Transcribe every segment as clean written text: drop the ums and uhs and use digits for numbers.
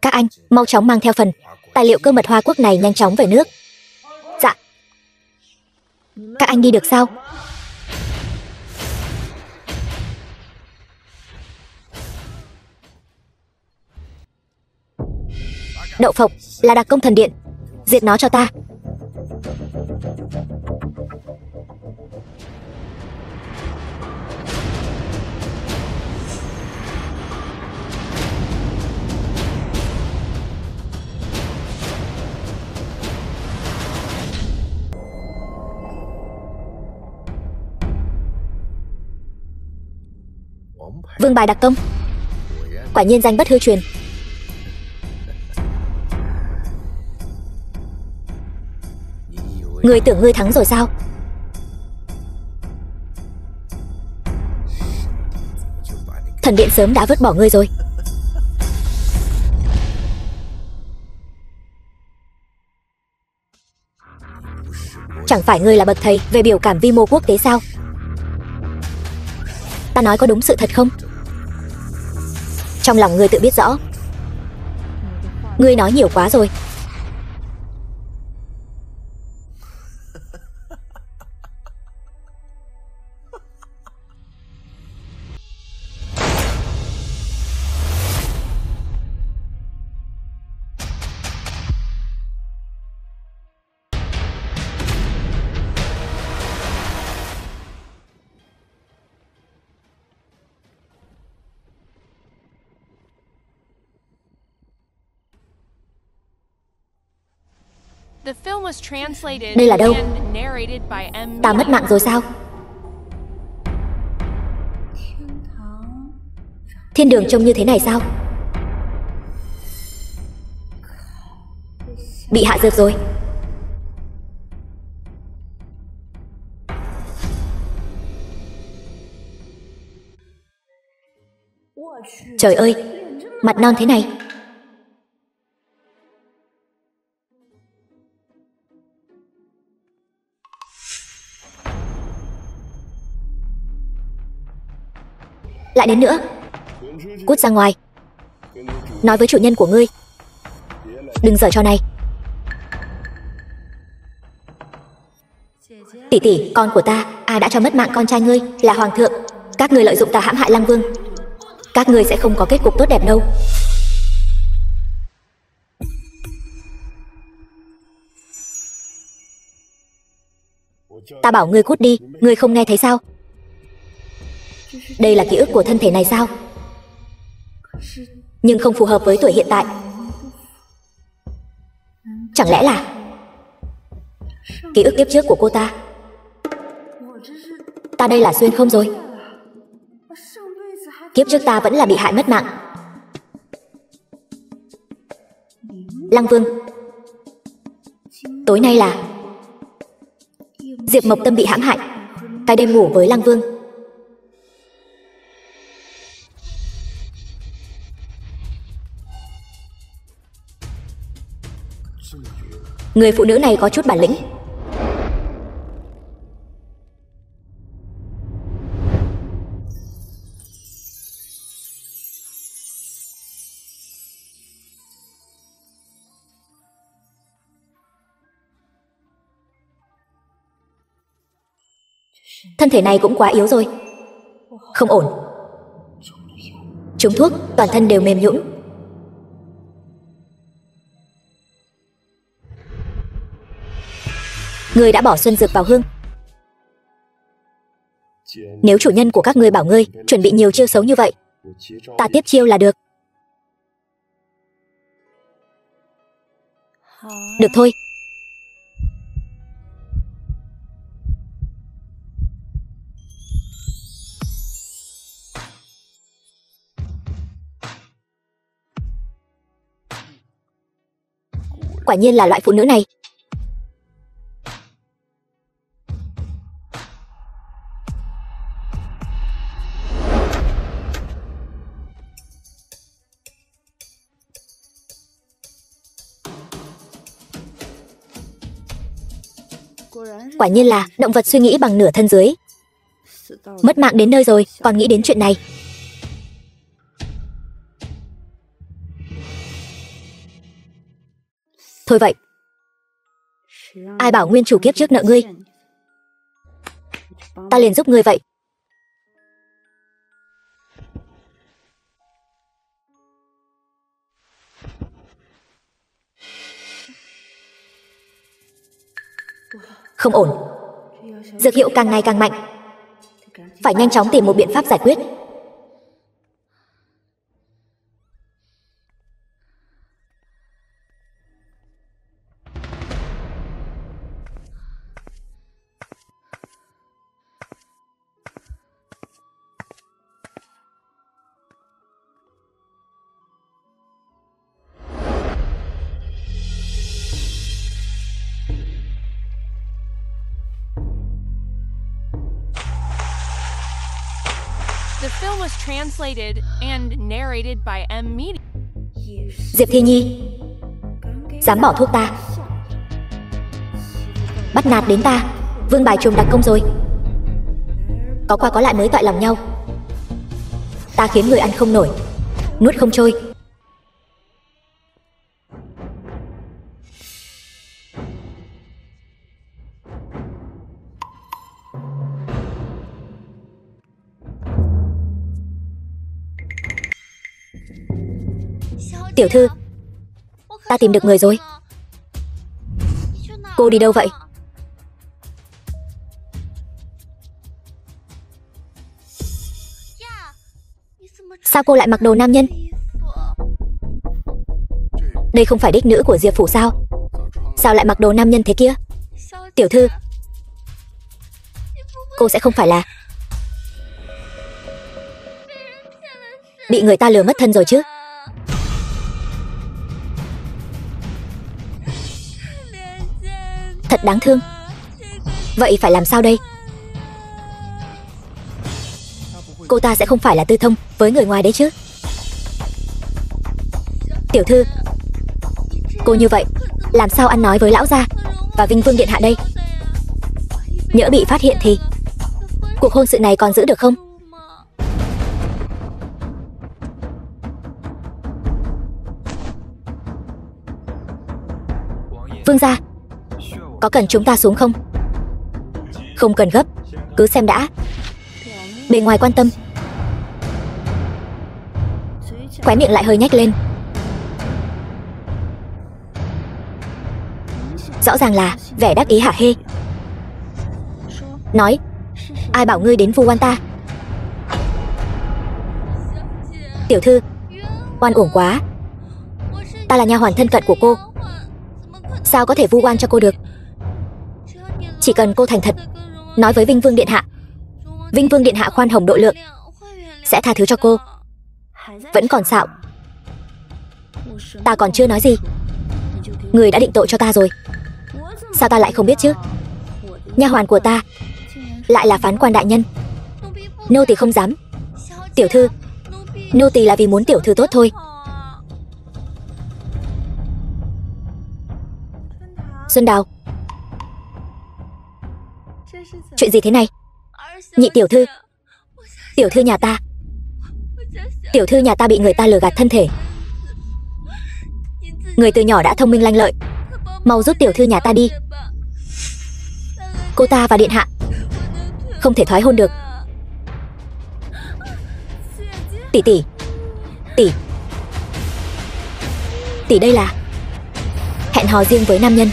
Các anh, mau chóng mang theo phần tài liệu cơ mật Hoa Quốc này nhanh chóng về nước. Dạ. Các anh đi được sao? Đậu phộng, là đặc công thần điện. Diệt nó cho ta. Vương bài đặc công. Quả nhiên danh bất hư truyền. Ngươi tưởng ngươi thắng rồi sao? Thần điện sớm đã vứt bỏ ngươi rồi. Chẳng phải ngươi là bậc thầy về biểu cảm vi mô quốc tế sao? Ta nói có đúng sự thật không? Trong lòng ngươi tự biết rõ. Ngươi nói nhiều quá rồi. Đây là đâu? Ta mất mạng rồi sao? Thiên đường trông như thế này sao? Bị hạ dược rồi. Trời ơi, mặt non thế này. Lại đến nữa. Cút ra ngoài. Nói với chủ nhân của ngươi. Đừng giở trò này. Tỷ tỷ, con của ta, ai đã cho mất mạng con trai ngươi? Là hoàng thượng. Các ngươi lợi dụng ta hãm hại Lăng Vương. Các ngươi sẽ không có kết cục tốt đẹp đâu. Ta bảo ngươi cút đi, ngươi không nghe thấy sao? Đây là ký ức của thân thể này sao? Nhưng không phù hợp với tuổi hiện tại. Chẳng lẽ là ký ức kiếp trước của cô ta? Ta đây là xuyên không rồi? Kiếp trước ta vẫn là bị hại mất mạng. Lăng Vương. Tối nay là Diệp Mộc Tâm bị hãm hại. Cái đêm ngủ với Lăng Vương. Người phụ nữ này có chút bản lĩnh. Thân thể này cũng quá yếu rồi. Không ổn. Trúng thuốc, toàn thân đều mềm nhũn. Ngươi đã bỏ xuân dược vào hương. Nếu chủ nhân của các ngươi bảo ngươi chuẩn bị nhiều chiêu xấu như vậy, ta tiếp chiêu là được. Được thôi. Quả nhiên là loại phụ nữ này. Quả nhiên là động vật suy nghĩ bằng nửa thân dưới. Mất mạng đến nơi rồi, còn nghĩ đến chuyện này. Thôi vậy, ai bảo nguyên chủ kiếp trước nợ ngươi, ta liền giúp ngươi vậy. Không ổn, dược hiệu càng ngày càng mạnh, phải nhanh chóng tìm một biện pháp giải quyết. The film was translated and narrated by M. Media. Diệp Thi Nhi, dám bỏ thuốc ta, bắt nạt đến ta, vương bài trùm đặc công rồi. Có qua có lại mới toại lòng nhau. Ta khiến người ăn không nổi, nuốt không trôi. Tiểu thư, ta tìm được người rồi. Cô đi đâu vậy? Sao cô lại mặc đồ nam nhân? Đây không phải đích nữ của Diệp Phủ sao? Sao lại mặc đồ nam nhân thế kia? Tiểu thư, cô sẽ không phải là bị người ta lừa mất thân rồi chứ? Thật đáng thương. Vậy phải làm sao đây? Cô ta sẽ không phải là tư thông với người ngoài đấy chứ? Tiểu thư, cô như vậy làm sao ăn nói với lão gia và Vinh Vương điện hạ đây? Nhỡ bị phát hiện thì cuộc hôn sự này còn giữ được không? Vương gia, có cần chúng ta xuống không? Không cần gấp, cứ xem đã. Bề ngoài quan tâm, khóe miệng lại hơi nhếch lên. Rõ ràng là vẻ đắc ý hả hê. Nói, ai bảo ngươi đến vu oan ta? Tiểu thư, oan uổng quá. Ta là nha hoàn thân cận của cô, sao có thể vu oan cho cô được? Chỉ cần cô thành thật nói với Vinh Vương điện hạ, Vinh Vương điện hạ khoan hồng độ lượng, sẽ tha thứ cho cô. Vẫn còn xạo. Ta còn chưa nói gì, người đã định tội cho ta rồi. Sao ta lại không biết chứ? Nha hoàn của ta lại là phán quan đại nhân. Nô tỳ không dám. Tiểu thư, nô tỳ là vì muốn tiểu thư tốt thôi. Xuân Đào, chuyện gì thế này? Nhị tiểu thư, tiểu thư nhà ta, tiểu thư nhà ta bị người ta lừa gạt thân thể. Người từ nhỏ đã thông minh lanh lợi, mau giúp tiểu thư nhà ta đi. Cô ta và điện hạ không thể thoái hôn được. Tỷ tỷ, tỷ, tỷ đây là hẹn hò riêng với nam nhân.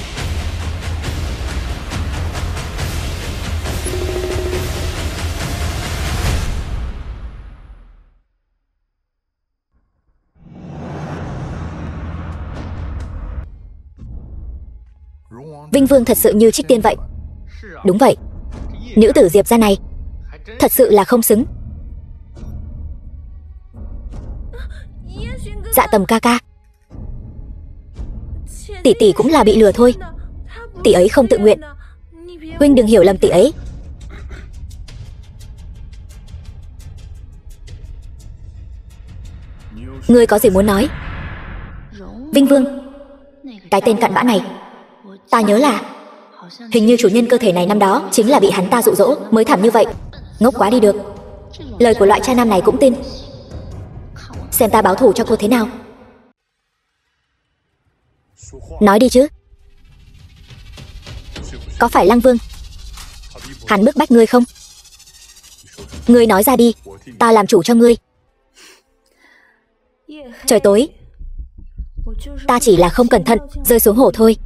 Vinh Vương thật sự như trích tiên vậy. Đúng vậy, nữ tử Diệp gia này thật sự là không xứng. Dạ Tầm ca ca, tỷ tỷ cũng là bị lừa thôi. Tỷ ấy không tự nguyện, huynh đừng hiểu lầm tỷ ấy. Ngươi có gì muốn nói? Vinh Vương, cái tên cặn bã này, ta nhớ là hình như chủ nhân cơ thể này năm đó chính là bị hắn ta dụ dỗ mới thảm như vậy. Ngốc quá đi được. Lời của loại cha nam này cũng tin. Xem ta báo thù cho cô thế nào. Nói đi chứ. Có phải Lăng Vương hắn bức bách ngươi không? Ngươi nói ra đi, ta làm chủ cho ngươi. Trời tối, ta chỉ là không cẩn thận rơi xuống hồ thôi.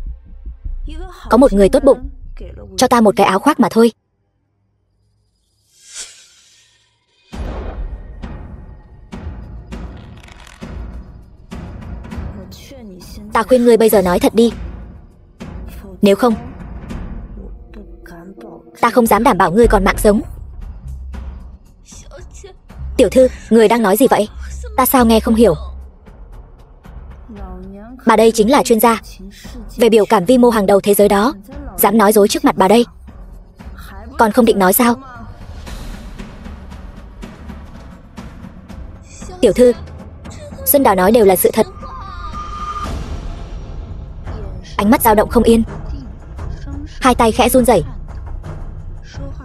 Có một người tốt bụng cho ta một cái áo khoác mà thôi. Ta khuyên ngươi bây giờ nói thật đi. Nếu không, ta không dám đảm bảo ngươi còn mạng sống. Tiểu thư, người đang nói gì vậy? Ta sao nghe không hiểu? Bà đây chính là chuyên gia về biểu cảm vi mô hàng đầu thế giới đó. Dám nói dối trước mặt bà đây. Còn không định nói sao? Tiểu thư, Xuân Đào nói đều là sự thật. Ánh mắt dao động không yên, hai tay khẽ run rẩy,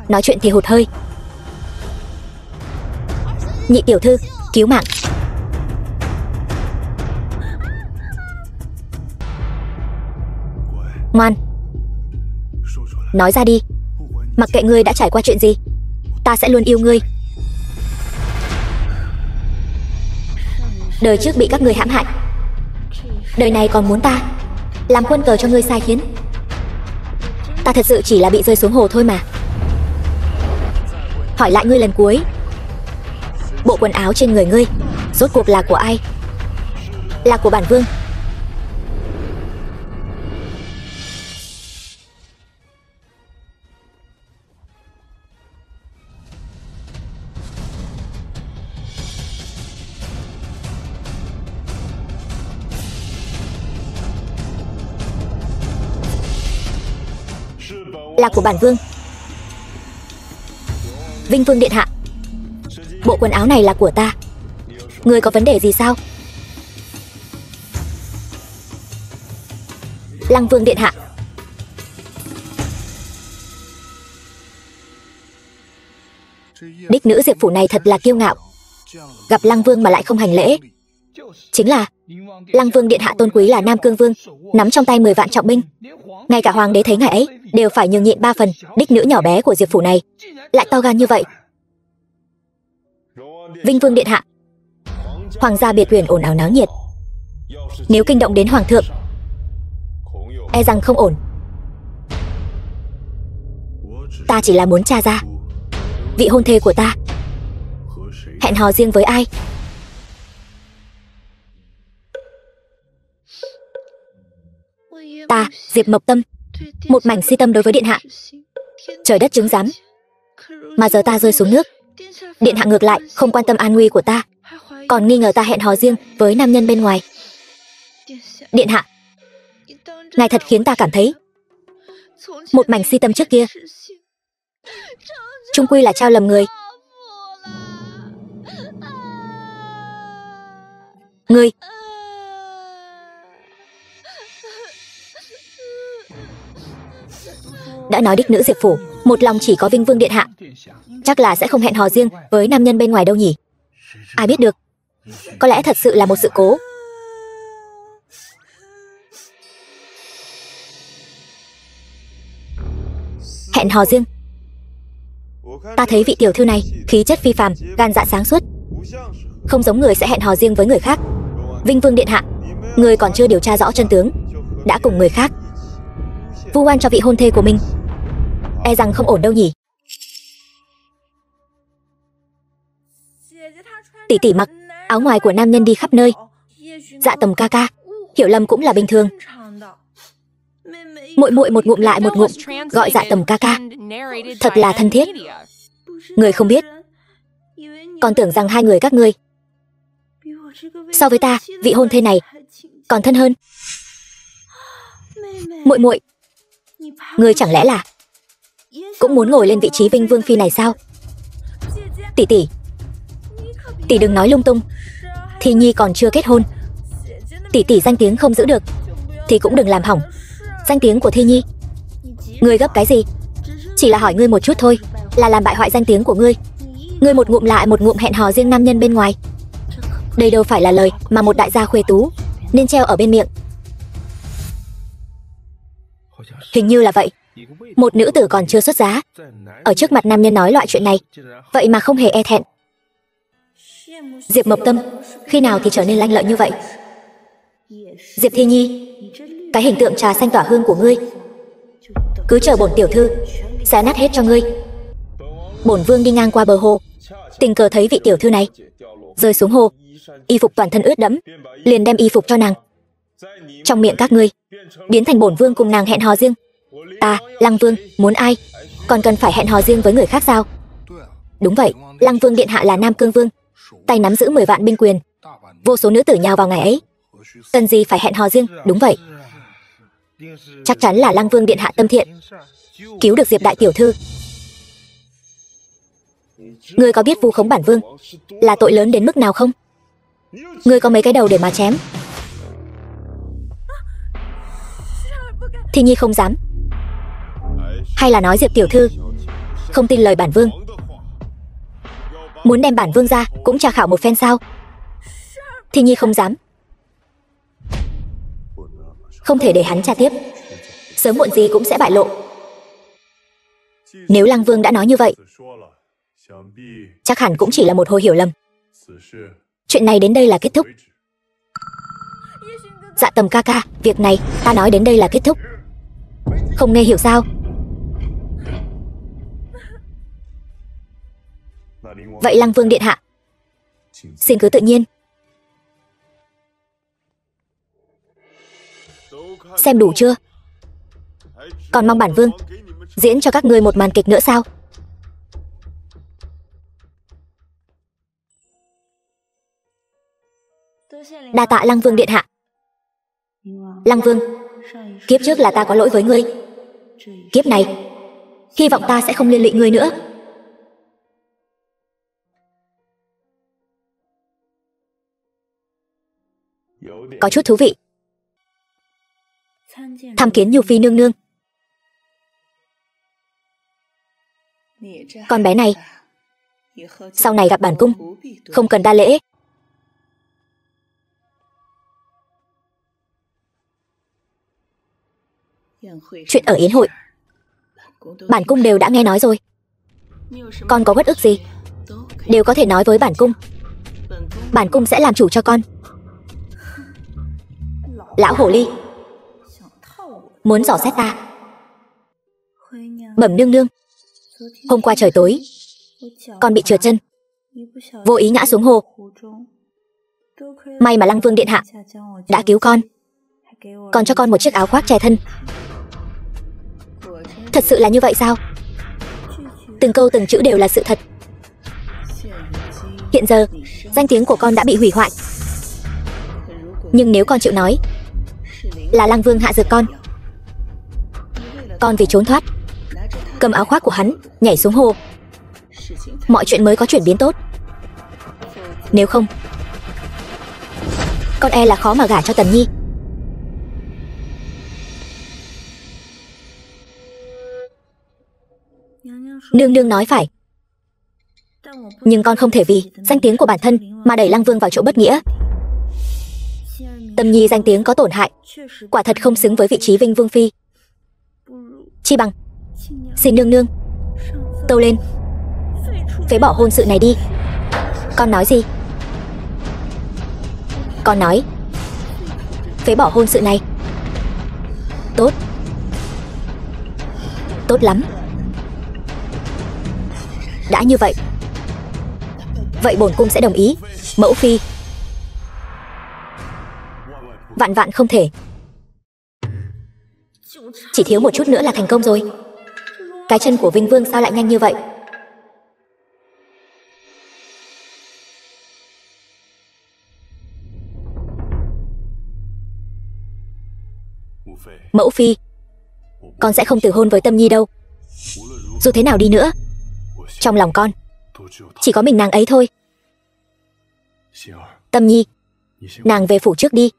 nói chuyện thì hụt hơi. Nhị tiểu thư, cứu mạng. Ngoan, nói ra đi. Mặc kệ ngươi đã trải qua chuyện gì, ta sẽ luôn yêu ngươi. Đời trước bị các ngươi hãm hại, đời này còn muốn ta làm quân cờ cho ngươi sai khiến. Ta thật sự chỉ là bị rơi xuống hồ thôi mà. Hỏi lại ngươi lần cuối, bộ quần áo trên người ngươi rốt cuộc là của ai? Là của bản vương. Là của bản vương. Vinh Vương điện hạ, bộ quần áo này là của ta. Ngươi có vấn đề gì sao? Lăng Vương điện hạ. Đích nữ Diệp phủ này thật là kiêu ngạo, gặp Lăng Vương mà lại không hành lễ. Chính là Lăng Vương điện hạ tôn quý là Nam Cương Vương, nắm trong tay 10 vạn trọng binh. Ngay cả hoàng đế thấy ngài ấy đều phải nhường nhịn 3 phần. Đích nữ nhỏ bé của Diệp phủ này lại to gan như vậy. Vinh Vương điện hạ, hoàng gia biệt uyển ồn ào náo nhiệt, nếu kinh động đến hoàng thượng, e rằng không ổn. Ta chỉ là muốn tra ra vị hôn thê của ta hẹn hò riêng với ai. Ta, Diệp Mộc Tâm, một mảnh si tâm đối với điện hạ. Trời đất chứng giám, mà giờ ta rơi xuống nước, điện hạ ngược lại không quan tâm an nguy của ta, còn nghi ngờ ta hẹn hò riêng với nam nhân bên ngoài. Điện hạ, ngài thật khiến ta cảm thấy một mảnh si tâm trước kia chung quy là trao lầm người. Ngươi đã nói đích nữ Diệp phủ một lòng chỉ có Vinh Vương điện hạ, chắc là sẽ không hẹn hò riêng với nam nhân bên ngoài đâu nhỉ? Ai biết được, có lẽ thật sự là một sự cố. Hẹn hò riêng? Ta thấy vị tiểu thư này khí chất phi phàm, gan dạ sáng suốt, không giống người sẽ hẹn hò riêng với người khác. Vinh Vương điện hạ, người còn chưa điều tra rõ chân tướng đã cùng người khác vu oan cho vị hôn thê của mình, e rằng không ổn đâu nhỉ? Tỷ tỷ mặc áo ngoài của nam nhân đi khắp nơi, Dạ Tầm ca ca, hiểu lầm cũng là bình thường. Muội muội một ngụm lại một ngụm gọi Dạ Tầm ca ca, thật là thân thiết. Người không biết, còn tưởng rằng hai người các ngươi so với ta, vị hôn thê này còn thân hơn. Muội muội, ngươi chẳng lẽ là cũng muốn ngồi lên vị trí Vinh Vương phi này sao? Tỷ tỷ, tỷ đừng nói lung tung. Thi Nhi còn chưa kết hôn, tỷ tỷ danh tiếng không giữ được thì cũng đừng làm hỏng danh tiếng của Thi Nhi. Ngươi gấp cái gì? Chỉ là hỏi ngươi một chút thôi, là làm bại hoại danh tiếng của ngươi. Ngươi một ngụm lại một ngụm hẹn hò riêng nam nhân bên ngoài, đây đâu phải là lời mà một đại gia khuê tú nên treo ở bên miệng. Hình như là vậy. Một nữ tử còn chưa xuất giá, ở trước mặt nam nhân nói loại chuyện này, vậy mà không hề e thẹn. Diệp Mộc Tâm, khi nào thì trở nên lanh lợi như vậy? Diệp Thi Nhi, cái hình tượng trà xanh tỏa hương của ngươi, cứ chờ bổn tiểu thư xé nát hết cho ngươi. Bổn vương đi ngang qua bờ hồ, tình cờ thấy vị tiểu thư này rơi xuống hồ, y phục toàn thân ướt đẫm, liền đem y phục cho nàng. Trong miệng các ngươi biến thành bổn vương cùng nàng hẹn hò riêng. Ta, Lăng Vương, muốn ai? Còn cần phải hẹn hò riêng với người khác sao? Đúng vậy, Lăng Vương điện hạ là Nam Cương Vương, tay nắm giữ 10 vạn binh quyền, vô số nữ tử nhào vào ngày ấy, cần gì phải hẹn hò riêng? Đúng vậy, chắc chắn là Lăng Vương điện hạ tâm thiện, cứu được Diệp đại tiểu thư. Ngươi có biết vu khống bản vương là tội lớn đến mức nào không? Ngươi có mấy cái đầu để mà chém? Thi Nhi không dám. Hay là nói Diệp tiểu thư không tin lời bản vương, muốn đem bản vương ra cũng tra khảo một phen sao? Thi Nhi không dám. Không thể để hắn tra tiếp, sớm muộn gì cũng sẽ bại lộ. Nếu Lăng Vương đã nói như vậy, chắc hẳn cũng chỉ là một hồi hiểu lầm. Chuyện này đến đây là kết thúc. Dạ Tầm ca ca, việc này ta nói đến đây là kết thúc. Không nghe hiểu sao? Vậy Lăng Vương điện hạ, xin cứ tự nhiên. Xem đủ chưa? Còn mong bản vương diễn cho các ngươi một màn kịch nữa sao? Đa tạ Lăng Vương điện hạ. Lăng Vương, kiếp trước là ta có lỗi với ngươi, kiếp này hy vọng ta sẽ không liên lụy ngươi nữa. Có chút thú vị. Tham kiến Nhu Phi nương nương. Con bé này sau này gặp bản cung không cần đa lễ. Chuyện ở yến hội bản cung đều đã nghe nói rồi. Con có uất ức gì đều có thể nói với bản cung, bản cung sẽ làm chủ cho con. Lão hồ ly muốn dò xét ta. Bẩm nương nương, hôm qua trời tối con bị trượt chân, vô ý ngã xuống hồ. May mà Lăng Vương điện hạ đã cứu con, còn cho con một chiếc áo khoác che thân. Thật sự là như vậy sao? Từng câu từng chữ đều là sự thật. Hiện giờ danh tiếng của con đã bị hủy hoại, nhưng nếu con chịu nói là Lăng Vương hạ dược con vì trốn thoát cầm áo khoác của hắn nhảy xuống hồ, mọi chuyện mới có chuyển biến tốt. Nếu không, con e là khó mà gả cho Tần Nhi. Nương nương nói phải, nhưng con không thể vì danh tiếng của bản thân mà đẩy Lăng Vương vào chỗ bất nghĩa. Tâm Nhi danh tiếng có tổn hại, quả thật không xứng với vị trí Vinh Vương phi. Chi bằng xin nương nương tâu lên, phế bỏ hôn sự này đi. Con nói gì? Con nói phế bỏ hôn sự này. Tốt, tốt lắm. Đã như vậy, vậy bổn cung sẽ đồng ý. Mẫu phi, vạn vạn không thể. Chỉ thiếu một chút nữa là thành công rồi. Cái chân của Vinh Vương sao lại nhanh như vậy? Mẫu phi, con sẽ không từ hôn với Tâm Nhi đâu. Dù thế nào đi nữa, trong lòng con chỉ có mình nàng ấy thôi. Tâm Nhi, nàng về phủ trước đi.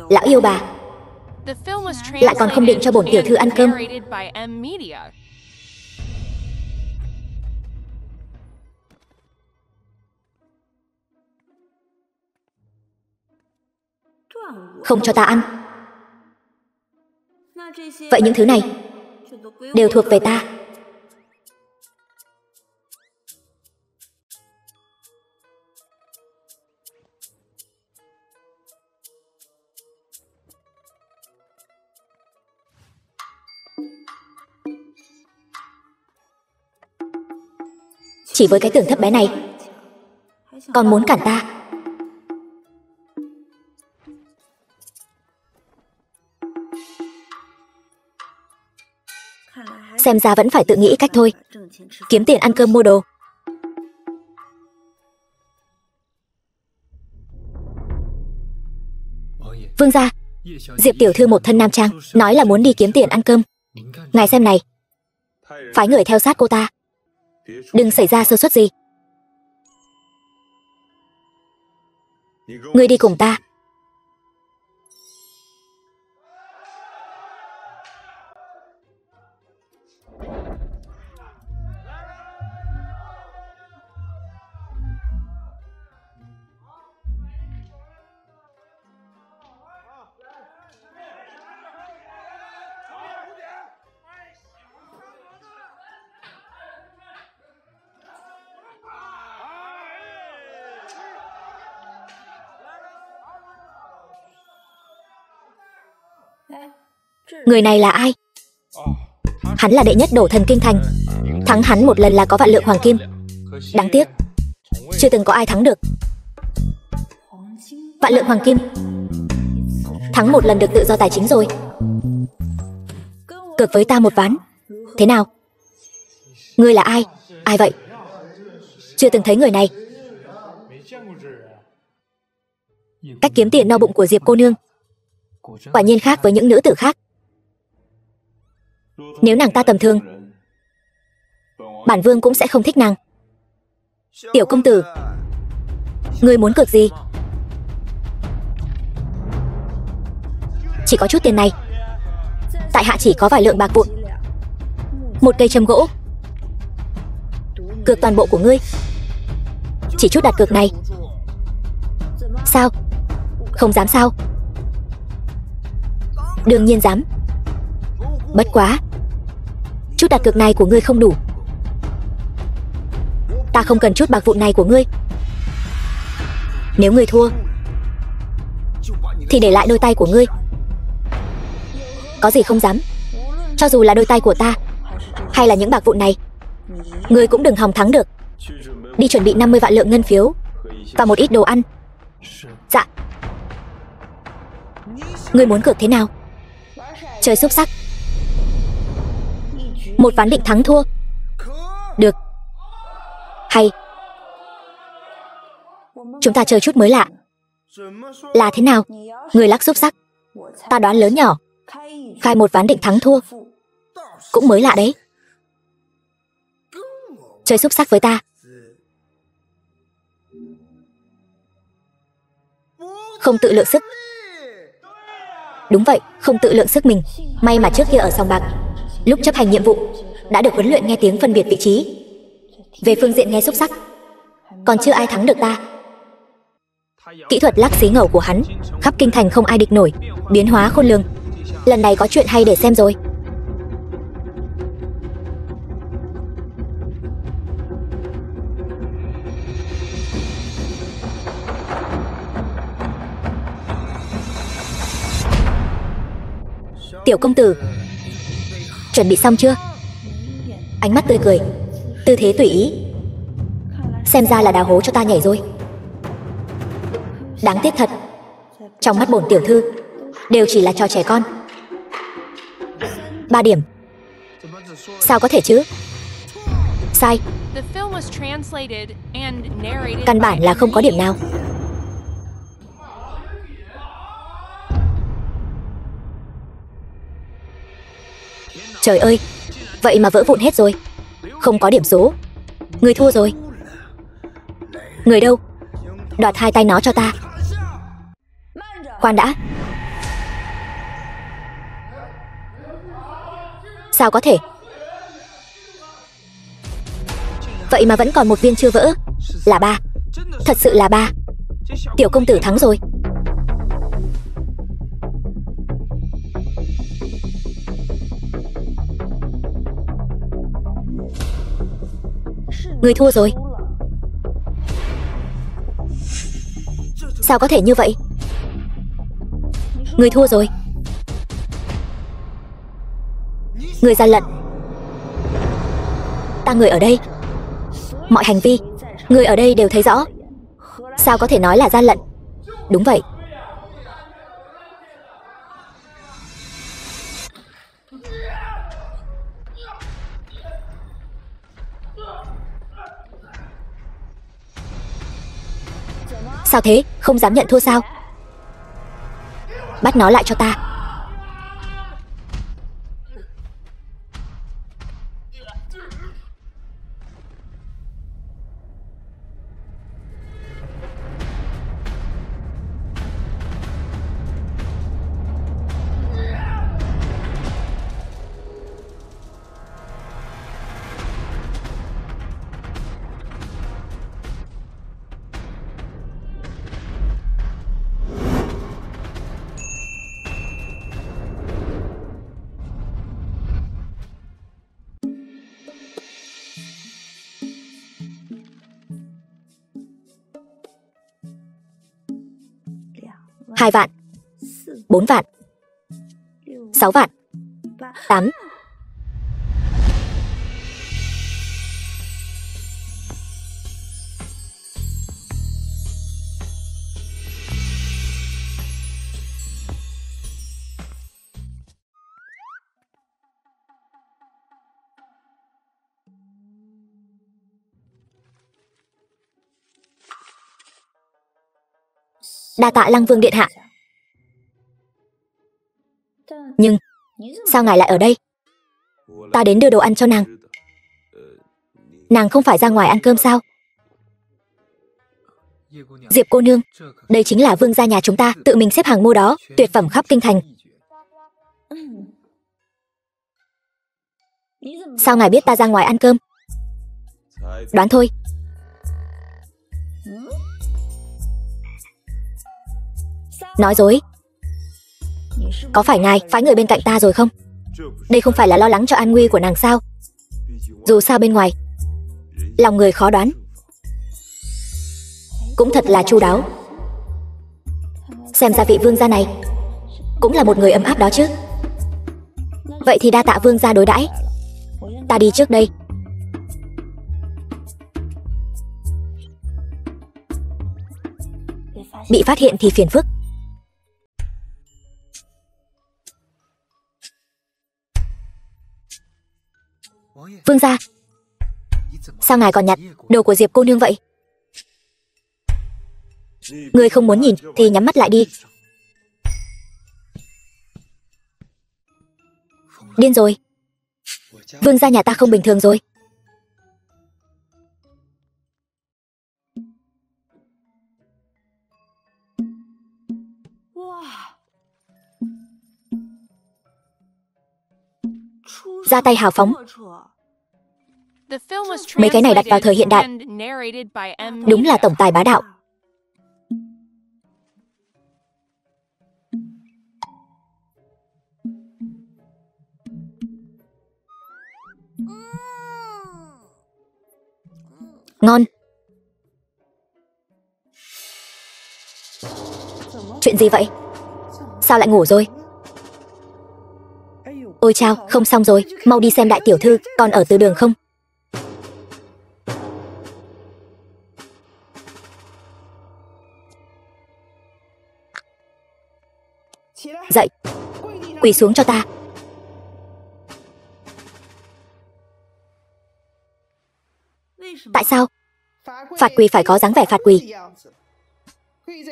Lão yêu bà, lại còn không định cho bổn tiểu thư ăn cơm. không cho ta ăn. Vậy những thứ này đều thuộc về ta. Chỉ với cái tưởng thấp bé này còn muốn cản ta. Xem ra vẫn phải tự nghĩ cách thôi. Kiếm tiền ăn cơm mua đồ. Vương gia, Diệp tiểu thư một thân nam trang, nói là muốn đi kiếm tiền ăn cơm. Ngài xem này, phái người theo sát cô ta, đừng xảy ra sơ suất gì. Ngươi đi cùng ta. Người này là ai? Hắn là đệ nhất đổ thần kinh thành. Thắng hắn một lần là có vạn lượng hoàng kim. Đáng tiếc chưa từng có ai thắng được. Vạn lượng hoàng kim, thắng một lần được tự do tài chính rồi. Cược với ta một ván, thế nào? Ngươi là ai? Ai vậy? Chưa từng thấy người này. Cách kiếm tiền no bụng của Diệp cô nương quả nhiên khác với những nữ tử khác. Nếu nàng ta tầm thường, bản vương cũng sẽ không thích nàng. Tiểu công tử, ngươi muốn cược gì? Chỉ có chút tiền này. Tại hạ chỉ có vài lượng bạc vụn, một cây châm gỗ. Cược toàn bộ của ngươi. Chỉ chút đặt cược này. Sao? Không dám sao? Đương nhiên dám. Bất quá, chút đặt cược này của ngươi không đủ. Ta không cần chút bạc vụn này của ngươi. Nếu ngươi thua thì để lại đôi tay của ngươi. Có gì không dám. Cho dù là đôi tay của ta hay là những bạc vụn này, ngươi cũng đừng hòng thắng được. Đi chuẩn bị 50 vạn lượng ngân phiếu và một ít đồ ăn. Dạ. Ngươi muốn cược thế nào? Chơi xúc sắc. Một ván định thắng thua. Được. Hay. Chúng ta chơi chút mới lạ. Là thế nào? Người lắc xúc sắc, ta đoán lớn nhỏ. Khai một ván định thắng thua cũng mới lạ đấy. Chơi xúc sắc với ta. Không tự lượng sức. Đúng vậy, không tự lượng sức mình. May mà trước kia ở sòng bạc, lúc chấp hành nhiệm vụ đã được huấn luyện nghe tiếng phân biệt vị trí. Về phương diện nghe xúc sắc, còn chưa ai thắng được ta. Kỹ thuật lắc xí ngầu của hắn khắp kinh thành không ai địch nổi, biến hóa khôn lường. Lần này có chuyện hay để xem rồi. Tiểu công tử, chuẩn bị xong chưa? Ánh mắt tươi cười, tư thế tùy ý. Xem ra là đào hố cho ta nhảy rồi. Đáng tiếc thật, trong mắt bổn tiểu thư đều chỉ là trò trẻ con. 3 điểm. Sao có thể chứ? Sai. Căn bản là không có điểm nào. Trời ơi, vậy mà vỡ vụn hết rồi. Không có điểm số. Người thua rồi. Người đâu? Đoạt 2 tay nó cho ta. Khoan đã. Sao có thể? Vậy mà vẫn còn một viên chưa vỡ. Là 3. Thật sự là 3. Tiểu công tử thắng rồi. Người thua rồi. Sao có thể như vậy? Người thua rồi. Người gian lận. Ta người ở đây, mọi hành vi người ở đây đều thấy rõ. Sao có thể nói là gian lận? Đúng vậy. Sao thế? Không dám nhận thua sao? Bắt nó lại cho ta. Hai vạn, 4 vạn, 6 vạn, 8. Đa tạ Lăng Vương điện hạ. Nhưng sao ngài lại ở đây? Ta đến đưa đồ ăn cho nàng. Nàng không phải ra ngoài ăn cơm sao? Diệp cô nương, đây chính là vương gia nhà chúng ta tự mình xếp hàng mua đó, tuyệt phẩm khắp kinh thành. Sao ngài biết ta ra ngoài ăn cơm? Đoán thôi. Nói dối. Có phải ngài phái người bên cạnh ta rồi không? Đây không phải là lo lắng cho an nguy của nàng sao? Dù sao bên ngoài lòng người khó đoán. Cũng thật là chu đáo. Xem ra vị vương gia này cũng là một người ấm áp đó chứ. Vậy thì đa tạ vương gia đối đãi. Ta đi trước đây. Bị phát hiện thì phiền phức. Vương gia, sao ngài còn nhặt đồ của Diệp cô nương vậy? Người không muốn nhìn thì nhắm mắt lại đi. Điên rồi. Vương gia nhà ta không bình thường rồi. Ra tay hào phóng. Mấy cái này đặt vào thời hiện đại, đúng là tổng tài bá đạo. Ngon. Chuyện gì vậy? Sao lại ngủ rồi? Ôi chao, không xong rồi. Mau đi xem đại tiểu thư còn ở từ đường không. Dậy, quỳ xuống cho ta. Tại sao? Phạt quỳ phải có dáng vẻ phạt quỳ.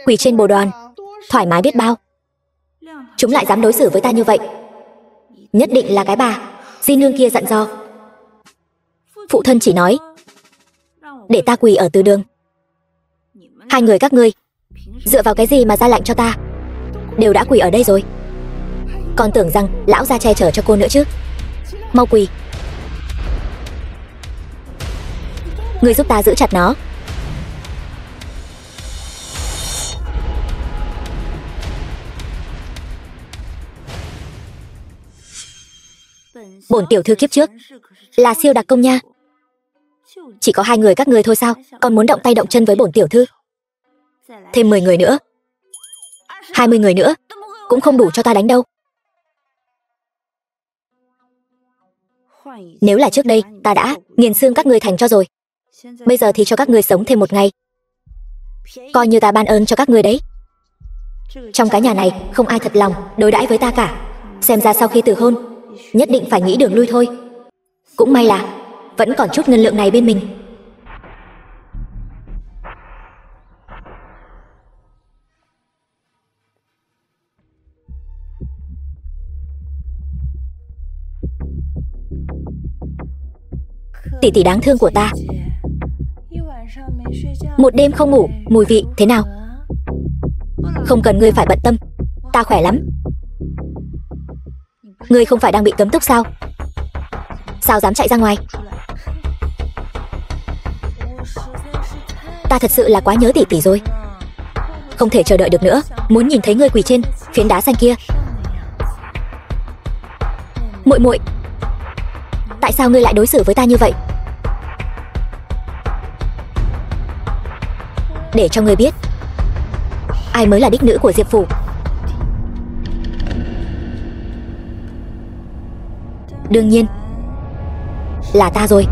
Quỳ trên bồ đoàn, thoải mái biết bao. Chúng lại dám đối xử với ta như vậy. Nhất định là cái bà di nương kia dặn dò. Phụ thân chỉ nói để ta quỳ ở từ đường. Hai người các ngươi dựa vào cái gì mà ra lệnh cho ta? Đều đã quỳ ở đây rồi. Còn tưởng rằng lão ra che chở cho cô nữa chứ. Mau quỳ. Ngươi giúp ta giữ chặt nó. Bổn tiểu thư kiếp trước là siêu đặc công nha. Chỉ có 2 người các ngươi thôi sao? Còn muốn động tay động chân với bổn tiểu thư? Thêm 10 người nữa, 20 người nữa, cũng không đủ cho ta đánh đâu. Nếu là trước đây, ta đã nghiền xương các ngươi thành cho rồi. Bây giờ thì cho các ngươi sống thêm 1 ngày. Coi như ta ban ơn cho các ngươi đấy. Trong cái nhà này, không ai thật lòng đối đãi với ta cả. Xem ra sau khi từ hôn, nhất định phải nghĩ đường lui thôi. Cũng may là vẫn còn chút ngân lượng này bên mình. Tỷ tỷ đáng thương của ta, một đêm không ngủ, mùi vị thế nào? Không cần ngươi phải bận tâm, ta khỏe lắm. Ngươi không phải đang bị cấm túc sao? Sao dám chạy ra ngoài? Ta thật sự là quá nhớ tỷ tỷ rồi. Không thể chờ đợi được nữa, muốn nhìn thấy ngươi quỳ trên phiến đá xanh kia. Muội muội, tại sao ngươi lại đối xử với ta như vậy? Để cho ngươi biết ai mới là đích nữ của Diệp phủ. Đương nhiên là ta rồi.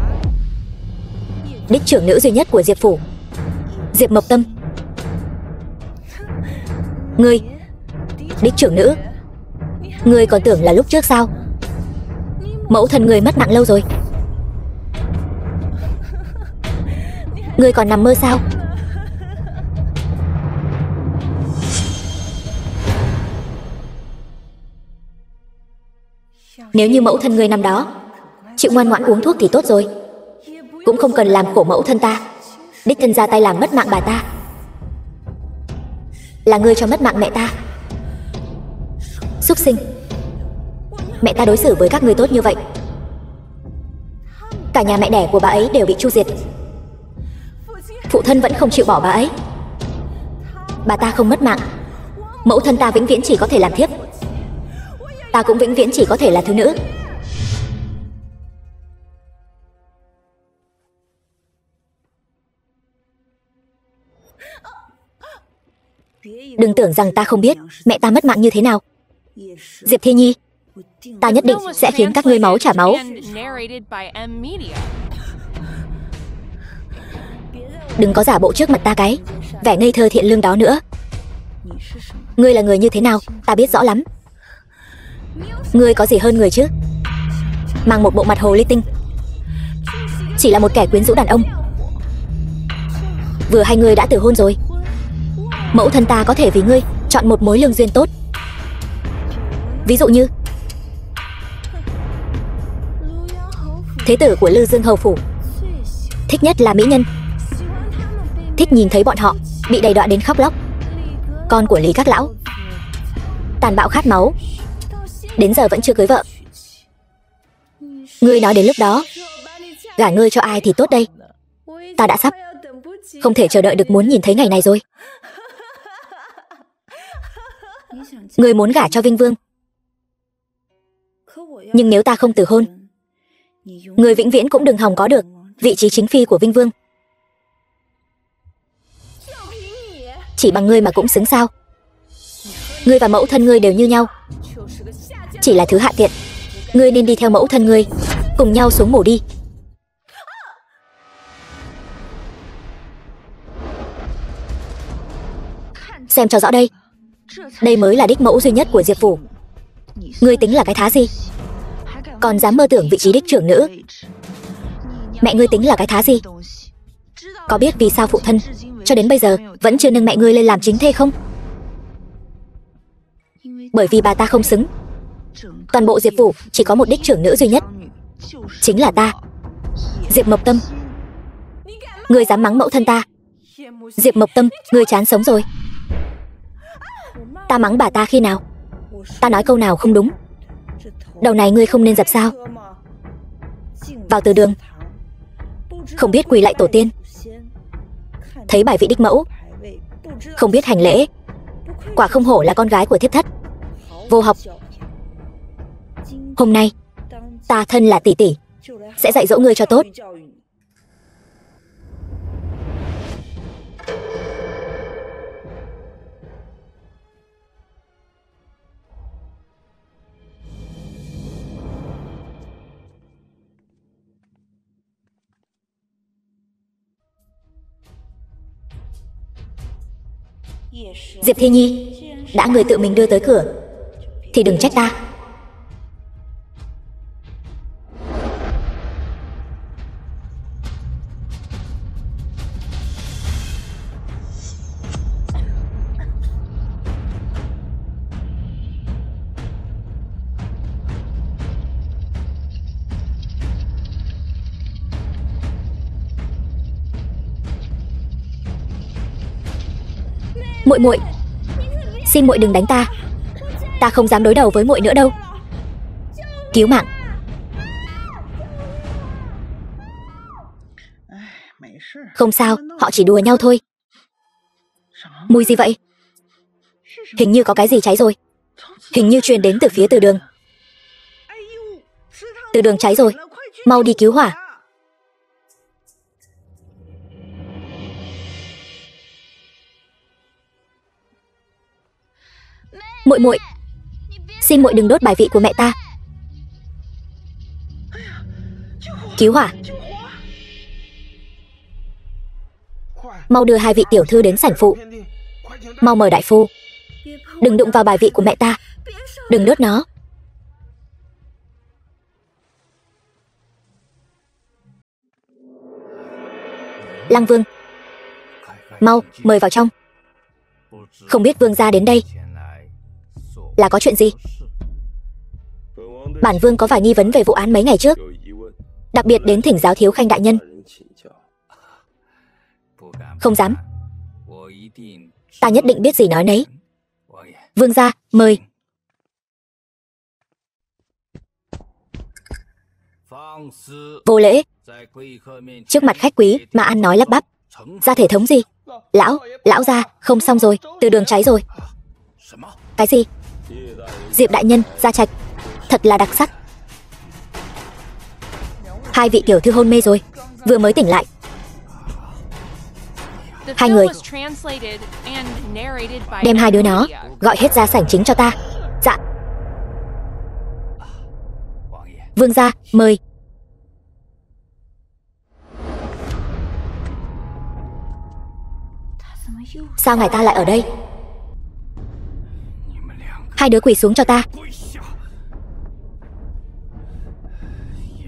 Đích trưởng nữ duy nhất của Diệp phủ, Diệp Mộc Tâm. Ngươi, đích trưởng nữ, ngươi còn tưởng là lúc trước sao? Mẫu thân ngươi mất mạng lâu rồi, ngươi còn nằm mơ sao? Nếu như mẫu thân ngươi năm đó chịu ngoan ngoãn uống thuốc thì tốt rồi, cũng không cần làm khổ mẫu thân ta, đích thân ra tay làm mất mạng bà ta. Là ngươi cho mất mạng mẹ ta. Súc sinh, mẹ ta đối xử với các ngươi tốt như vậy, cả nhà mẹ đẻ của bà ấy đều bị tru diệt. Phụ thân vẫn không chịu bỏ bà ấy. Bà ta không mất mạng, mẫu thân ta vĩnh viễn chỉ có thể làm thiếp, ta cũng vĩnh viễn chỉ có thể là thứ nữ. Đừng tưởng rằng ta không biết mẹ ta mất mạng như thế nào. Diệp Thi Nhi, ta nhất định sẽ khiến các ngươi máu trả máu. Đừng có giả bộ trước mặt ta cái vẻ ngây thơ thiện lương đó nữa. Ngươi là người như thế nào, ta biết rõ lắm. Ngươi có gì hơn người chứ? Mang một bộ mặt hồ ly tinh, chỉ là một kẻ quyến rũ đàn ông. Vừa hai người đã từ hôn rồi. Mẫu thân ta có thể vì ngươi chọn một mối lương duyên tốt. Ví dụ như thế tử của Lư Dương hầu phủ, thích nhất là mỹ nhân, thích nhìn thấy bọn họ bị đầy đọa đến khóc lóc. Con của Lý Các Lão, tàn bạo khát máu, đến giờ vẫn chưa cưới vợ. Ngươi nói đến lúc đó gả ngươi cho ai thì tốt đây? Ta đã sắp không thể chờ đợi được muốn nhìn thấy ngày này rồi. Ngươi muốn gả cho Vinh Vương, nhưng nếu ta không từ hôn, ngươi vĩnh viễn cũng đừng hòng có được vị trí chính phi của Vinh Vương. Chỉ bằng ngươi mà cũng xứng sao? Ngươi và mẫu thân ngươi đều như nhau, chỉ là thứ hạ tiện. Ngươi nên đi theo mẫu thân ngươi, cùng nhau xuống mổ đi. Xem cho rõ đây, đây mới là đích mẫu duy nhất của Diệp phủ. Ngươi tính là cái thá gì, còn dám mơ tưởng vị trí đích trưởng nữ? Mẹ ngươi tính là cái thá gì? Có biết vì sao phụ thân cho đến bây giờ vẫn chưa nâng mẹ ngươi lên làm chính thê không? Bởi vì bà ta không xứng. Toàn bộ Diệp phủ chỉ có một đích trưởng nữ duy nhất, chính là ta, Diệp Mộc Tâm. Ngươi dám mắng mẫu thân ta? Diệp Mộc Tâm, ngươi chán sống rồi. Ta mắng bà ta khi nào? Ta nói câu nào không đúng? Đầu này ngươi không nên dập sao? Vào từ đường, không biết quỳ lại tổ tiên, thấy bài vị đích mẫu, không biết hành lễ. Quả không hổ là con gái của thiếp thất, vô học. Hôm nay ta thân là tỷ tỷ, sẽ dạy dỗ ngươi cho tốt. Diệp Thi Nhi, đã người tự mình đưa tới cửa thì đừng trách ta. Muội muội, xin muội đừng đánh ta. Ta không dám đối đầu với muội nữa đâu. Cứu mạng. Không sao, họ chỉ đùa nhau thôi. Mùi gì vậy? Hình như có cái gì cháy rồi. Hình như truyền đến từ phía từ đường. Từ đường cháy rồi, mau đi cứu hỏa. Muội muội, xin muội đừng đốt bài vị của mẹ ta. Cứu hỏa. Mau đưa hai vị tiểu thư đến sảnh phụ. Mau mời đại phu. Đừng đụng vào bài vị của mẹ ta. Đừng đốt nó. Lăng Vương, mau mời vào trong. Không biết vương gia đến đây là có chuyện gì? Bản vương có vài nghi vấn về vụ án mấy ngày trước, đặc biệt đến thỉnh giáo thiếu khanh đại nhân. Không dám. Ta nhất định biết gì nói nấy. Vương gia, mời. Vô lễ. Trước mặt khách quý mà ăn nói lắp bắp. Ra thể thống gì? Lão gia, không xong rồi, từ đường cháy rồi. Cái gì? Diệp đại nhân, gia trạch, thật là đặc sắc. Hai vị tiểu thư hôn mê rồi, vừa mới tỉnh lại. Hai người đem hai đứa nó gọi hết ra sảnh chính cho ta. Dạ. Vương gia, mời. Sao ngài ta lại ở đây? Hai đứa quỳ xuống cho ta.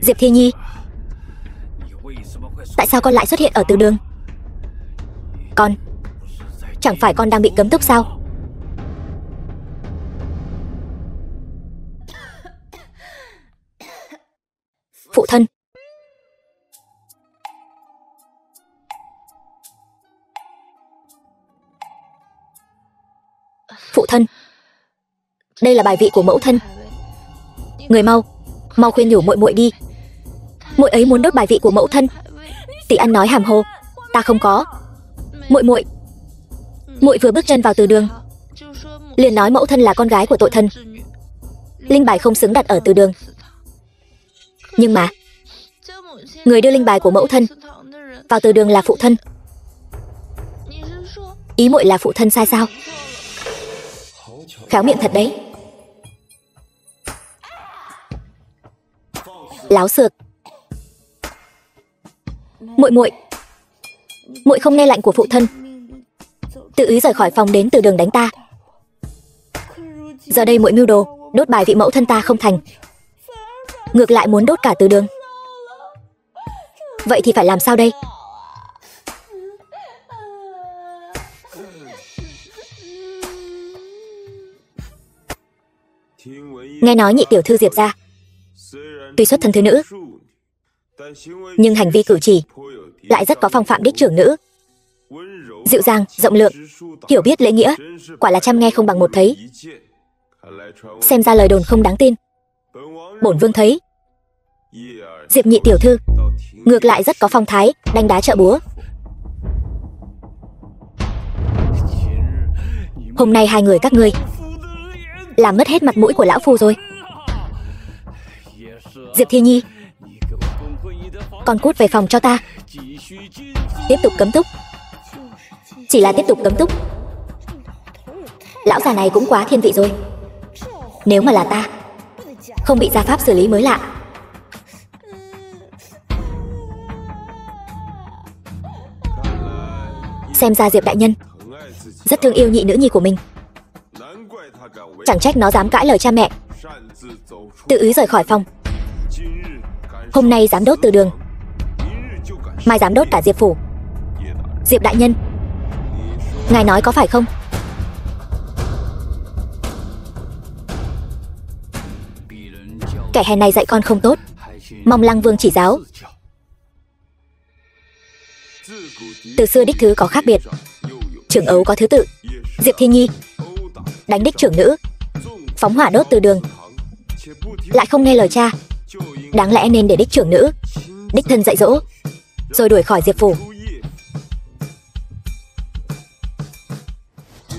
Diệp Thi Nhi, tại sao con lại xuất hiện ở từ đường? Con, chẳng phải con đang bị cấm túc sao? Phụ thân. Phụ thân, đây là bài vị của mẫu thân. Người mau khuyên nhủ muội muội đi. Muội ấy muốn đốt bài vị của mẫu thân. Tỷ ăn nói hàm hồ. Ta không có. Muội vừa bước chân vào từ đường liền nói mẫu thân là con gái của tội thân. Linh bài không xứng đặt ở từ đường. Nhưng mà người đưa linh bài của mẫu thân vào từ đường là phụ thân. Ý muội là phụ thân sai sao? Khéo miệng thật đấy. Láo xược. Muội không nghe lệnh của phụ thân, tự ý rời khỏi phòng đến từ đường đánh ta. Giờ đây muội mưu đồ đốt bài vị mẫu thân ta không thành, ngược lại muốn đốt cả từ đường. Vậy thì phải làm sao đây? Nghe nói nhị tiểu thư Diệp gia tuy xuất thân thứ nữ, nhưng hành vi cử chỉ lại rất có phong phạm đích trưởng nữ. Dịu dàng, rộng lượng, hiểu biết lễ nghĩa, quả là trăm nghe không bằng một thấy. Xem ra lời đồn không đáng tin. Bổn vương thấy Diệp nhị tiểu thư ngược lại rất có phong thái, đánh đá trợ búa. Hôm nay hai người các ngươi làm mất hết mặt mũi của lão phu rồi. Diệp Thi Nhi, con cút về phòng cho ta. Tiếp tục cấm túc. Chỉ là tiếp tục cấm túc. Lão già này cũng quá thiên vị rồi. Nếu mà là ta, không bị gia pháp xử lý mới lạ. Xem ra Diệp đại nhân rất thương yêu nhị nữ nhi của mình. Chẳng trách nó dám cãi lời cha mẹ, tự ý rời khỏi phòng. Hôm nay dám đốt từ đường, mai dám đốt cả Diệp phủ. Diệp đại nhân, ngài nói có phải không? Kẻ hèn này dạy con không tốt, mong Lăng Vương chỉ giáo. Từ xưa đích thứ có khác biệt, trưởng ấu có thứ tự. Diệp Thi Nhi đánh đích trưởng nữ, phóng hỏa đốt từ đường, lại không nghe lời cha. Đáng lẽ nên để đích trưởng nữ đích thân dạy dỗ, rồi đuổi khỏi Diệp phủ.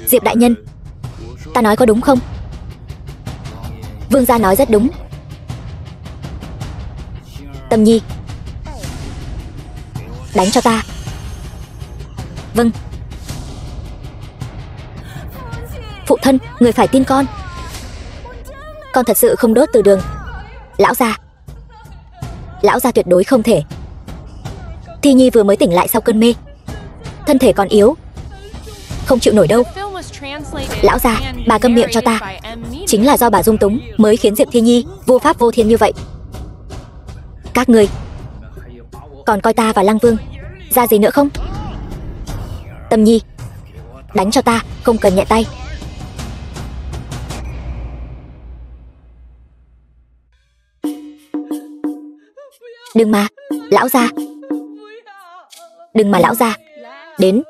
Diệp đại nhân, ta nói có đúng không? Vương gia nói rất đúng. Tâm Nhi, đánh cho ta. Vâng. Phụ thân, người phải tin con. Con thật sự không đốt từ đường. Lão gia tuyệt đối không thể. Thi Nhi vừa mới tỉnh lại sau cơn mê, thân thể còn yếu, không chịu nổi đâu. Lão gia, bà câm miệng cho ta. Chính là do bà dung túng mới khiến Diệp Thi Nhi vô pháp vô thiên như vậy. Các người còn coi ta và Lăng Vương ra gì nữa không? Tâm Nhi, đánh cho ta, không cần nhẹ tay. Đừng mà, lão gia. Đừng mà lão gia. Đến.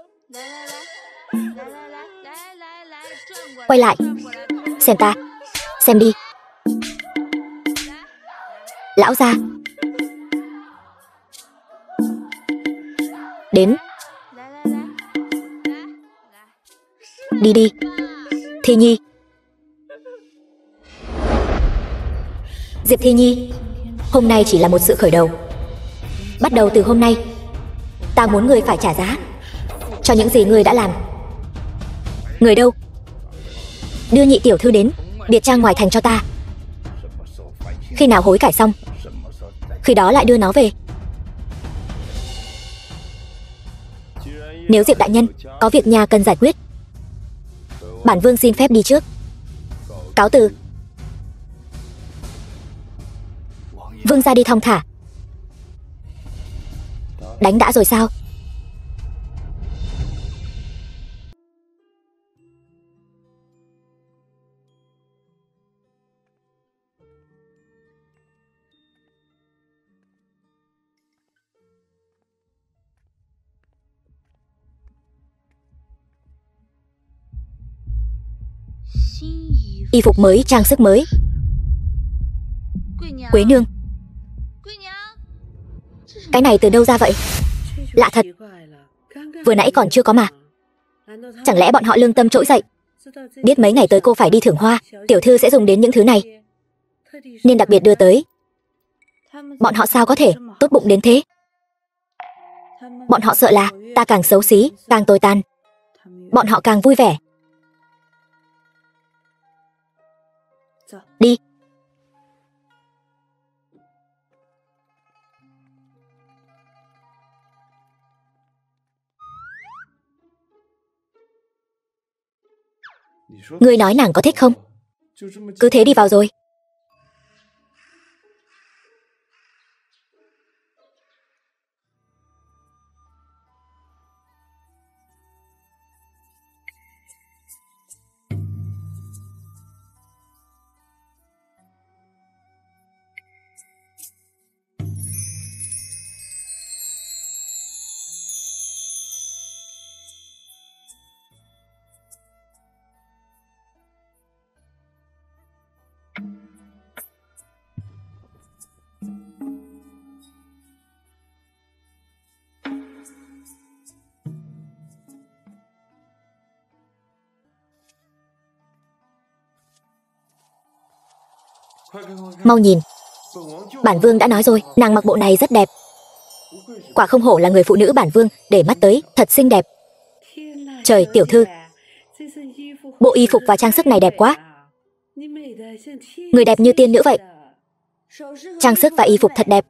Quay lại. Xem ta. Xem đi. Lão gia. Đến. Đi đi. Thi Nhi. Diệp Thi Nhi, hôm nay chỉ là một sự khởi đầu. Bắt đầu từ hôm nay, ta muốn người phải trả giá cho những gì người đã làm. Người đâu? Đưa nhị tiểu thư đến biệt trang ngoài thành cho ta. Khi nào hối cải xong, khi đó lại đưa nó về. Nếu Diệp đại nhân có việc nhà cần giải quyết, bản vương xin phép đi trước. Cáo từ. Vương ra đi thong thả. Đánh đã rồi sao? Y phục mới, trang sức mới. Quế nương, cái này từ đâu ra vậy? Lạ thật, vừa nãy còn chưa có mà. Chẳng lẽ bọn họ lương tâm trỗi dậy, biết mấy ngày tới cô phải đi thưởng hoa, tiểu thư sẽ dùng đến những thứ này, nên đặc biệt đưa tới. Bọn họ sao có thể tốt bụng đến thế? Bọn họ sợ là ta càng xấu xí, càng tồi tàn, bọn họ càng vui vẻ. Đi. Ngươi nói nàng có thích không? Cứ thế đi vào rồi. Mau nhìn, bản vương đã nói rồi, nàng mặc bộ này rất đẹp. Quả không hổ là người phụ nữ bản vương để mắt tới, thật xinh đẹp. Trời, tiểu thư, bộ y phục và trang sức này đẹp quá. Người đẹp như tiên nữ vậy. Trang sức và y phục thật đẹp.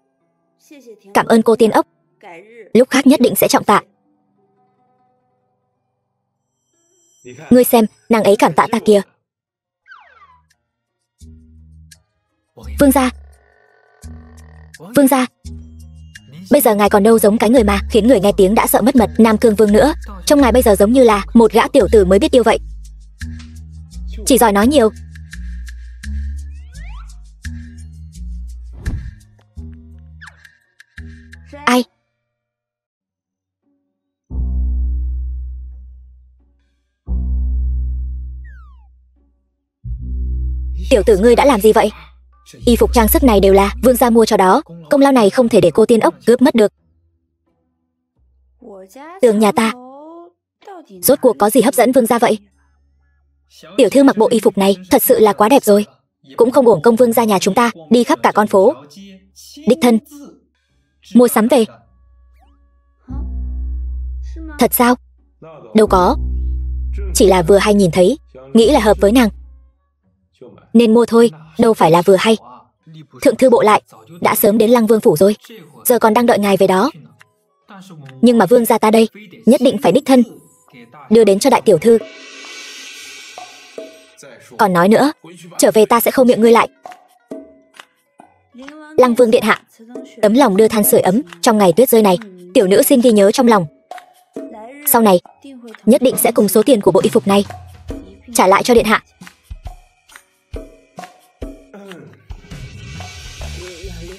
Cảm ơn cô tiên ốc, lúc khác nhất định sẽ trọng tạ. Ngươi xem, nàng ấy cảm tạ ta kìa. Vương gia, vương gia, bây giờ ngài còn đâu giống cái người mà khiến người nghe tiếng đã sợ mất mật Nam Cương Vương nữa. Trông ngài bây giờ giống như là một gã tiểu tử mới biết yêu vậy. Chỉ giỏi nói nhiều. Ai? Tiểu tử ngươi đã làm gì vậy? Y phục trang sức này đều là vương gia mua cho đó. Công lao này không thể để cô tiên ốc cướp mất được. Tường nhà ta rốt cuộc có gì hấp dẫn vương gia vậy? Tiểu thư mặc bộ y phục này thật sự là quá đẹp rồi. Cũng không uổng công vương gia nhà chúng ta đi khắp cả con phố đích thân mua sắm về. Thật sao? Đâu có, chỉ là vừa hay nhìn thấy, nghĩ là hợp với nàng nên mua thôi, đâu phải là vừa hay. Thượng thư bộ lại đã sớm đến Lăng Vương phủ rồi, giờ còn đang đợi ngài về đó. Nhưng mà vương gia ta đây nhất định phải đích thân đưa đến cho đại tiểu thư. Còn nói nữa, trở về ta sẽ khâu miệng ngươi lại. Lăng Vương điện hạ, ấm lòng đưa than sưởi ấm trong ngày tuyết rơi này, tiểu nữ xin ghi nhớ trong lòng. Sau này nhất định sẽ cùng số tiền của bộ y phục này trả lại cho điện hạ.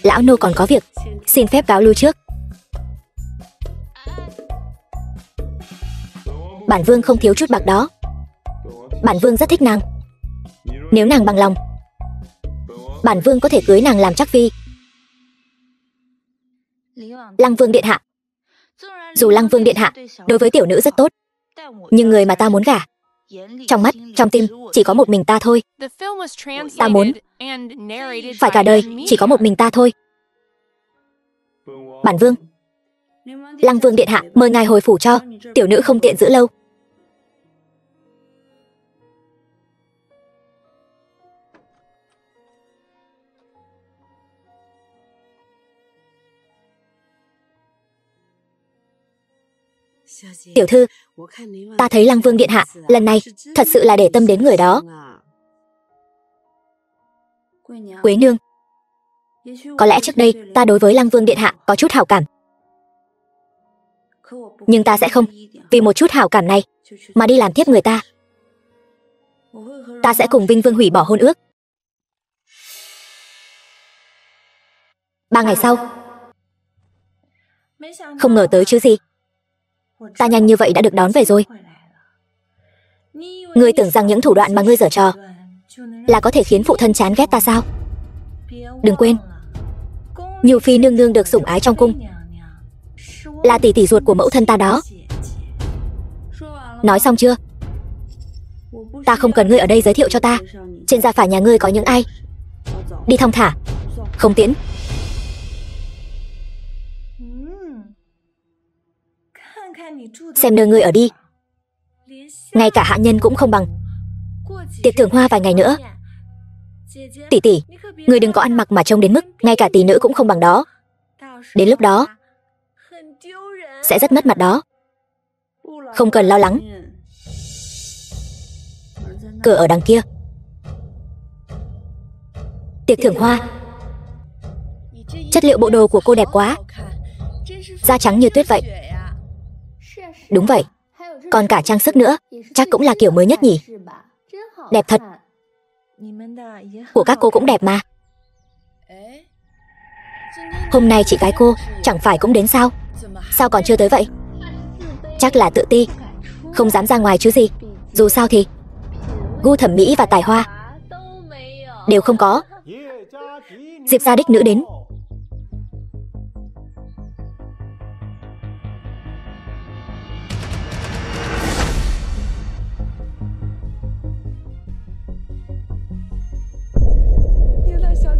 Lão nô còn có việc, xin phép cáo lui trước. Bản vương không thiếu chút bạc đó. Bản vương rất thích nàng. Nếu nàng bằng lòng, bản vương có thể cưới nàng làm trắc phi. Lăng Vương điện hạ, dù Lăng Vương điện hạ đối với tiểu nữ rất tốt, nhưng người mà ta muốn gả, trong mắt, trong tim chỉ có một mình ta thôi. Ta muốn phải cả đời chỉ có một mình ta thôi. Bản vương, Lăng Vương điện hạ mời ngài hồi phủ cho, tiểu nữ không tiện giữ lâu. Tiểu thư, ta thấy Lăng Vương điện hạ lần này thật sự là để tâm đến người đó. Quế nương, có lẽ trước đây ta đối với Lăng Vương điện hạ có chút hảo cảm, nhưng ta sẽ không vì một chút hảo cảm này mà đi làm thiếp người ta. Ta sẽ cùng Vinh Vương hủy bỏ hôn ước. 3 ngày sau, không ngờ tới chứ gì, ta nhanh như vậy đã được đón về rồi. Ngươi tưởng rằng những thủ đoạn mà ngươi giở trò là có thể khiến phụ thân chán ghét ta sao? Đừng quên, Nhiều Phi nương nương được sủng ái trong cung, là tỷ tỷ ruột của mẫu thân ta đó. Nói xong chưa? Ta không cần ngươi ở đây giới thiệu cho ta trên gia phả nhà ngươi có những ai. Đi thong thả, không tiễn. Xem nơi ngươi ở đi, ngay cả hạ nhân cũng không bằng. Tiệc thưởng hoa vài ngày nữa. Tỷ tỷ, ngươi đừng có ăn mặc mà trông đến mức ngay cả tỷ nữ cũng không bằng đó. Đến lúc đó sẽ rất mất mặt đó. Không cần lo lắng. Cửa ở đằng kia. Tiệc thưởng hoa. Chất liệu bộ đồ của cô đẹp quá, da trắng như tuyết vậy. Đúng vậy, còn cả trang sức nữa, chắc cũng là kiểu mới nhất nhỉ. Đẹp thật. Của các cô cũng đẹp mà. Hôm nay chị gái cô chẳng phải cũng đến sao? Sao còn chưa tới vậy? Chắc là tự ti, không dám ra ngoài chứ gì. Dù sao thì gu thẩm mỹ và tài hoa đều không có. Diệp gia đích nữ đến.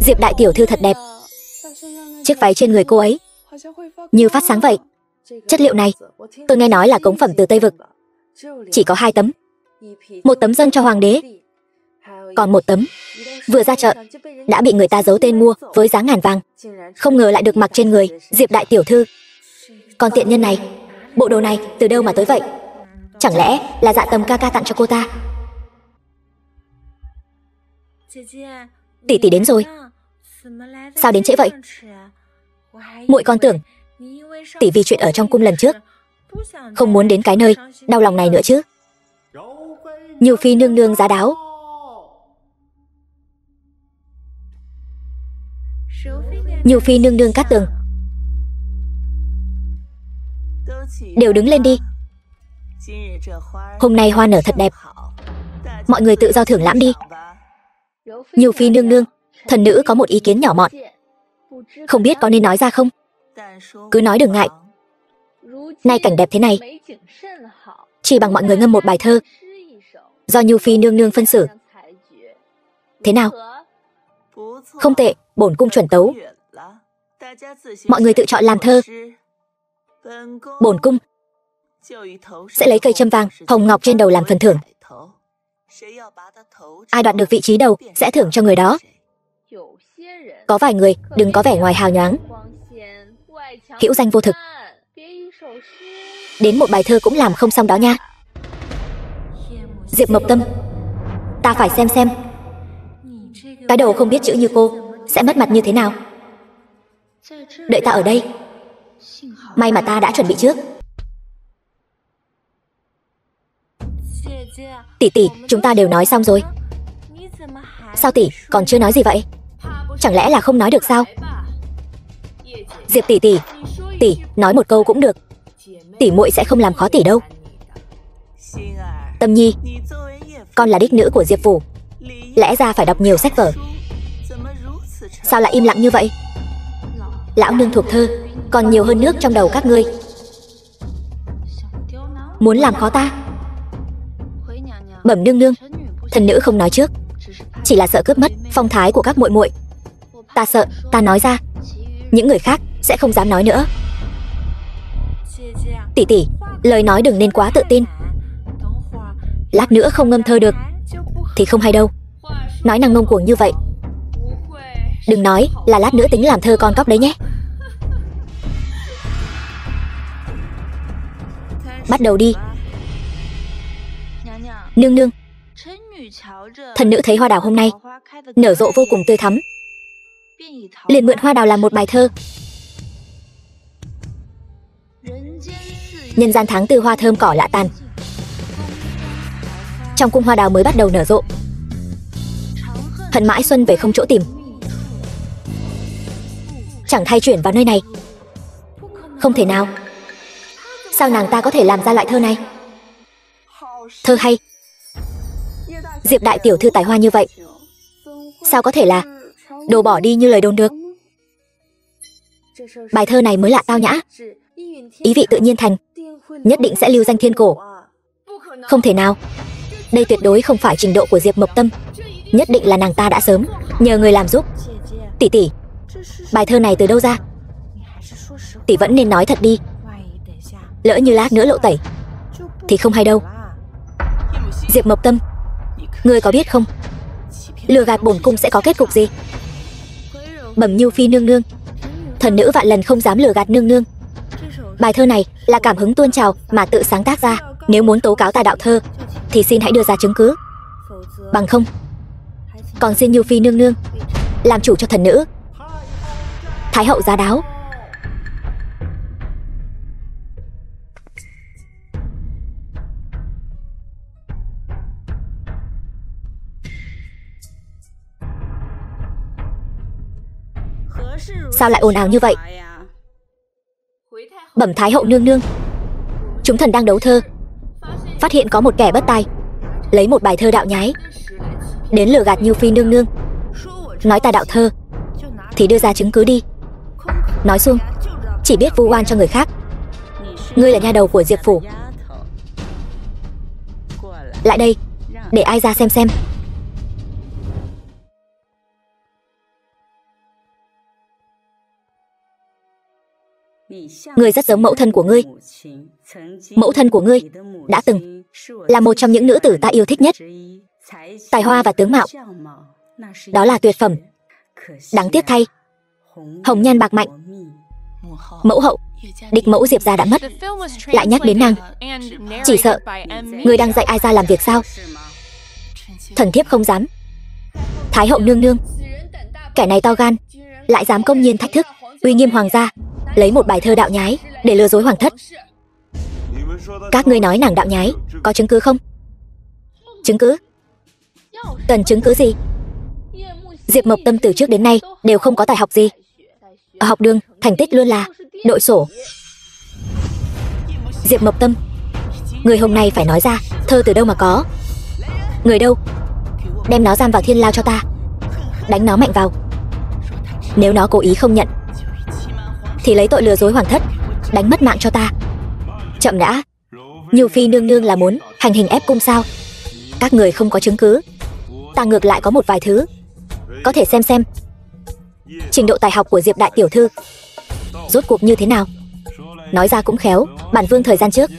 Diệp đại tiểu thư thật đẹp. Chiếc váy trên người cô ấy như phát sáng vậy. Chất liệu này tôi nghe nói là cống phẩm từ Tây Vực. Chỉ có 2 tấm. Một tấm dâng cho hoàng đế, còn một tấm vừa ra chợ đã bị người ta giấu tên mua với giá ngàn vàng. Không ngờ lại được mặc trên người Diệp đại tiểu thư. Còn tiện nhân này, bộ đồ này từ đâu mà tới vậy? Chẳng lẽ là Dạ Tầm ca ca tặng cho cô ta? Tỷ tỷ đến rồi. Sao đến trễ vậy? Muội còn tưởng tỷ vì chuyện ở trong cung lần trước không muốn đến cái nơi đau lòng này nữa chứ. Nhiều phi nương nương giá đáo. Nhiều phi nương nương Cát Tường, đều đứng lên đi. Hôm nay hoa nở thật đẹp, mọi người tự do thưởng lãm đi. Nhiều phi nương nương, thần nữ có một ý kiến nhỏ mọn, không biết có nên nói ra không? Cứ nói đừng ngại. Nay cảnh đẹp thế này, chỉ bằng mọi người ngâm một bài thơ do Nhu phi nương nương phân xử. Thế nào? Không tệ, bổn cung chuẩn tấu. Mọi người tự chọn làm thơ. Bổn cung sẽ lấy cây châm vàng, hồng ngọc trên đầu làm phần thưởng. Ai đoạt được vị trí đầu sẽ thưởng cho người đó. Có vài người đừng có vẻ ngoài hào nhoáng, hữu danh vô thực, đến một bài thơ cũng làm không xong đó nha. Diệp Mộc Tâm, ta phải xem cái đầu không biết chữ như cô sẽ mất mặt như thế nào. Đợi ta ở đây. May mà ta đã chuẩn bị trước. Tỷ tỷ, chúng ta đều nói xong rồi. Sao tỷ còn chưa nói gì vậy? Chẳng lẽ là không nói được sao? Diệp tỷ tỷ, tỷ nói một câu cũng được. Tỷ muội sẽ không làm khó tỷ đâu. Tâm Nhi, con là đích nữ của Diệp phủ, lẽ ra phải đọc nhiều sách vở. Sao lại im lặng như vậy? Lão nương thuộc thơ còn nhiều hơn nước trong đầu các ngươi. Muốn làm khó ta? Bẩm nương nương, thần nữ không nói trước, chỉ là sợ cướp mất phong thái của các muội muội. Ta sợ ta nói ra, những người khác sẽ không dám nói nữa. Tỷ tỷ, lời nói đừng nên quá tự tin. Lát nữa không ngâm thơ được thì không hay đâu. Nói năng ngông cuồng như vậy, đừng nói là lát nữa tính làm thơ con cóc đấy nhé. Bắt đầu đi. Nương nương, thần nữ thấy hoa đào hôm nay nở rộ vô cùng tươi thắm, liền mượn hoa đào làm một bài thơ. Nhân gian tháng tư hoa thơm cỏ lạ tàn, trong cung hoa đào mới bắt đầu nở rộ. Hận mãi xuân về không chỗ tìm, chẳng thay chuyển vào nơi này. Không thể nào. Sao nàng ta có thể làm ra loại thơ này? Thơ hay. Diệp đại tiểu thư tài hoa như vậy, sao có thể là đồ bỏ đi như lời đồn được? Bài thơ này mới lạ tao nhã, ý vị tự nhiên thành, nhất định sẽ lưu danh thiên cổ. Không thể nào. Đây tuyệt đối không phải trình độ của Diệp Mộc Tâm, nhất định là nàng ta đã sớm nhờ người làm giúp. Tỷ tỷ, bài thơ này từ đâu ra? Tỷ vẫn nên nói thật đi, lỡ như lát nữa lộ tẩy thì không hay đâu. Diệp Mộc Tâm, ngươi có biết không, lừa gạt bổn cung sẽ có kết cục gì? Bẩm Nhu phi nương nương, thần nữ vạn lần không dám lừa gạt nương nương. Bài thơ này là cảm hứng tuôn trào mà tự sáng tác ra. Nếu muốn tố cáo tài đạo thơ thì xin hãy đưa ra chứng cứ, bằng không còn xin Nhu phi nương nương làm chủ cho thần nữ. Thái hậu giá đáo. Sao lại ồn ào như vậy? Bẩm Thái hậu nương nương, chúng thần đang đấu thơ, phát hiện có một kẻ bất tài lấy một bài thơ đạo nhái đến lừa gạt Nhu phi nương nương. Nói ta đạo thơ thì đưa ra chứng cứ đi. Nói xuông chỉ biết vu oan cho người khác. Ngươi là nha đầu của Diệp phủ, lại đây để ai ra xem. Ngươi rất giống mẫu thân của ngươi. Mẫu thân của ngươi đã từng là một trong những nữ tử ta yêu thích nhất. Tài hoa và tướng mạo, đó là tuyệt phẩm. Đáng tiếc thay, hồng nhan bạc mạnh. Mẫu hậu Địch mẫu Diệp gia đã mất, The film was lại nhắc đến nàng. translated and Chỉ sợ narrated by M. người đang dạy ai ra làm việc sao? Thần thiếp không dám. Thái hậu nương nương, kẻ này to gan, lại dám công nhiên thách thức uy nghiêm hoàng gia, lấy một bài thơ đạo nhái để lừa dối hoàng thất. Các ngươi nói nàng đạo nhái, có chứng cứ không? Chứng cứ? Cần chứng cứ gì? Diệp Mộc Tâm từ trước đến nay đều không có tài học gì. Ở học đường, thành tích luôn là đội sổ. Diệp Mộc Tâm, người hôm nay phải nói ra, thơ từ đâu mà có? Người đâu? Đem nó giam vào thiên lao cho ta. Đánh nó mạnh vào. Nếu nó cố ý không nhận, thì lấy tội lừa dối hoàng thất, đánh mất mạng cho ta. Chậm đã. Nhu phi nương nương là muốn hành hình ép cung sao? Các người không có chứng cứ, ta ngược lại có một vài thứ có thể xem trình độ tài học của Diệp đại tiểu thư rốt cuộc như thế nào. Nói ra cũng khéo, bản vương thời gian trước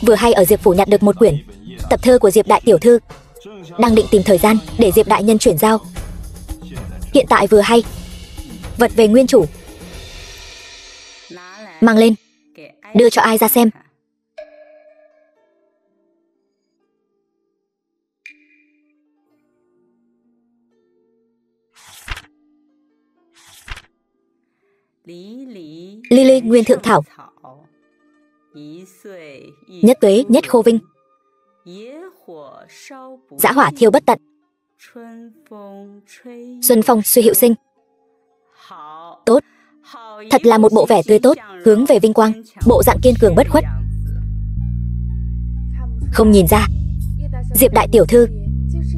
vừa hay ở Diệp phủ nhặt được một quyển tập thơ của Diệp đại tiểu thư, đang định tìm thời gian để Diệp đại nhân chuyển giao. Hiện tại vừa hay vật về nguyên chủ, mang lên đưa cho ai ra xem. Ly ly nguyên thượng thảo, nhất tuế nhất khô vinh, dã hỏa thiêu bất tận, xuân phong suy hiệu sinh. Tốt, thật là một bộ vẻ tươi tốt, hướng về vinh quang, bộ dạng kiên cường bất khuất. Không nhìn ra, Diệp đại tiểu thư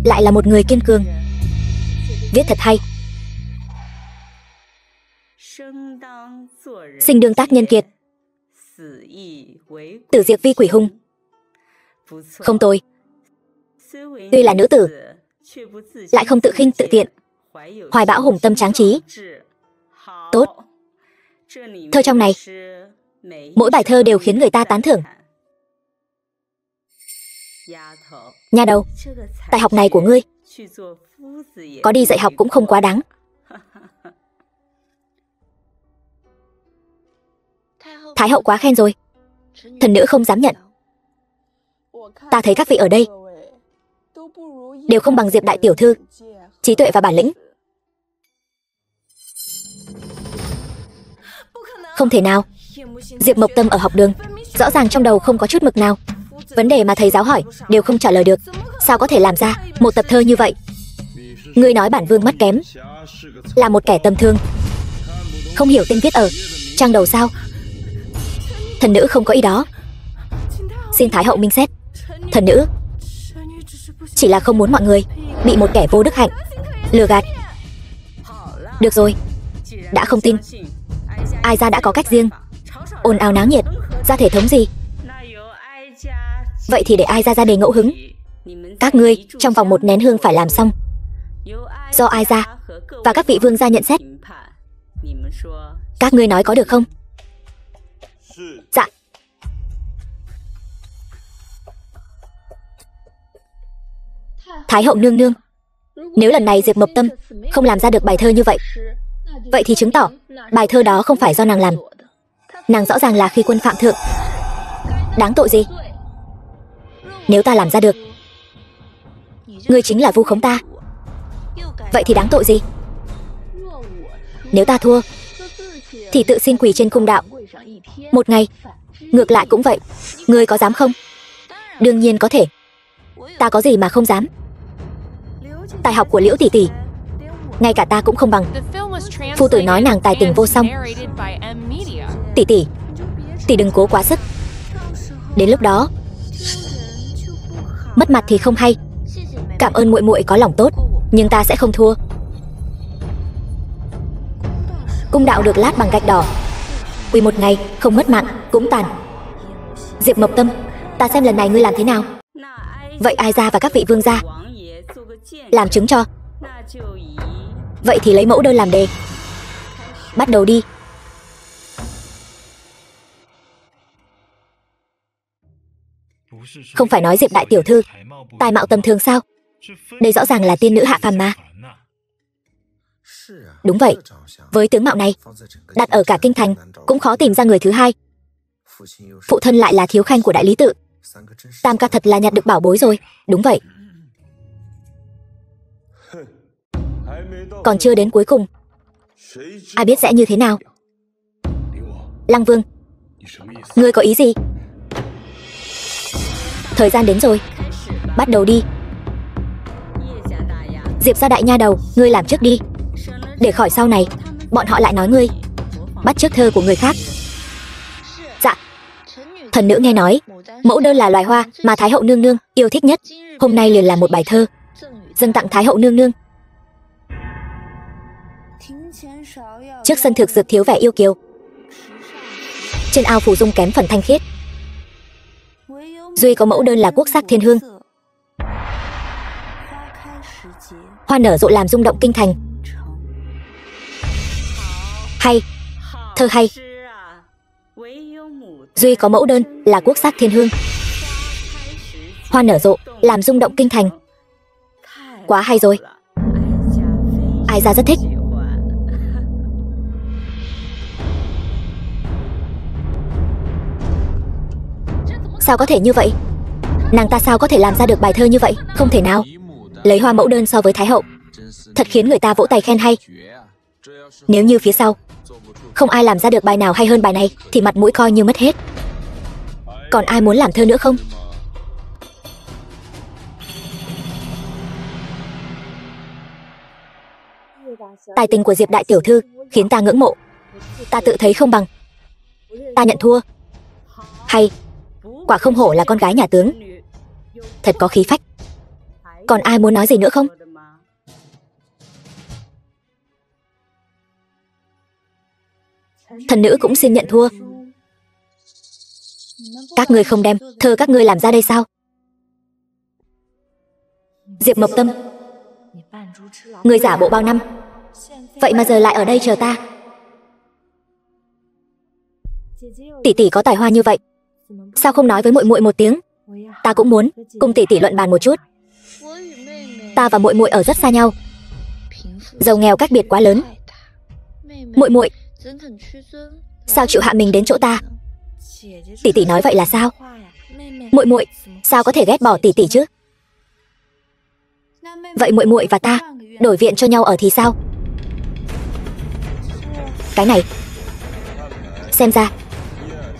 lại là một người kiên cường. Viết thật hay. Sinh đương tác nhân kiệt, tử diệt vi quỷ hung. Không tồi. Tuy là nữ tử, lại không tự khinh tự tiện, hoài bão hùng tâm tráng trí. Tốt. Thơ trong này, mỗi bài thơ đều khiến người ta tán thưởng. Nha đầu, tài học này của ngươi, có đi dạy học cũng không quá đáng. Thái hậu quá khen rồi, thần nữ không dám nhận. Ta thấy các vị ở đây đều không bằng Diệp đại tiểu thư trí tuệ và bản lĩnh. Không thể nào. Diệp Mộc Tâm ở học đường, rõ ràng trong đầu không có chút mực nào. Vấn đề mà thầy giáo hỏi đều không trả lời được. Sao có thể làm ra một tập thơ như vậy? Ngươi nói bản vương mắt kém, là một kẻ tầm thường, không hiểu tên viết ở trang đầu sao? Thần nữ không có ý đó. Xin Thái hậu minh xét. Thần nữ chỉ là không muốn mọi người bị một kẻ vô đức hạnh lừa gạt. Được rồi, đã không tin, ai gia đã có cách riêng, ồn ào náo nhiệt, ra thể thống gì? Vậy thì để ai gia đề ngẫu hứng. Các ngươi trong vòng 1 nén hương phải làm xong, do ai gia và các vị vương gia nhận xét. Các ngươi nói có được không? Dạ. Thái hậu nương nương, nếu lần này Diệp Mộc Tâm không làm ra được bài thơ như vậy, vậy thì chứng tỏ bài thơ đó không phải do nàng làm. Nàng rõ ràng là khi quân phạm thượng. Đáng tội gì? Nếu ta làm ra được, ngươi chính là vu khống ta. Vậy thì đáng tội gì? Nếu ta thua, thì tự xin quỳ trên cung đạo 1 ngày. Ngược lại cũng vậy. Ngươi có dám không? Đương nhiên có thể. Ta có gì mà không dám? Tài học của Liễu tỷ tỷ, ngay cả ta cũng không bằng. Phu tử nói nàng tài tình vô song. Tỷ tỷ, tỷ đừng cố quá sức. Đến lúc đó mất mặt thì không hay. Cảm ơn muội muội có lòng tốt, nhưng ta sẽ không thua. Cung đạo được lát bằng gạch đỏ, quỳ 1 ngày không mất mạng cũng tàn. Diệp Mộc Tâm, ta xem lần này ngươi làm thế nào. Vậy ai gia và các vị vương gia làm chứng cho. Vậy thì lấy mẫu đơn làm đề. Bắt đầu đi. Không phải nói Diệp đại tiểu thư tài mạo tầm thường sao? Đây rõ ràng là tiên nữ hạ phàm mà. Đúng vậy, với tướng mạo này, đặt ở cả kinh thành, cũng khó tìm ra người thứ hai. Phụ thân lại là thiếu khanh của Đại Lý Tự. Tam ca thật là nhặt được bảo bối rồi. Đúng vậy. Còn chưa đến cuối cùng, ai biết sẽ như thế nào. Lăng Vương, ngươi có ý gì? Thời gian đến rồi, bắt đầu đi. Diệp gia đại nha đầu, ngươi làm trước đi, để khỏi sau này bọn họ lại nói ngươi bắt chước thơ của người khác. Dạ. Thần nữ nghe nói mẫu đơn là loài hoa mà Thái hậu nương nương yêu thích nhất. Hôm nay liền làm một bài thơ dâng tặng Thái hậu nương nương. Trước sân thực dược thiếu vẻ yêu kiều, trên ao phù dung kém phần thanh khiết. Duy có mẫu đơn là quốc sắc thiên hương. Hoa nở rộ làm rung động kinh thành. Hay, thơ hay. Duy có mẫu đơn là quốc sắc thiên hương. Hoa nở rộ làm rung động kinh thành. Quá hay rồi. Ai ra rất thích. Sao có thể như vậy? Nàng ta sao có thể làm ra được bài thơ như vậy? Không thể nào. Lấy hoa mẫu đơn so với Thái hậu, thật khiến người ta vỗ tay khen hay. Nếu như phía sau không ai làm ra được bài nào hay hơn bài này, thì mặt mũi coi như mất hết. Còn ai muốn làm thơ nữa không? Tài tình của Diệp đại tiểu thư khiến ta ngưỡng mộ. Ta tự thấy không bằng. Ta nhận thua. Hay, quả không hổ là con gái nhà tướng, thật có khí phách. Còn ai muốn nói gì nữa không? Thần nữ cũng xin nhận thua. Các ngươi không đem thơ các ngươi làm ra đây sao? Diệp Mộc Tâm, người giả bộ bao năm, vậy mà giờ lại ở đây chờ ta. Tỷ tỷ có tài hoa như vậy, sao không nói với muội muội một tiếng? Ta cũng muốn cùng tỷ tỷ luận bàn một chút. Ta và muội muội ở rất xa nhau, giàu nghèo cách biệt quá lớn. Muội muội sao chịu hạ mình đến chỗ ta? Tỷ tỷ nói vậy là sao? Muội muội sao có thể ghét bỏ tỷ tỷ chứ? Vậy muội muội và ta đổi viện cho nhau ở thì sao? Cái này xem ra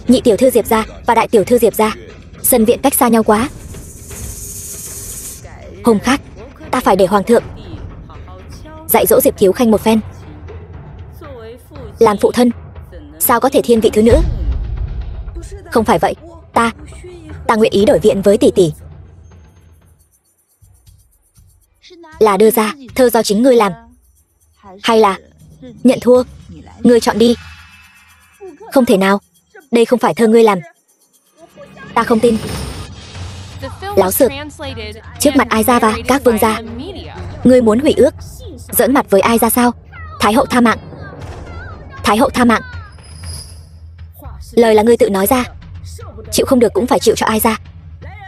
nhị tiểu thư Diệp gia và đại tiểu thư Diệp gia sân viện cách xa nhau quá. Hôm khác ta phải để hoàng thượng dạy dỗ Diệp thiếu khanh một phen. Làm phụ thân sao có thể thiên vị thứ nữ? Không phải vậy. Ta nguyện ý đổi viện với tỷ tỷ. Là đưa ra thơ do chính ngươi làm, hay là nhận thua? Ngươi chọn đi. Không thể nào, đây không phải thơ ngươi làm. Ta không tin. Láo xược. Trước mặt Ai gia và các vương gia, ngươi muốn hủy ước, giỡn mặt với Ai gia sao? Thái hậu tha mạng. Thái hậu tha mạng. Lời là ngươi tự nói ra, chịu không được cũng phải chịu cho Ai gia.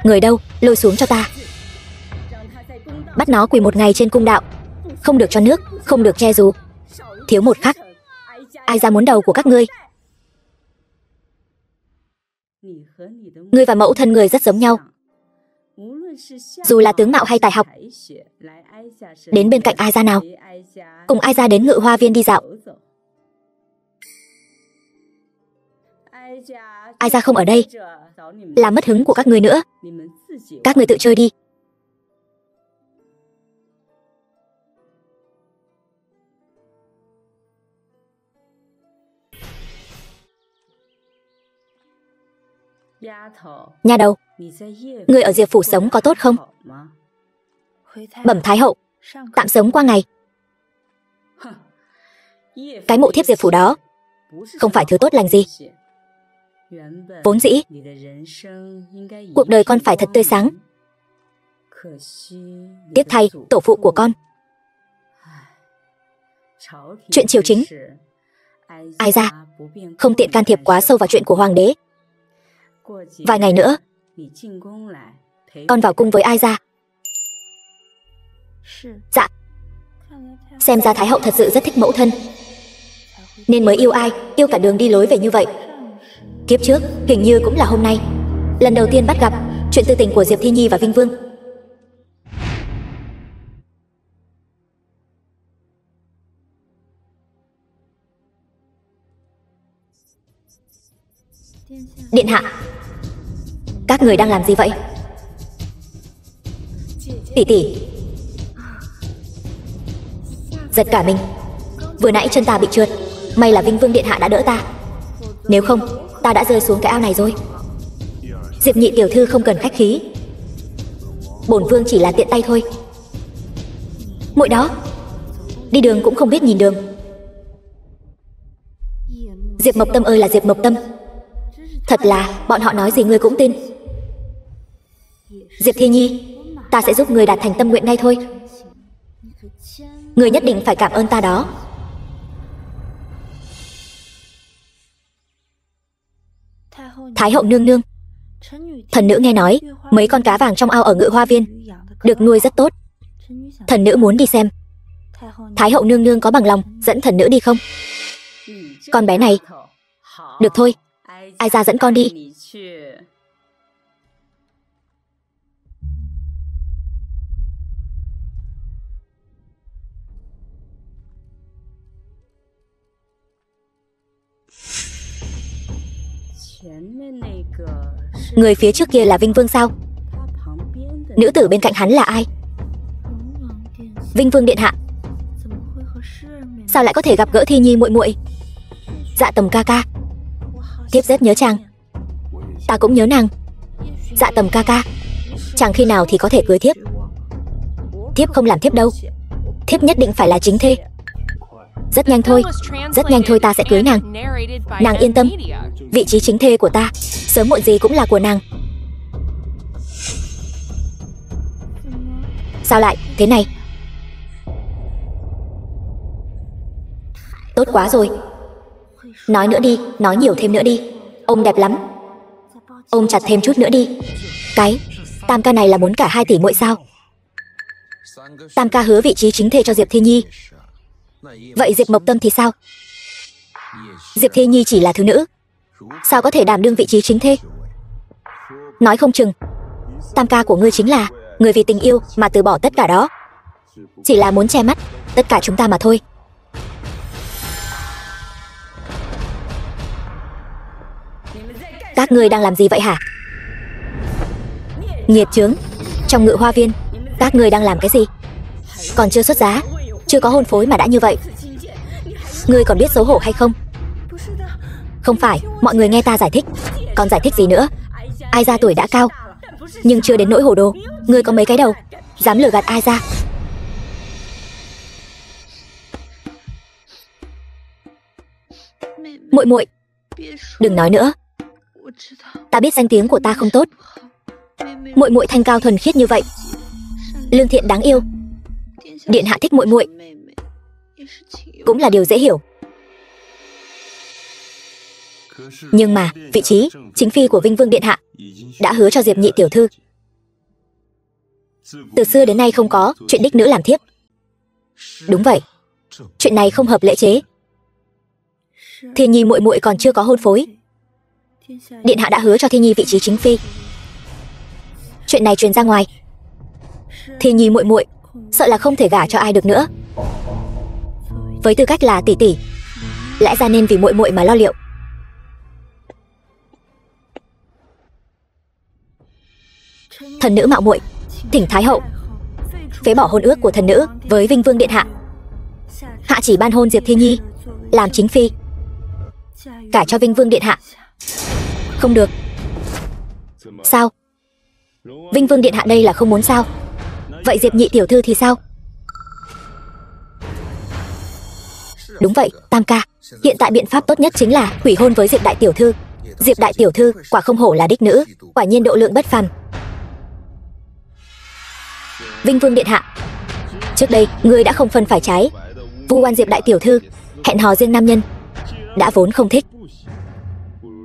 Người đâu, lôi xuống cho ta. Bắt nó quỳ một ngày trên cung đạo, không được cho nước, không được che dù. Thiếu một khắc, Ai gia muốn đầu của các ngươi. Ngươi và mẫu thân người rất giống nhau, dù là tướng mạo hay tài học. Đến bên cạnh Ai gia nào, cùng Ai gia đến Ngự Hoa Viên đi dạo. Ai gia không ở đây, làm mất hứng của các ngươi nữa. Các ngươi tự chơi đi. Nha đầu, ngươi ở Diệp phủ sống có tốt không? Bẩm Thái hậu, tạm sống qua ngày. Cái mộ thiếp Diệp phủ đó không phải thứ tốt lành gì. Vốn dĩ cuộc đời con phải thật tươi sáng. Tiếc thay tổ phụ của con. Chuyện triều chính, Ai gia không tiện can thiệp quá sâu vào chuyện của hoàng đế. Vài ngày nữa con vào cung với Ai gia. Dạ. Xem ra Thái hậu thật sự rất thích mẫu thân, nên mới yêu ai, yêu cả đường đi lối về như vậy. Kiếp trước, hình như cũng là hôm nay, lần đầu tiên bắt gặp chuyện tư tình của Diệp Thi Nhi và Vinh Vương. Điện hạ, các người đang làm gì vậy? Tỷ tỷ. Giật cả mình. Vừa nãy chân ta bị trượt, may là Vinh Vương điện hạ đã đỡ ta, nếu không ta đã rơi xuống cái ao này rồi. Diệp nhị tiểu thư không cần khách khí, bổn vương chỉ là tiện tay thôi. Muội đó, đi đường cũng không biết nhìn đường. Diệp Mộc Tâm ơi là Diệp Mộc Tâm, thật là bọn họ nói gì ngươi cũng tin. Diệp Thi Nhi, ta sẽ giúp người đạt thành tâm nguyện ngay thôi. Người nhất định phải cảm ơn ta đó. Thái hậu nương nương, thần nữ nghe nói mấy con cá vàng trong ao ở Ngự Hoa Viên được nuôi rất tốt. Thần nữ muốn đi xem. Thái hậu nương nương có bằng lòng dẫn thần nữ đi không? Con bé này. Được thôi, ai ra dẫn con đi. Người phía trước kia là Vinh Vương sao? Nữ tử bên cạnh hắn là ai? Vinh Vương điện hạ. Sao lại có thể gặp gỡ Thi Nhi muội muội? Dạ Tầm ca ca, thiếp rất nhớ chàng. Ta cũng nhớ nàng. Dạ Tầm ca ca, chàng khi nào thì có thể cưới thiếp? Thiếp không làm thiếp đâu, thiếp nhất định phải là chính thê. Rất nhanh thôi, rất nhanh thôi ta sẽ cưới nàng. Nàng yên tâm, vị trí chính thê của ta sớm muộn gì cũng là của nàng. Sao lại thế này? Tốt quá rồi. Nói nữa đi, nói nhiều thêm nữa đi. Ông đẹp lắm, ôm chặt thêm chút nữa đi. Cái Tam ca này là muốn cả 2 tỷ muội sao? Tam ca hứa vị trí chính thê cho Diệp Thi Nhi. Vậy Diệp Mộc Tâm thì sao? Diệp Thi Nhi chỉ là thứ nữ, sao có thể đảm đương vị trí chính thê? Nói không chừng tam ca của ngươi chính là người vì tình yêu mà từ bỏ tất cả đó, chỉ là muốn che mắt tất cả chúng ta mà thôi. Các ngươi đang làm gì vậy hả? Nghiệt chướng, trong Ngự Hoa Viên các ngươi đang làm cái gì? Còn chưa xuất giá, chưa có hôn phối mà đã như vậy. Ngươi còn biết xấu hổ hay không? Không phải, mọi người nghe ta giải thích. Còn giải thích gì nữa? Ai ra tuổi đã cao, nhưng chưa đến nỗi hồ đồ. Ngươi có mấy cái đầu, dám lừa gạt ai ra? Muội muội, đừng nói nữa. Ta biết danh tiếng của ta không tốt. Muội muội thanh cao thuần khiết như vậy, lương thiện đáng yêu. Điện hạ thích muội muội cũng là điều dễ hiểu. Nhưng mà vị trí chính phi của Vinh Vương điện hạ đã hứa cho Diệp nhị tiểu thư. Từ xưa đến nay không có chuyện đích nữ làm thiếp. Đúng vậy, chuyện này không hợp lễ chế. Thi Nhi muội muội còn chưa có hôn phối, điện hạ đã hứa cho Thi Nhi vị trí chính phi. Chuyện này truyền ra ngoài, Thi Nhi muội muội sợ là không thể gả cho ai được nữa. Với tư cách là tỷ tỷ, lẽ ra nên vì muội muội mà lo liệu. Thần nữ mạo muội thỉnh Thái hậu phế bỏ hôn ước của thần nữ với Vinh Vương điện hạ, hạ chỉ ban hôn Diệp Thi Nhi làm chính phi, cả cho Vinh Vương điện hạ. Không được. Sao? Vinh Vương điện hạ đây là không muốn sao? Vậy Diệp nhị tiểu thư thì sao? Đúng vậy, tam ca, hiện tại biện pháp tốt nhất chính là hủy hôn với Diệp đại tiểu thư. Diệp đại tiểu thư quả không hổ là đích nữ, quả nhiên độ lượng bất phàm. Vinh Vương điện hạ, trước đây ngươi đã không phân phải trái, vu oan Diệp đại tiểu thư, hẹn hò riêng nam nhân, đã vốn không thích,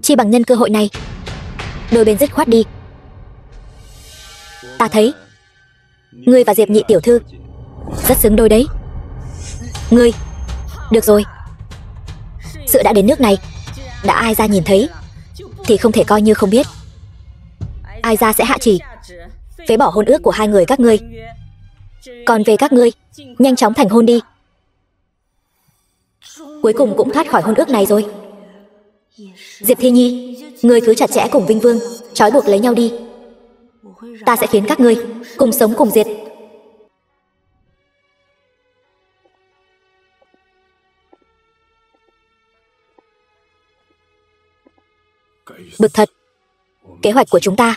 chi bằng nhân cơ hội này đôi bên dứt khoát đi. Ta thấy ngươi và Diệp nhị tiểu thư rất xứng đôi đấy. Ngươi. Được rồi. Sự đã đến nước này, đã ai ra nhìn thấy thì không thể coi như không biết. Ai ra sẽ hạ chỉ, phế bỏ hôn ước của hai người các ngươi. Còn về các ngươi, nhanh chóng thành hôn đi. Cuối cùng cũng thoát khỏi hôn ước này rồi. Diệp Thi Nhi, ngươi cứ chặt chẽ cùng Vinh Vương trói buộc lấy nhau đi. Ta sẽ khiến các ngươi cùng sống cùng diệt. Bực thật. Kế hoạch của chúng ta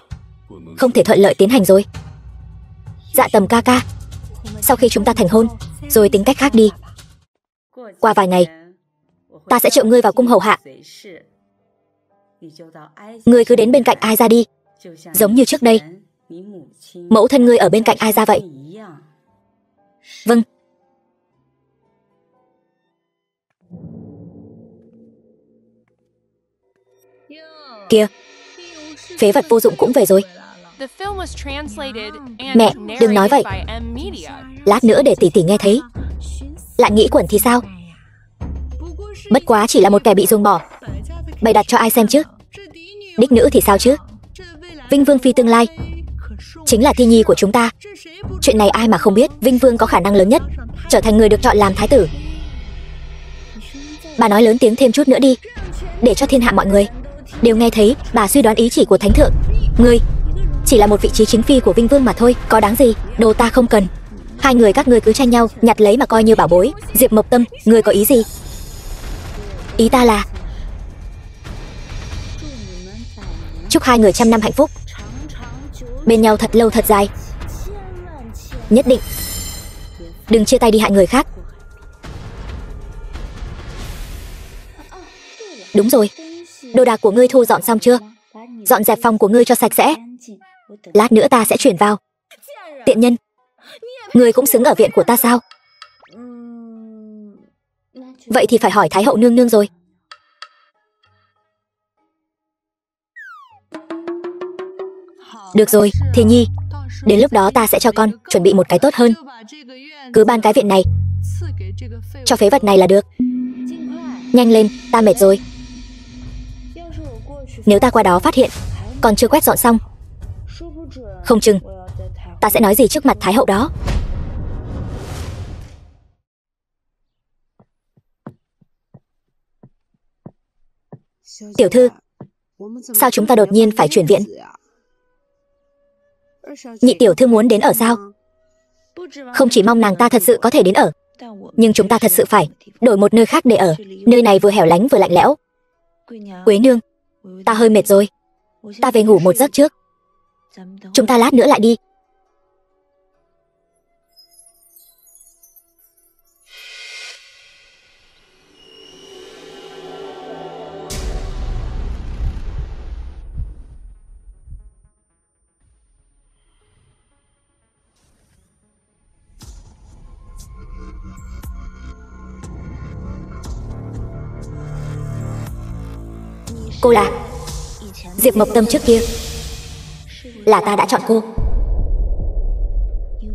không thể thuận lợi tiến hành rồi. Dạ Tầm ca ca, sau khi chúng ta thành hôn rồi tính cách khác đi. Qua vài ngày ta sẽ triệu ngươi vào cung hầu hạ. Ngươi cứ đến bên cạnh Ai ra đi, giống như trước đây mẫu thân ngươi ở bên cạnh Ai ra vậy. Vâng. Kìa, phế vật vô dụng cũng về rồi. Mẹ, đừng nói vậy. Lát nữa để tỷ tỷ nghe thấy lại nghĩ quẩn thì sao? Bất quá chỉ là một kẻ bị ruồng bỏ, bày đặt cho ai xem chứ? Đích nữ thì sao chứ? Vinh Vương phi tương lai chính là Thi Nhi của chúng ta. Chuyện này ai mà không biết. Vinh Vương có khả năng lớn nhất trở thành người được chọn làm thái tử. Bà nói lớn tiếng thêm chút nữa đi, để cho thiên hạ mọi người đều nghe thấy bà suy đoán ý chỉ của thánh thượng. Ngươi chỉ là một vị trí chính phi của Vinh Vương mà thôi, có đáng gì? Đồ ta không cần. Hai người các ngươi cứ tranh nhau nhặt lấy mà coi như bảo bối. Diệp Mộc Tâm, ngươi có ý gì? Ý ta là chúc hai người trăm năm hạnh phúc, bên nhau thật lâu thật dài. Nhất định đừng chia tay đi hại người khác. Đúng rồi, đồ đạc của ngươi thu dọn xong chưa? Dọn dẹp phòng của ngươi cho sạch sẽ. Lát nữa ta sẽ chuyển vào. Tiện nhân, ngươi cũng xứng ở viện của ta sao? Vậy thì phải hỏi Thái hậu nương nương rồi. Được rồi, Thi Nhi, đến lúc đó ta sẽ cho con chuẩn bị một cái tốt hơn. Cứ ban cái viện này cho phế vật này là được. Nhanh lên, ta mệt rồi. Nếu ta qua đó phát hiện còn chưa quét dọn xong, không chừng ta sẽ nói gì trước mặt Thái hậu đó. Tiểu thư, sao chúng ta đột nhiên phải chuyển viện? Nhị tiểu thư muốn đến ở sao? Không chỉ mong nàng ta thật sự có thể đến ở, nhưng chúng ta thật sự phải đổi một nơi khác để ở. Nơi này vừa hẻo lánh vừa lạnh lẽo. Quế nương, ta hơi mệt rồi, ta về ngủ một giấc trước. Chúng ta lát nữa lại đi. Cô là Diệp Mộc Tâm trước kia, là ta đã chọn cô.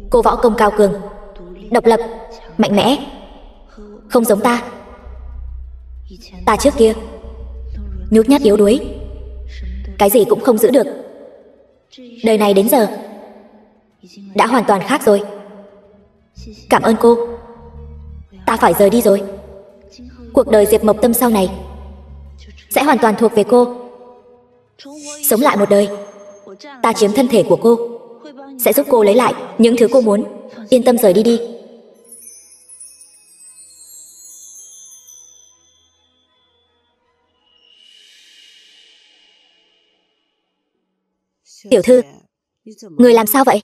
Cô võ công cao cường, độc lập, mạnh mẽ, không giống ta. Ta trước kia nhút nhát yếu đuối, cái gì cũng không giữ được. Đời này đến giờ đã hoàn toàn khác rồi. Cảm ơn cô. Ta phải rời đi rồi. Cuộc đời Diệp Mộc Tâm sau này sẽ hoàn toàn thuộc về cô. Sống lại một đời, ta chiếm thân thể của cô, sẽ giúp cô lấy lại những thứ cô muốn. Yên tâm rời đi đi. Tiểu thư, người làm sao vậy?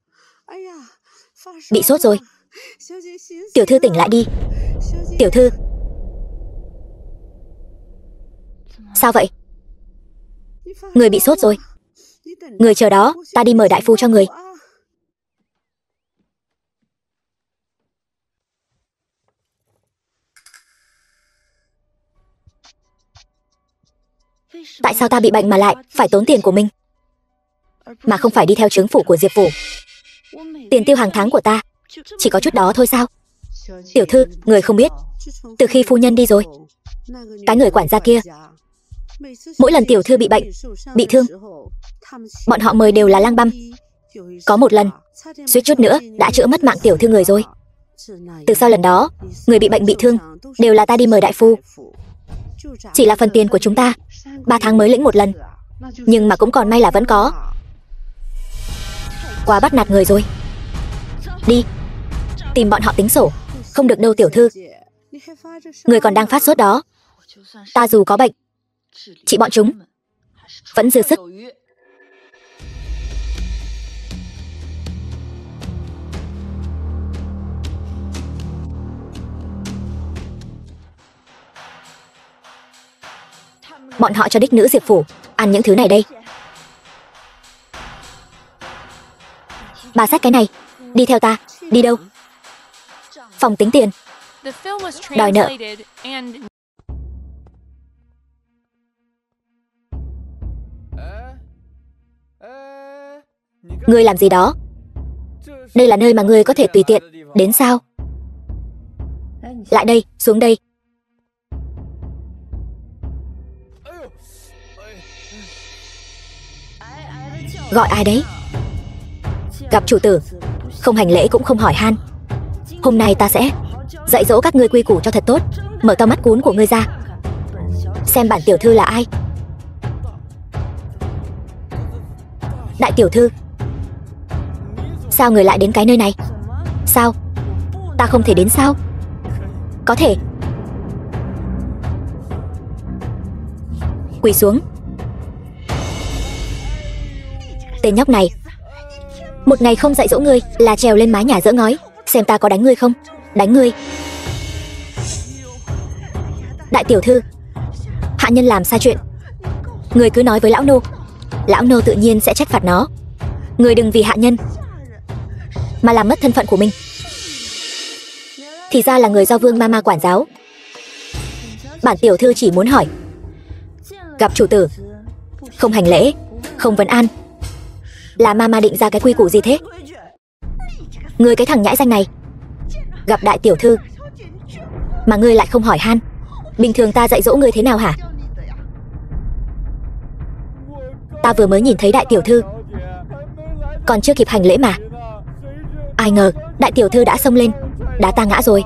Bị sốt rồi. Tiểu thư tỉnh lại đi. Tiểu thư, sao vậy? Người bị sốt rồi. Người chờ đó, ta đi mời đại phu cho người. Tại sao ta bị bệnh mà lại phải tốn tiền của mình, mà không phải đi theo chướng phủ của Diệp phủ? Tiền tiêu hàng tháng của ta chỉ có chút đó thôi sao? Tiểu thư, người không biết, từ khi phu nhân đi rồi, cái người quản gia kia, mỗi lần tiểu thư bị bệnh, bị thương, bọn họ mời đều là lang băm. Có một lần, suýt chút nữa đã chữa mất mạng tiểu thư người rồi. Từ sau lần đó, người bị bệnh bị thương đều là ta đi mời đại phu. Chỉ là phần tiền của chúng ta 3 tháng mới lĩnh một lần, nhưng mà cũng còn may là vẫn có. Quá bắt nạt người rồi. Đi, tìm bọn họ tính sổ. Không được đâu tiểu thư. Người còn đang phát sốt đó. Ta dù có bệnh, trị bọn chúng vẫn dư sức. Bọn họ cho đích nữ Diệp phủ ăn những thứ này đây. Bà xách cái này, đi theo ta. Đi đâu? Phòng tính tiền. Đòi nợ. Ngươi làm gì đó? Đây là nơi mà ngươi có thể tùy tiện đến sao? Lại đây, xuống đây. Gọi ai đấy? Gặp chủ tử, không hành lễ cũng không hỏi han. Hôm nay ta sẽ dạy dỗ các ngươi quy củ cho thật tốt. Mở to mắt cún của ngươi ra, xem bản tiểu thư là ai. Đại tiểu thư, sao người lại đến cái nơi này? Sao? Ta không thể đến sao? Có thể. Quỳ xuống. Tên nhóc này, một ngày không dạy dỗ ngươi là trèo lên mái nhà dỡ ngói. Xem ta có đánh ngươi không? Đánh ngươi. Đại tiểu thư, hạ nhân làm sai chuyện, ngươi cứ nói với lão nô, lão nô tự nhiên sẽ trách phạt nó. Ngươi đừng vì hạ nhân mà làm mất thân phận của mình. Thì ra là người do Vương Mama quản giáo. Bản tiểu thư chỉ muốn hỏi, gặp chủ tử không hành lễ, không vấn an, là Mama định ra cái quy củ gì thế? Ngươi cái thằng nhãi danh này, gặp đại tiểu thư mà ngươi lại không hỏi han. Bình thường ta dạy dỗ ngươi thế nào hả? Ta vừa mới nhìn thấy đại tiểu thư, còn chưa kịp hành lễ mà. Ai ngờ đại tiểu thư đã xông lên đá ta ngã rồi.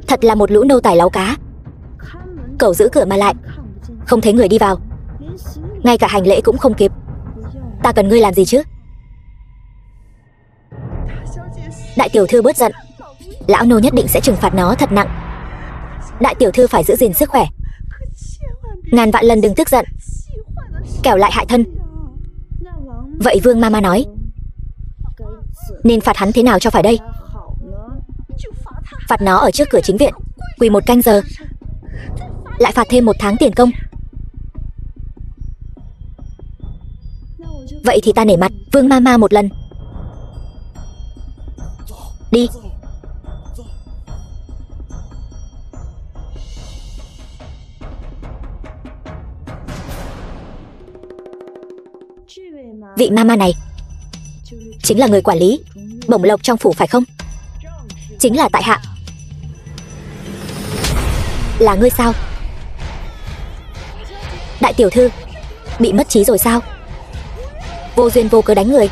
Thật là một lũ nô tài láu cá. Cậu giữ cửa mà lại không thấy người đi vào, ngay cả hành lễ cũng không kịp. Ta cần ngươi làm gì chứ? Đại tiểu thư bớt giận, lão nô nhất định sẽ trừng phạt nó thật nặng. Đại tiểu thư phải giữ gìn sức khỏe, ngàn vạn lần đừng tức giận, kẻo lại hại thân. Vậy Vương Mama nói nên phạt hắn thế nào cho phải đây? Phạt nó ở trước cửa chính viện quỳ 1 canh giờ, lại phạt thêm 1 tháng tiền công. Vậy thì ta nể mặt Vương Mama một lần. Đi. Vị Mama này chính là người quản lý bổng lộc trong phủ phải không? Chính là tại hạ. Là ngươi sao? Đại tiểu thư bị mất trí rồi sao? Vô duyên vô cớ đánh người.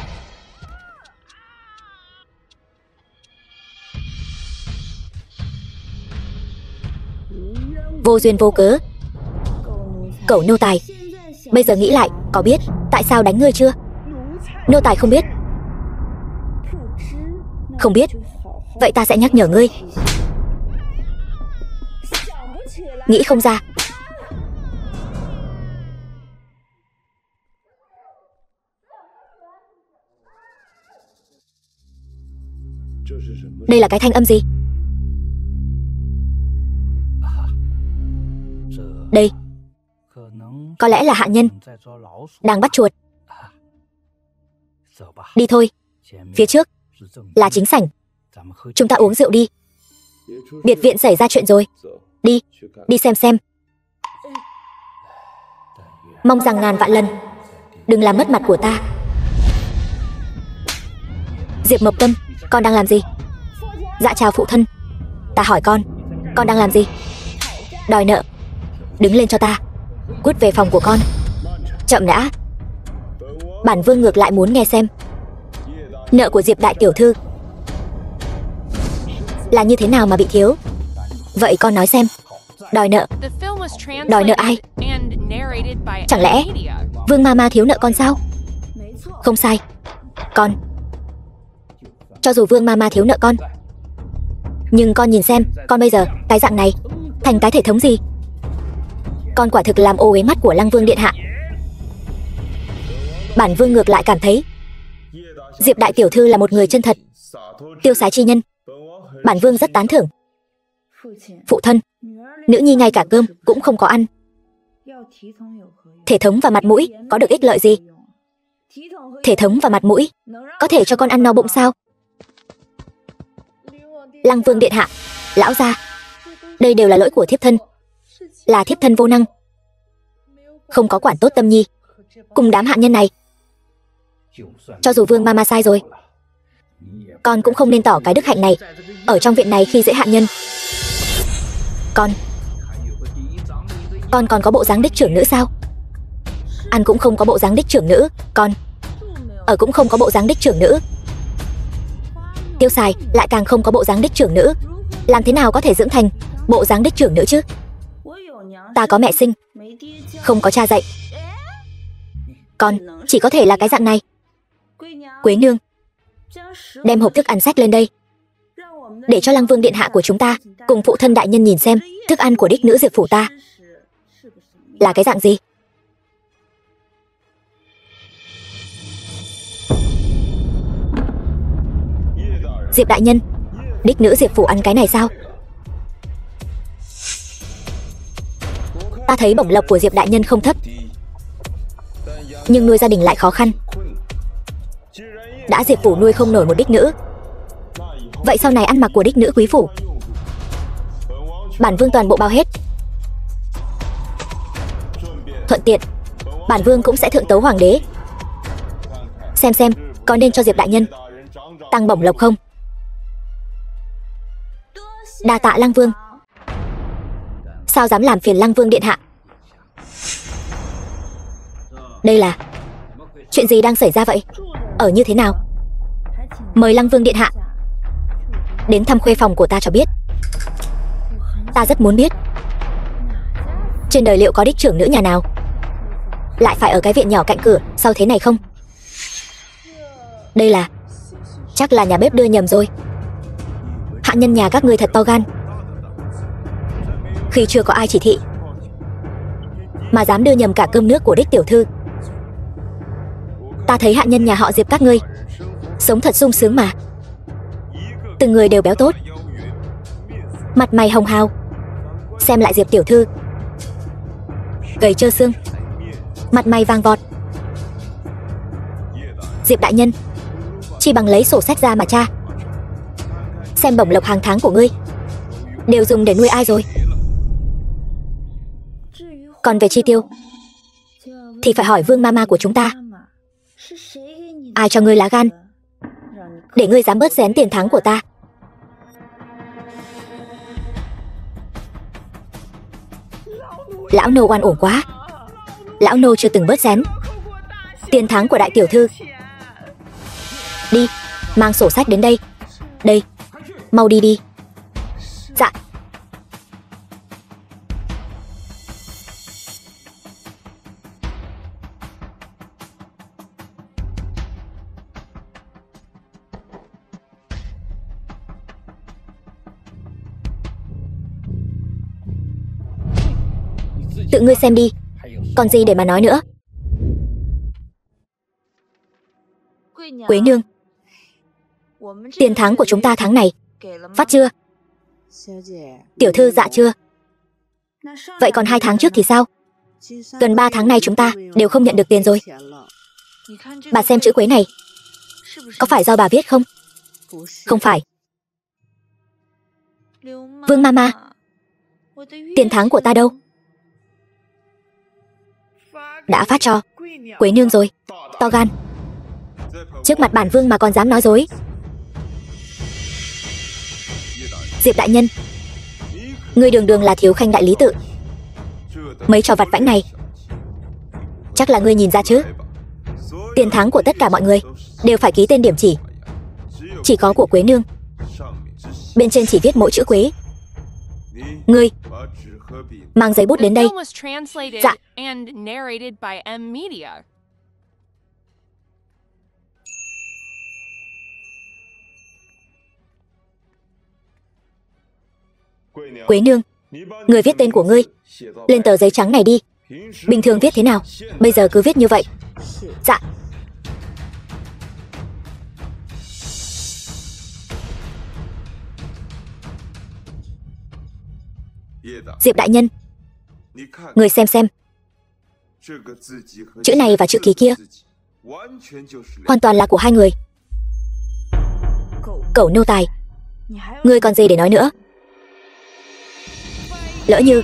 Vô duyên vô cớ. Cẩu nô tài. Bây giờ nghĩ lại, có biết tại sao đánh ngươi chưa? Nô tài không biết. Không biết. Vậy ta sẽ nhắc nhở ngươi. Nghĩ không ra. Đây là cái thanh âm gì? Đây có lẽ là hạ nhân đang bắt chuột. Đi thôi, phía trước là chính sảnh, chúng ta uống rượu đi. Biệt viện xảy ra chuyện rồi. Đi, đi xem. Mong rằng ngàn vạn lần đừng làm mất mặt của ta. Diệp Mộc Tâm, con đang làm gì? Dạ chào phụ thân. Ta hỏi con đang làm gì? Đòi nợ. Đứng lên cho ta. Cút về phòng của con. Chậm đã. Bản vương ngược lại muốn nghe xem nợ của Diệp đại tiểu thư là như thế nào mà bị thiếu. Vậy con nói xem. Đòi nợ. Đòi nợ ai? Chẳng lẽ Vương Mama thiếu nợ con sao? Không sai. Con. Cho dù Vương Mama thiếu nợ con, nhưng con nhìn xem, con bây giờ, cái dạng này, thành cái thể thống gì? Con quả thực làm ô uế mắt của Lăng Vương điện hạ. Bản vương ngược lại cảm thấy Diệp đại tiểu thư là một người chân thật, tiêu sái chi nhân. Bản vương rất tán thưởng. Phụ thân, nữ nhi ngay cả cơm cũng không có ăn. Thể thống và mặt mũi có được ích lợi gì? Thể thống và mặt mũi có thể cho con ăn no bụng sao? Lăng Vương điện hạ, lão gia, đây đều là lỗi của thiếp thân. Là thiếp thân vô năng, không có quản tốt Tâm Nhi cùng đám hạ nhân này. Cho dù Vương Mama sai rồi, con cũng không nên tỏ cái đức hạnh này ở trong viện này khi dễ hạ nhân. Con còn có bộ dáng đích trưởng nữ sao? Ăn cũng không có bộ dáng đích trưởng nữ. Con ở cũng không có bộ dáng đích trưởng nữ. Tiêu xài lại càng không có bộ dáng đích trưởng nữ. Làm thế nào có thể dưỡng thành bộ dáng đích trưởng nữ chứ? Ta có mẹ sinh, không có cha dạy. Con chỉ có thể là cái dạng này. Quế nương, đem hộp thức ăn sách lên đây, để cho Lăng Vương điện hạ của chúng ta cùng phụ thân đại nhân nhìn xem thức ăn của đích nữ Diệp phủ ta là cái dạng gì. Diệp đại nhân, đích nữ Diệp phủ ăn cái này sao? Ta thấy bổng lộc của Diệp đại nhân không thấp, nhưng nuôi gia đình lại khó khăn. Đã Diệp phủ nuôi không nổi một đích nữ, vậy sau này ăn mặc của đích nữ quý phủ, bản vương toàn bộ bao hết. Thuận tiện, bản vương cũng sẽ thượng tấu hoàng đế, xem có nên cho Diệp đại nhân tăng bổng lộc không. Đa tạ Lăng Vương. Sao dám làm phiền Lăng Vương điện hạ? Đây là chuyện gì đang xảy ra vậy? Ở như thế nào? Mời Lăng Vương điện hạ đến thăm khuê phòng của ta cho biết. Ta rất muốn biết trên đời liệu có đích trưởng nữ nhà nào lại phải ở cái viện nhỏ cạnh cửa sau thế này không? Đây là chắc là nhà bếp đưa nhầm rồi. Hạ nhân nhà các ngươi thật to gan, khi chưa có ai chỉ thị mà dám đưa nhầm cả cơm nước của đích tiểu thư. Ta thấy hạ nhân nhà họ Diệp các ngươi sống thật sung sướng mà, từng người đều béo tốt, mặt mày hồng hào. Xem lại Diệp tiểu thư, gầy trơ xương, mặt mày vàng vọt. Diệp đại nhân, chi bằng lấy sổ sách ra mà tra, xem bổng lộc hàng tháng của ngươi đều dùng để nuôi ai rồi. Còn về chi tiêu thì phải hỏi Vương Mama của chúng ta. Ai cho ngươi lá gan để ngươi dám bớt xén tiền tháng của ta? Lão nô oan uổng quá. Lão nô chưa từng bớt xén tiền tháng của đại tiểu thư. Đi, mang sổ sách đến đây. Đây, mau đi đi. Dạ. Tự ngươi xem đi, còn gì để mà nói nữa. Quế nương, tiền tháng của chúng ta tháng này phát chưa? Tiểu thư dạ chưa. Vậy còn 2 tháng trước thì sao? Gần 3 tháng nay chúng ta đều không nhận được tiền rồi. Bà xem chữ Quế này, có phải do bà viết không? Không phải. Vương Mama, tiền tháng của ta đâu? Đã phát cho Quế nương rồi. To gan, trước mặt bản vương mà còn dám nói dối. Diệp đại nhân, ngươi đường đường là thiếu khanh đại lý tự, mấy trò vặt vãnh này chắc là ngươi nhìn ra chứ? Tiền thắng của tất cả mọi người đều phải ký tên điểm chỉ có của Quế nương bên trên chỉ viết mỗi chữ Quế. Ngươi mang giấy bút đến đây. film was translated Dạ. and narrated by M Media. Quế nương, người viết tên của ngươi lên tờ giấy trắng này đi. Bình thường viết thế nào, bây giờ cứ viết như vậy. Dạ. Diệp đại nhân, người xem. Chữ này và chữ ký kia hoàn toàn là của hai người. Cẩu nô tài, ngươi còn gì để nói nữa? Lỡ như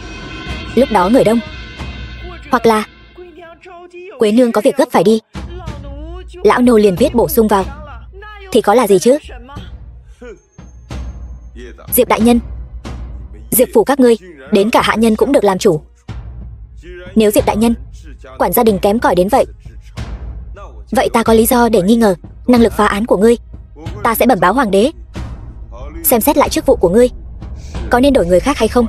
lúc đó người đông, hoặc là Quế nương có việc gấp phải đi, lão nô liền viết bổ sung vào, thì có là gì chứ? Diệp đại nhân, Diệp phủ các ngươi, đến cả hạ nhân cũng được làm chủ. Nếu Diệp đại nhân quản gia đình kém cỏi đến vậy, vậy ta có lý do để nghi ngờ năng lực phá án của ngươi. Ta sẽ bẩm báo hoàng đế, xem xét lại chức vụ của ngươi, có nên đổi người khác hay không.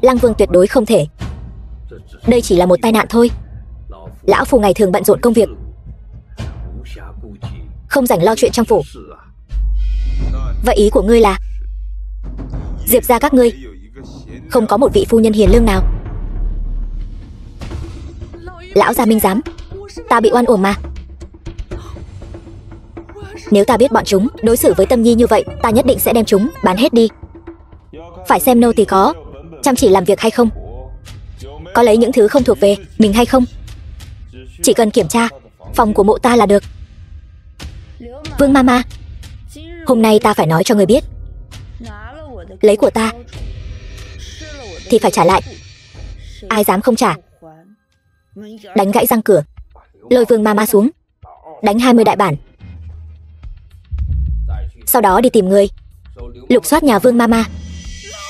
Lăng Vương tuyệt đối không thể. Đây chỉ là một tai nạn thôi. Lão phu ngày thường bận rộn công việc, không rảnh lo chuyện trong phủ. Vậy ý của ngươi là Diệp gia các ngươi không có một vị phu nhân hiền lương nào? Lão gia minh giám, ta bị oan uổng mà. Nếu ta biết bọn chúng đối xử với Tâm Nhi như vậy, ta nhất định sẽ đem chúng bán hết đi. Phải xem nô tỳ có chăm chỉ làm việc hay không, có lấy những thứ không thuộc về mình hay không. Chỉ cần kiểm tra phòng của mộ ta là được. Vương Mama, hôm nay ta phải nói cho người biết, lấy của ta thì phải trả lại. Ai dám không trả, đánh gãy răng cửa, lôi Vương Mama xuống, đánh 20 đại bản. Sau đó đi tìm người, lục soát nhà Vương Mama.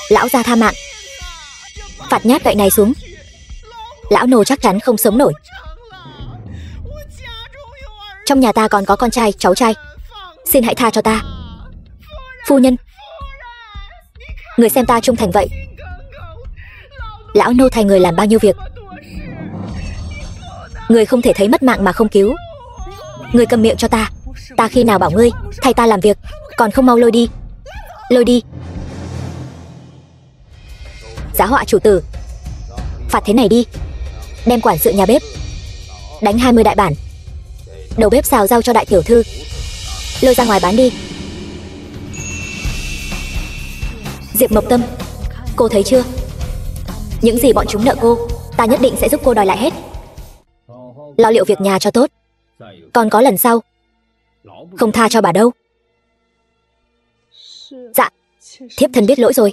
Lão gia tha mạng, phạt nhát gậy này xuống, lão nô chắc chắn không sống nổi. Trong nhà ta còn có con trai, cháu trai, xin hãy tha cho ta. Phu nhân, người xem ta trung thành vậy, lão nô thay người làm bao nhiêu việc, người không thể thấy mất mạng mà không cứu. Người cầm miệng cho ta, ta khi nào bảo ngươi thay ta làm việc, còn không mau lôi đi. Lôi đi. Giá họa chủ tử, phạt thế này đi, đem quản sự nhà bếp đánh 20 đại bản, đầu bếp xào rau cho đại tiểu thư, lôi ra ngoài bán đi. Diệp Mộc Tâm, cô thấy chưa? Những gì bọn chúng nợ cô, ta nhất định sẽ giúp cô đòi lại hết. Lo liệu việc nhà cho tốt, còn có lần sau không tha cho bà đâu. Dạ, thiếp thân biết lỗi rồi.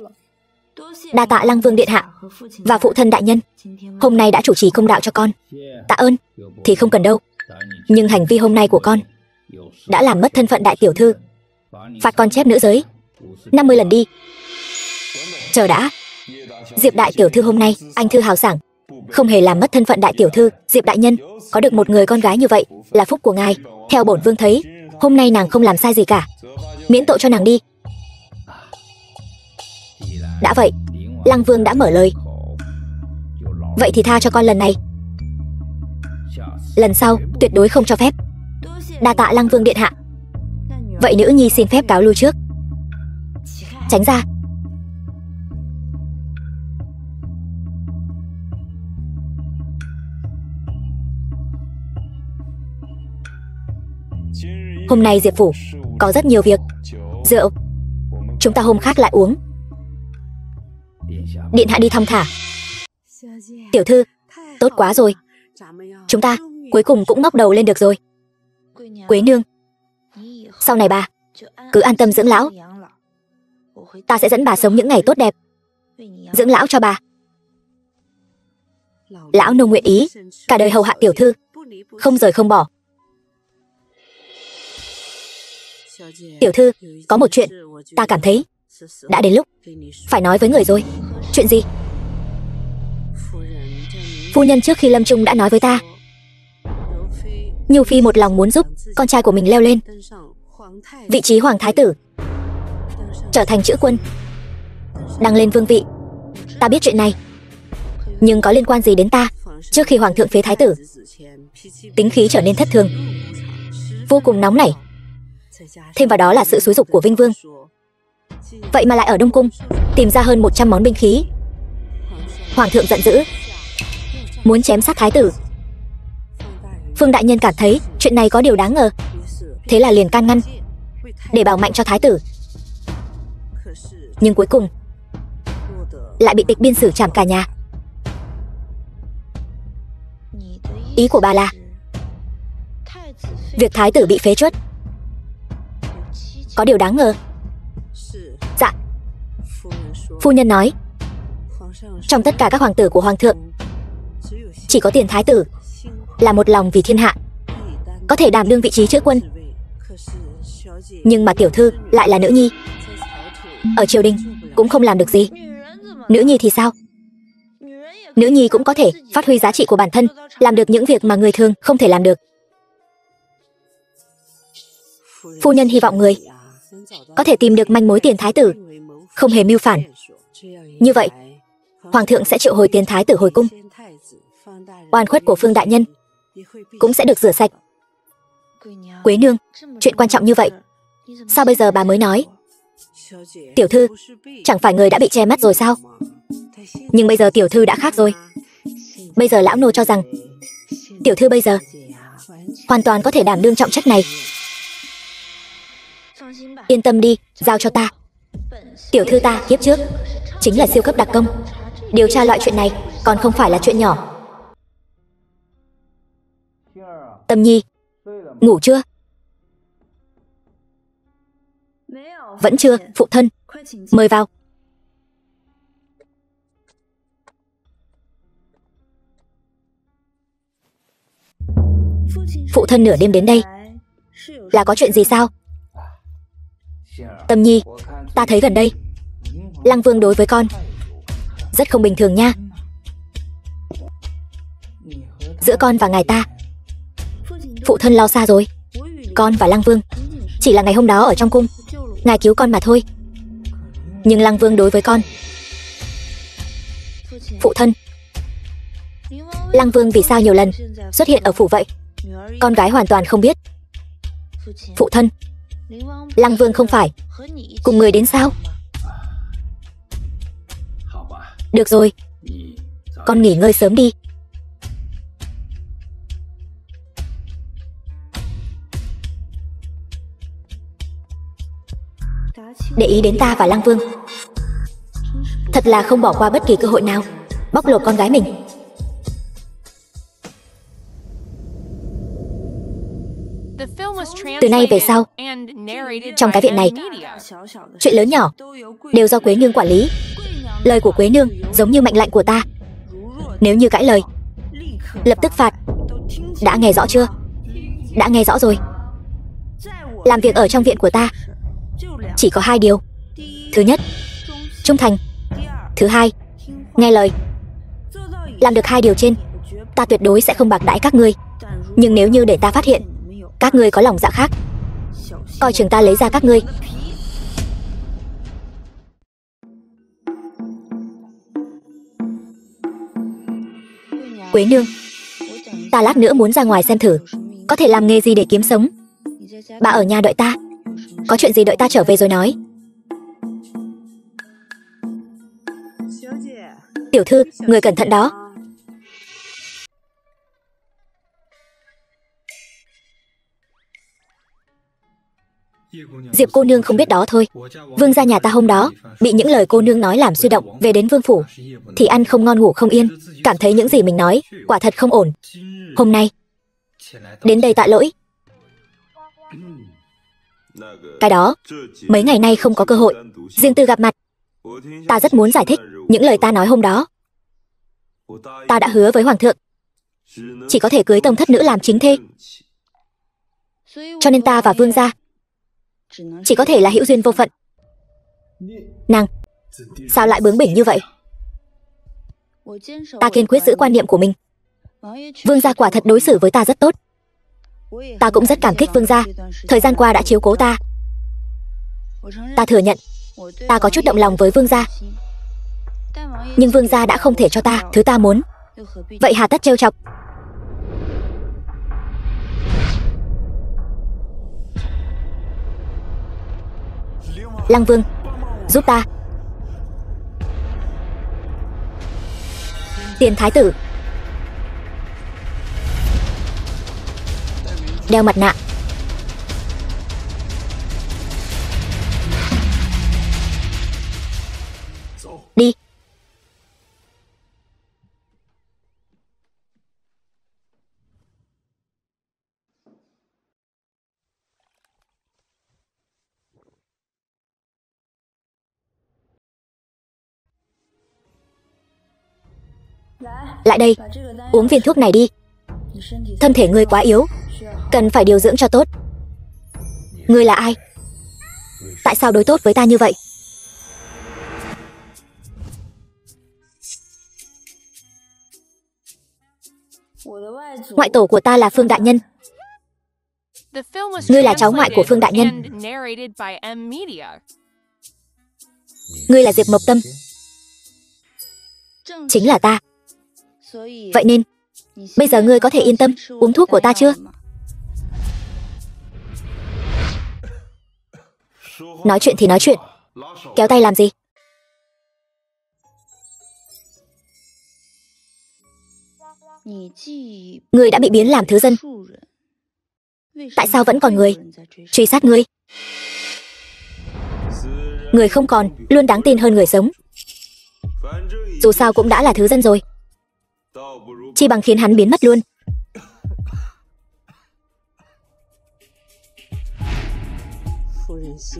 Đa tạ Lăng Vương điện hạ và phụ thân đại nhân, hôm nay đã chủ trì công đạo cho con. Tạ ơn thì không cần đâu, nhưng hành vi hôm nay của con đã làm mất thân phận đại tiểu thư, phạt con chép nữ giới 50 lần đi. Chờ đã, Diệp đại tiểu thư hôm nay anh thư hào sảng, không hề làm mất thân phận đại tiểu thư. Diệp đại nhân có được một người con gái như vậy là phúc của ngài. Theo bổn vương thấy, hôm nay nàng không làm sai gì cả, miễn tội cho nàng đi. Đã vậy, Lăng Vương đã mở lời, vậy thì tha cho con lần này, lần sau tuyệt đối không cho phép. Đa tạ Lăng Vương điện hạ. Vậy nữ nhi xin phép cáo lui trước. Tránh ra. Hôm nay Diệp phủ có rất nhiều việc. Rượu chúng ta hôm khác lại uống. Điện hạ đi thong thả. Tiểu thư, tốt quá rồi, chúng ta cuối cùng cũng ngóc đầu lên được rồi. Quế nương, sau này bà cứ an tâm dưỡng lão, ta sẽ dẫn bà sống những ngày tốt đẹp, dưỡng lão cho bà. Lão nô nguyện ý cả đời hầu hạ tiểu thư, không rời không bỏ. Tiểu thư, có một chuyện, ta cảm thấy đã đến lúc phải nói với người rồi. Chuyện gì? Phu nhân trước khi lâm chung đã nói với ta, Nhu Phi một lòng muốn giúp con trai của mình leo lên vị trí hoàng thái tử, trở thành chữ quân, đăng lên vương vị. Ta biết chuyện này, nhưng có liên quan gì đến ta? Trước khi hoàng thượng phế thái tử, tính khí trở nên thất thường, vô cùng nóng nảy. Thêm vào đó là sự xúi giục của Vinh Vương. Vậy mà lại ở Đông Cung tìm ra hơn 100 món binh khí. Hoàng thượng giận dữ, muốn chém sát thái tử. Phương đại nhân cảm thấy chuyện này có điều đáng ngờ, thế là liền can ngăn để bảo mạnh cho thái tử. Nhưng cuối cùng lại bị tịch biên xử trảm cả nhà. Ý của bà là việc thái tử bị phế truất có điều đáng ngờ. Dạ. Phu nhân nói, trong tất cả các hoàng tử của hoàng thượng, chỉ có Tiền thái tử là một lòng vì thiên hạ, có thể đảm đương vị trí chữ quân. Nhưng mà tiểu thư lại là nữ nhi, ở triều đình cũng không làm được gì. Nữ nhi thì sao? Nữ nhi cũng có thể phát huy giá trị của bản thân, làm được những việc mà người thường không thể làm được. Phu nhân hy vọng người có thể tìm được manh mối Tiền thái tử không hề mưu phản. Như vậy, hoàng thượng sẽ triệu hồi Tiền thái tử hồi cung, oan khuất của Phương đại nhân cũng sẽ được rửa sạch. Quế nương, chuyện quan trọng như vậy, sao bây giờ bà mới nói? Tiểu thư, chẳng phải người đã bị che mắt rồi sao? Nhưng bây giờ tiểu thư đã khác rồi. Bây giờ lão nô cho rằng tiểu thư bây giờ hoàn toàn có thể đảm đương trọng trách này. Yên tâm đi, giao cho ta. Tiểu thư ta kiếp trước chính là siêu cấp đặc công, điều tra loại chuyện này còn không phải là chuyện nhỏ. Tâm Nhi, ngủ chưa? Vẫn chưa, phụ thân. Mời vào. Phụ thân nửa đêm đến đây là có chuyện gì sao? Tâm Nhi, ta thấy gần đây Lăng Vương đối với con rất không bình thường nha. Giữa con và ngài ta, phụ thân lo xa rồi. Con và Lăng Vương chỉ là ngày hôm đó ở trong cung ngài cứu con mà thôi. Nhưng Lăng Vương đối với con, phụ thân, Lăng Vương vì sao nhiều lần xuất hiện ở phủ vậy? Con gái hoàn toàn không biết. Phụ thân, Lăng Vương không phải cùng người đến sao? Được rồi, con nghỉ ngơi sớm đi. Để ý đến ta và Lăng Vương, thật là không bỏ qua bất kỳ cơ hội nào bóc lột con gái mình. Từ nay về sau, trong cái viện này, chuyện lớn nhỏ đều do Quế nương quản lý. Lời của Quế nương giống như mệnh lệnh của ta, nếu như cãi lời lập tức phạt. Đã nghe rõ chưa? Đã nghe rõ rồi. Làm việc ở trong viện của ta chỉ có 2 điều. Thứ nhất, trung thành. Thứ hai, nghe lời. Làm được 2 điều trên, ta tuyệt đối sẽ không bạc đãi các ngươi. Nhưng nếu như để ta phát hiện các ngươi có lòng dạ khác, coi chừng ta lấy ra các ngươi. Quế nương, ta lát nữa muốn ra ngoài xem thử có thể làm nghề gì để kiếm sống. Bà ở nhà đợi ta, có chuyện gì đợi ta trở về rồi nói. Tiểu thư, người cẩn thận đó. Diệp cô nương không biết đó thôi. Vương gia nhà ta hôm đó bị những lời cô nương nói làm suy động, về đến vương phủ thì ăn không ngon ngủ không yên, cảm thấy những gì mình nói quả thật không ổn. Hôm nay đến đây tạ lỗi. Cái đó mấy ngày nay không có cơ hội riêng tư gặp mặt. Ta rất muốn giải thích những lời ta nói hôm đó. Ta đã hứa với hoàng thượng chỉ có thể cưới tông thất nữ làm chính thê, cho nên ta và vương gia chỉ có thể là hữu duyên vô phận. Nàng, sao lại bướng bỉnh như vậy? Ta kiên quyết giữ quan niệm của mình. Vương gia quả thật đối xử với ta rất tốt. Ta cũng rất cảm kích vương gia, thời gian qua đã chiếu cố ta. Ta thừa nhận, ta có chút động lòng với vương gia. Nhưng vương gia đã không thể cho ta thứ ta muốn, vậy hà tất trêu chọc? Lăng Vương, giúp ta. Tiền thái tử. Đeo mặt nạ. Đi. Lại đây, uống viên thuốc này đi. Thân thể ngươi quá yếu, cần phải điều dưỡng cho tốt. Ngươi là ai? Tại sao đối tốt với ta như vậy? Ngoại tổ của ta là Phương đại nhân. Ngươi là cháu ngoại của Phương đại nhân. Ngươi là Diệp Mộc Tâm. Chính là ta. Vậy nên, bây giờ ngươi có thể yên tâm uống thuốc của ta chưa? Nói chuyện thì nói chuyện, kéo tay làm gì? Ngươi đã bị biến làm thứ dân, tại sao vẫn còn người truy sát ngươi? Người không còn luôn đáng tin hơn người sống. Dù sao cũng đã là thứ dân rồi, chi bằng khiến hắn biến mất luôn.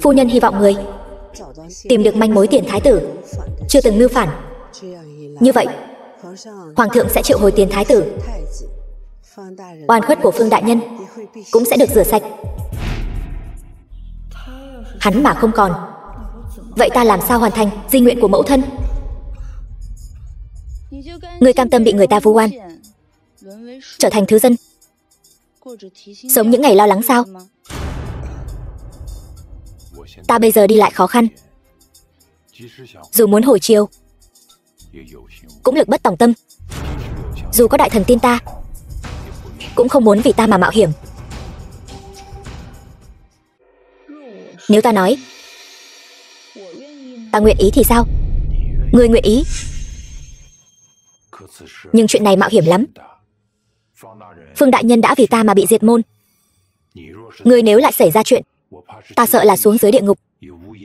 Phu nhân hy vọng người tìm được manh mối Tiền thái tử chưa từng mưu phản. Như vậy, hoàng thượng sẽ triệu hồi Tiền thái tử. Oan khuất của Phương đại nhân cũng sẽ được rửa sạch. Hắn mà không còn, vậy ta làm sao hoàn thành di nguyện của mẫu thân? Ngươi cam tâm bị người ta vu oan, trở thành thứ dân, sống những ngày lo lắng sao? Ta bây giờ đi lại khó khăn, dù muốn hồi chiều cũng lực bất tòng tâm. Dù có đại thần tin ta, cũng không muốn vì ta mà mạo hiểm. Nếu ta nói ta nguyện ý thì sao? Ngươi nguyện ý, nhưng chuyện này mạo hiểm lắm. Phương đại nhân đã vì ta mà bị diệt môn. Ngươi nếu lại xảy ra chuyện, ta sợ là xuống dưới địa ngục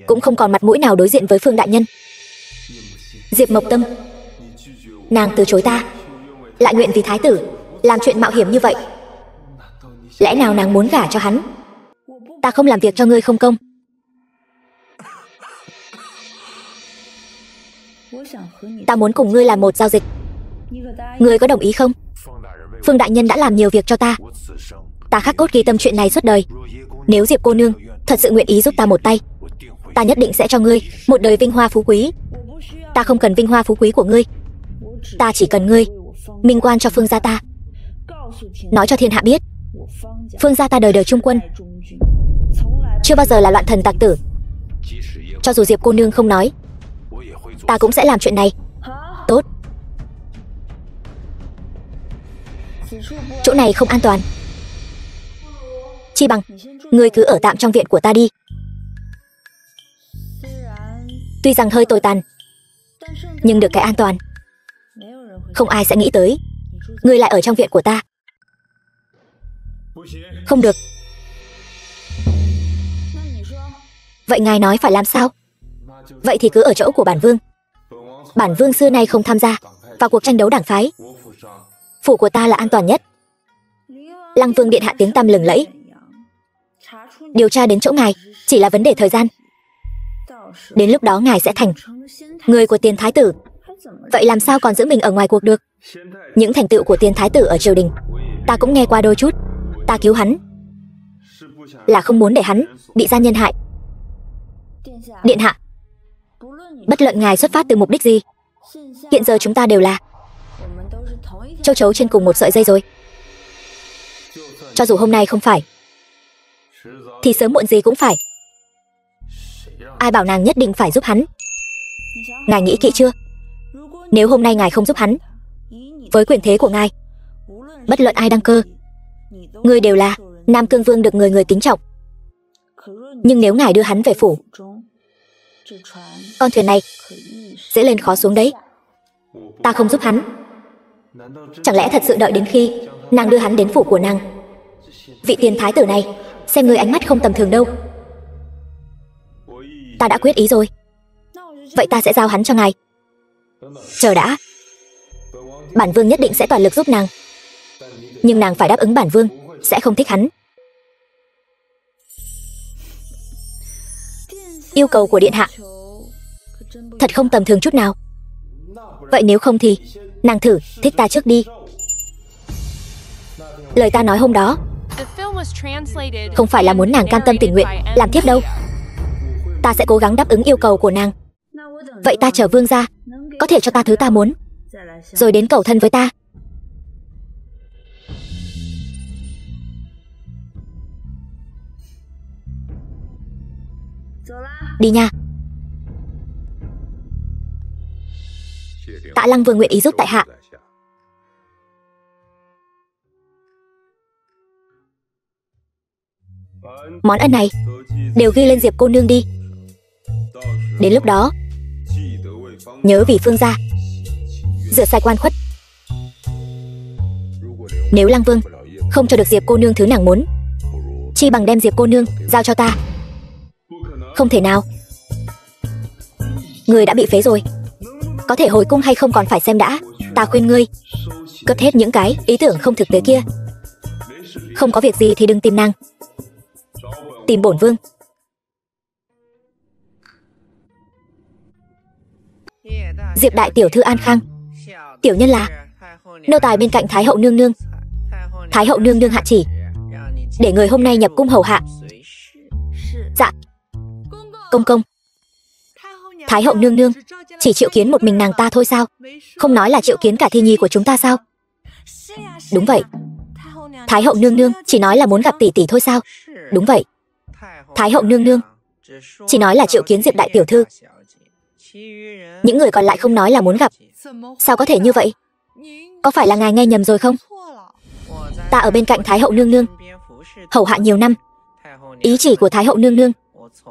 cũng không còn mặt mũi nào đối diện với Phương đại nhân. Diệp Mộc Tâm, nàng từ chối ta, lại nguyện vì thái tử làm chuyện mạo hiểm như vậy. Lẽ nào nàng muốn gả cho hắn? Ta không làm việc cho ngươi không công. Ta muốn cùng ngươi làm một giao dịch. Ngươi có đồng ý không? Phương đại nhân đã làm nhiều việc cho ta, ta khắc cốt ghi tâm chuyện này suốt đời. Nếu Diệp cô nương thật sự nguyện ý giúp ta một tay, ta nhất định sẽ cho ngươi một đời vinh hoa phú quý. Ta không cần vinh hoa phú quý của ngươi, ta chỉ cần ngươi minh quan cho Phương gia ta, nói cho thiên hạ biết Phương gia ta đời đời trung quân, chưa bao giờ là loạn thần tặc tử. Cho dù Diệp cô nương không nói, ta cũng sẽ làm chuyện này. Tốt. Chỗ này không an toàn, chi bằng ngươi cứ ở tạm trong viện của ta đi. Tuy rằng hơi tồi tàn, nhưng được cái an toàn. Không ai sẽ nghĩ tới ngươi lại ở trong viện của ta. Không được. Vậy ngài nói phải làm sao? Vậy thì cứ ở chỗ của bản vương. Bản vương xưa nay không tham gia vào cuộc tranh đấu đảng phái. Phủ của ta là an toàn nhất. Lăng Vương điện hạ tiếng tăm lừng lẫy, điều tra đến chỗ ngài chỉ là vấn đề thời gian. Đến lúc đó ngài sẽ thành người của Tiền thái tử. Vậy làm sao còn giữ mình ở ngoài cuộc được? Những thành tựu của Tiền thái tử ở triều đình ta cũng nghe qua đôi chút. Ta cứu hắn là không muốn để hắn bị gian nhân hại. Điện hạ, bất luận ngài xuất phát từ mục đích gì, hiện giờ chúng ta đều là châu chấu trên cùng một sợi dây rồi. Cho dù hôm nay không phải, thì sớm muộn gì cũng phải. Ai bảo nàng nhất định phải giúp hắn? Ngài nghĩ kỹ chưa? Nếu hôm nay ngài không giúp hắn, với quyền thế của ngài, bất luận ai đăng cơ, người đều là Nam Cương Vương được người người kính trọng. Nhưng nếu ngài đưa hắn về phủ, con thuyền này sẽ lên khó xuống đấy. Ta không giúp hắn, chẳng lẽ thật sự đợi đến khi nàng đưa hắn đến phủ của nàng? Vị tiền thái tử này, xem người ánh mắt không tầm thường đâu. Ta đã quyết ý rồi. Vậy ta sẽ giao hắn cho ngài. Chờ đã. Bản vương nhất định sẽ toàn lực giúp nàng, nhưng nàng phải đáp ứng bản vương sẽ không thích hắn. Yêu cầu của điện hạ thật không tầm thường chút nào. Vậy nếu không thì nàng thử thích ta trước đi. Lời ta nói hôm đó không phải là muốn nàng cam tâm tình nguyện làm thiếp đâu. Ta sẽ cố gắng đáp ứng yêu cầu của nàng. Vậy ta chờ vương gia có thể cho ta thứ ta muốn, rồi đến cầu thân với ta. Đi nha. Tạ Lăng Vương nguyện ý giúp tại hạ. Món ăn này đều ghi lên Diệp cô nương đi. Đến lúc đó nhớ vì phương gia rửa sạch oan khuất. Nếu Lăng Vương không cho được Diệp cô nương thứ nàng muốn, chi bằng đem Diệp cô nương giao cho ta. Không thể nào. Người đã bị phế rồi, có thể hồi cung hay không còn phải xem đã. Ta khuyên ngươi cất hết những cái ý tưởng không thực tế kia. Không có việc gì thì đừng tìm nàng, tìm bổn vương. Diệp đại tiểu thư an khang. Tiểu nhân là nô tài bên cạnh Thái hậu nương nương. Thái hậu nương nương hạ chỉ để người hôm nay nhập cung hầu hạ. Dạ công công. Thái hậu nương nương chỉ triệu kiến một mình nàng ta thôi sao? Không nói là triệu kiến cả thi nhi của chúng ta sao? Đúng vậy. Thái hậu nương nương chỉ nói là muốn gặp tỷ tỷ thôi sao? Đúng vậy. Thái hậu nương nương chỉ nói là triệu kiến Diệp đại tiểu thư. Những người còn lại không nói là muốn gặp. Sao có thể như vậy? Có phải là ngài nghe nhầm rồi không? Ta ở bên cạnh Thái hậu nương nương hầu hạ nhiều năm. Ý chỉ của Thái hậu nương nương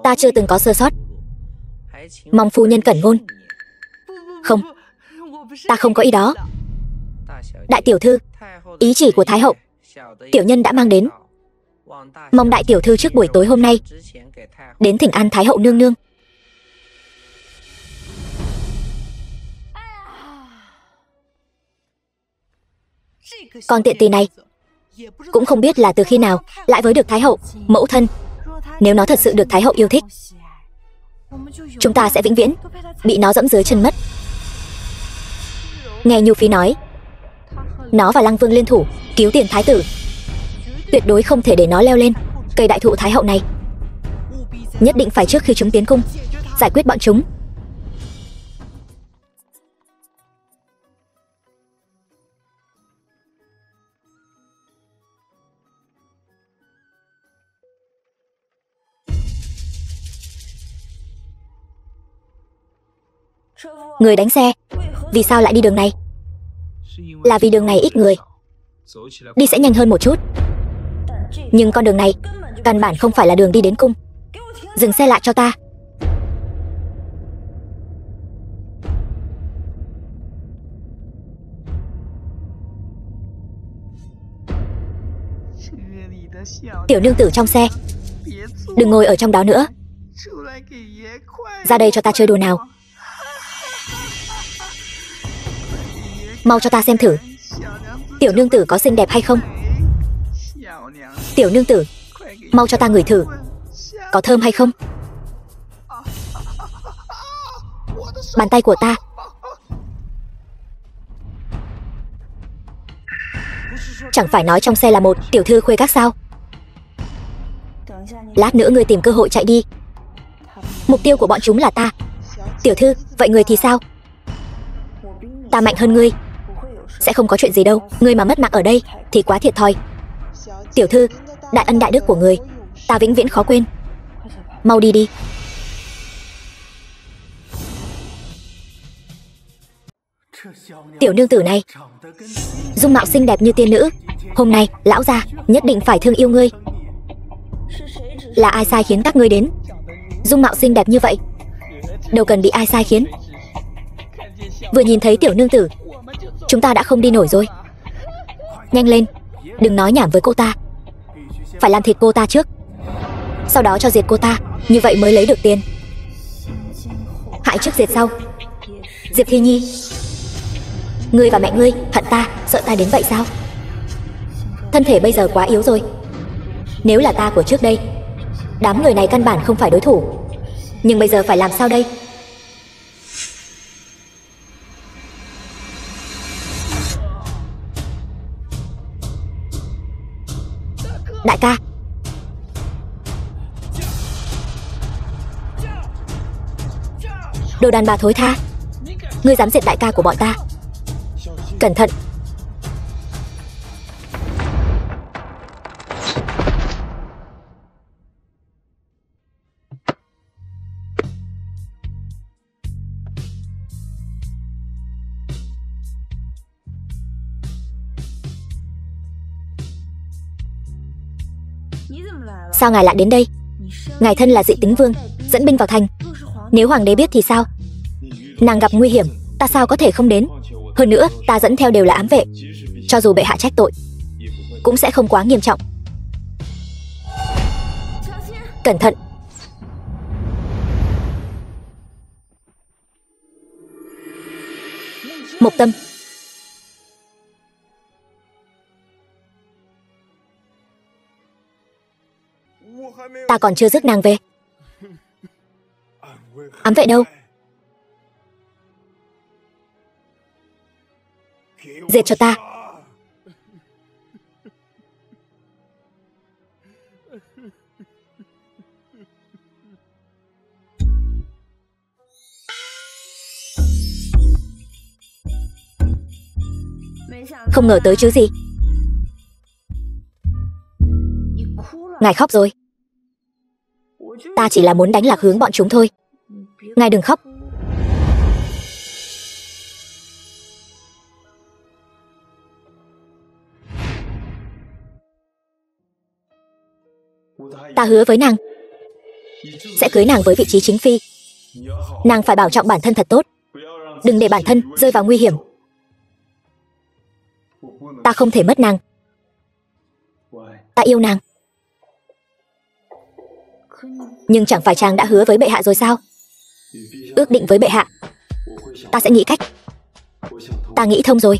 ta chưa từng có sơ sót. Mong phu nhân cẩn ngôn. Không, ta không có ý đó. Đại tiểu thư, ý chỉ của Thái hậu tiểu nhân đã mang đến. Mong đại tiểu thư trước buổi tối hôm nay đến thỉnh an Thái hậu nương nương. Con tiện tỳ này cũng không biết là từ khi nào lại với được Thái hậu mẫu thân. Nếu nó thật sự được Thái hậu yêu thích, chúng ta sẽ vĩnh viễn bị nó dẫm dưới chân mất. Nghe Nhu Phi nói, nó và Lăng Vương liên thủ cứu tiền thái tử. Tuyệt đối không thể để nó leo lên cây đại thụ Thái hậu này. Nhất định phải trước khi chúng tiến cung giải quyết bọn chúng. Người đánh xe vì sao lại đi đường này? Là vì đường này ít người, đi sẽ nhanh hơn một chút. Nhưng con đường này căn bản không phải là đường đi đến cung. Dừng xe lại cho ta. Tiểu nương tử trong xe, đừng ngồi ở trong đó nữa. Ra đây cho ta chơi đùa nào. Mau cho ta xem thử tiểu nương tử có xinh đẹp hay không. Tiểu nương tử, mau cho ta ngửi thử có thơm hay không. Bàn tay của ta. Chẳng phải nói trong xe là một tiểu thư khuê các sao? Lát nữa ngươi tìm cơ hội chạy đi. Mục tiêu của bọn chúng là ta. Tiểu thư, vậy ngươi thì sao? Ta mạnh hơn ngươi. Sẽ không có chuyện gì đâu. Ngươi mà mất mạng ở đây thì quá thiệt thòi. Tiểu thư, đại ân đại đức của ngươi ta vĩnh viễn khó quên. Mau đi đi. Tiểu nương tử này dung mạo xinh đẹp như tiên nữ, hôm nay lão gia nhất định phải thương yêu ngươi. Là ai sai khiến các ngươi đến? Dung mạo xinh đẹp như vậy đâu cần bị ai sai khiến. Vừa nhìn thấy tiểu nương tử chúng ta đã không đi nổi rồi. Nhanh lên, đừng nói nhảm với cô ta. Phải làm thịt cô ta trước, sau đó cho diệt cô ta, như vậy mới lấy được tiền. Hại trước diệt sau. Diệp Thi Nhi, ngươi và mẹ ngươi hận ta, sợ ta đến vậy sao? Thân thể bây giờ quá yếu rồi. Nếu là ta của trước đây, đám người này căn bản không phải đối thủ. Nhưng bây giờ phải làm sao đây? Đại ca, đồ đàn bà thối tha, ngươi dám diệt đại ca của bọn ta? Cẩn thận. Sao ngài lại đến đây? Ngài thân là Dị Tính Vương, dẫn binh vào thành. Nếu hoàng đế biết thì sao? Nàng gặp nguy hiểm, ta sao có thể không đến? Hơn nữa, ta dẫn theo đều là ám vệ. Cho dù bệ hạ trách tội, cũng sẽ không quá nghiêm trọng. Cẩn thận. Mộc Tâm, ta còn chưa rước nàng về. Ám vệ đâu? Diệt cho ta. Không ngờ tới chứ gì. Ngài khóc rồi. Ta chỉ là muốn đánh lạc hướng bọn chúng thôi. Ngài đừng khóc. Ta hứa với nàng sẽ cưới nàng với vị trí chính phi. Nàng phải bảo trọng bản thân thật tốt, đừng để bản thân rơi vào nguy hiểm. Ta không thể mất nàng. Ta yêu nàng. Nhưng chẳng phải chàng đã hứa với bệ hạ rồi sao? Ước định với bệ hạ. Ta sẽ nghĩ cách. Ta nghĩ thông rồi.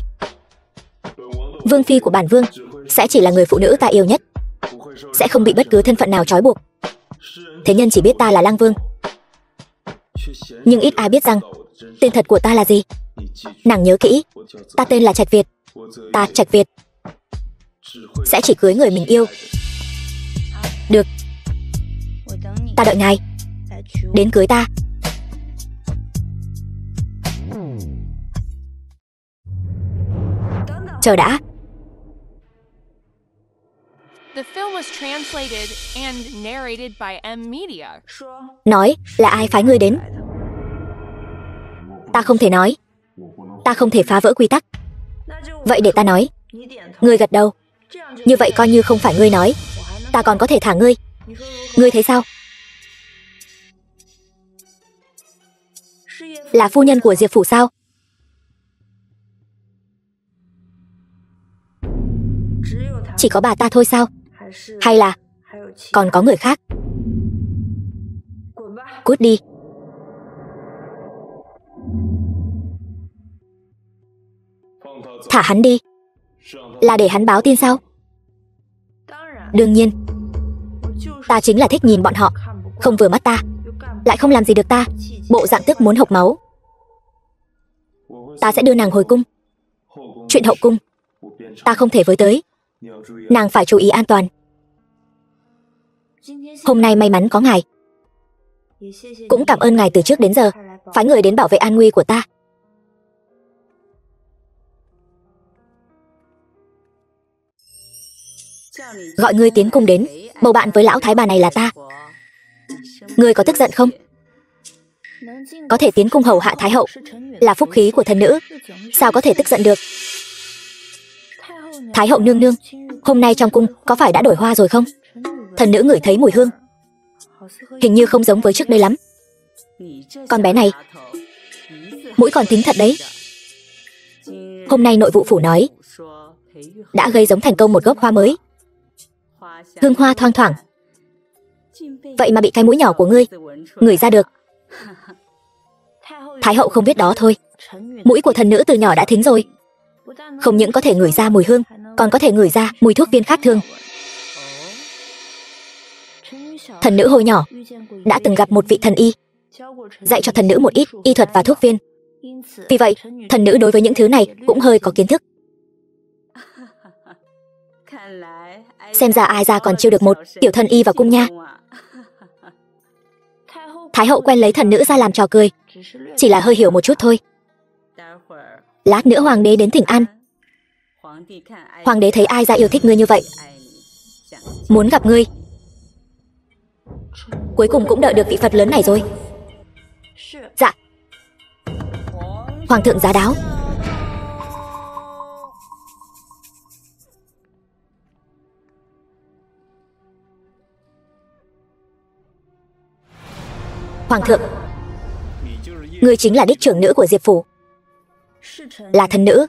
Vương phi của bản vương sẽ chỉ là người phụ nữ ta yêu nhất, sẽ không bị bất cứ thân phận nào trói buộc. Thế nhân chỉ biết ta là Lăng Vương, nhưng ít ai biết rằng tên thật của ta là gì. Nàng nhớ kỹ, ta tên là Trạch Việt. Ta Trạch Việt sẽ chỉ cưới người mình yêu. Được, ta đợi ngài đến cưới ta. Chờ đã. The film was translated and narrated by M Media. Nói là ai phái ngươi đến? Ta không thể nói. Ta không thể phá vỡ quy tắc. Vậy để ta nói. Ngươi gật đầu. Như vậy coi như không phải ngươi nói. Ta còn có thể thả ngươi. Ngươi thấy sao? Là phu nhân của Diệp Phủ sao? Chỉ có bà ta thôi sao? Hay là còn có người khác? Cút đi. Thả hắn đi. Là để hắn báo tin sao? Đương nhiên. Ta chính là thích nhìn bọn họ không vừa mắt ta, lại không làm gì được ta, bộ dạng tức muốn hộc máu. Ta sẽ đưa nàng hồi cung. Chuyện hậu cung ta không thể với tới. Nàng phải chú ý an toàn. Hôm nay may mắn có ngài. Cũng cảm ơn ngài từ trước đến giờ phái người đến bảo vệ an nguy của ta. Gọi ngươi tiến cung đến bầu bạn với lão thái bà này là ta. Ngươi có tức giận không? Có thể tiến cung hầu hạ thái hậu là phúc khí của thần nữ, sao có thể tức giận được? Thái hậu nương nương, hôm nay trong cung có phải đã đổi hoa rồi không? Thần nữ ngửi thấy mùi hương, hình như không giống với trước đây lắm. Con bé này mũi còn thính thật đấy. Hôm nay nội vụ phủ nói đã gây giống thành công một gốc hoa mới, hương hoa thoang thoảng. Vậy mà bị cái mũi nhỏ của ngươi ngửi ra được. Thái hậu không biết đó thôi. Mũi của thần nữ từ nhỏ đã thính rồi, không những có thể ngửi ra mùi hương, còn có thể ngửi ra mùi thuốc viên khác thường. Thần nữ hồi nhỏ đã từng gặp một vị thần y, dạy cho thần nữ một ít y thuật và thuốc viên. Vì vậy, thần nữ đối với những thứ này cũng hơi có kiến thức. Xem ra ai ra còn chiêu được một tiểu thần y vào cung nha. Thái hậu quen lấy thần nữ ra làm trò cười, chỉ là hơi hiểu một chút thôi. Lát nữa hoàng đế đến thỉnh an. Hoàng đế thấy ai ra yêu thích ngươi như vậy, muốn gặp ngươi. Cuối cùng cũng đợi được vị Phật lớn này rồi. Dạ. Hoàng thượng giá đáo. Hoàng thượng, ngươi chính là đích trưởng nữ của Diệp phủ, là thần nữ.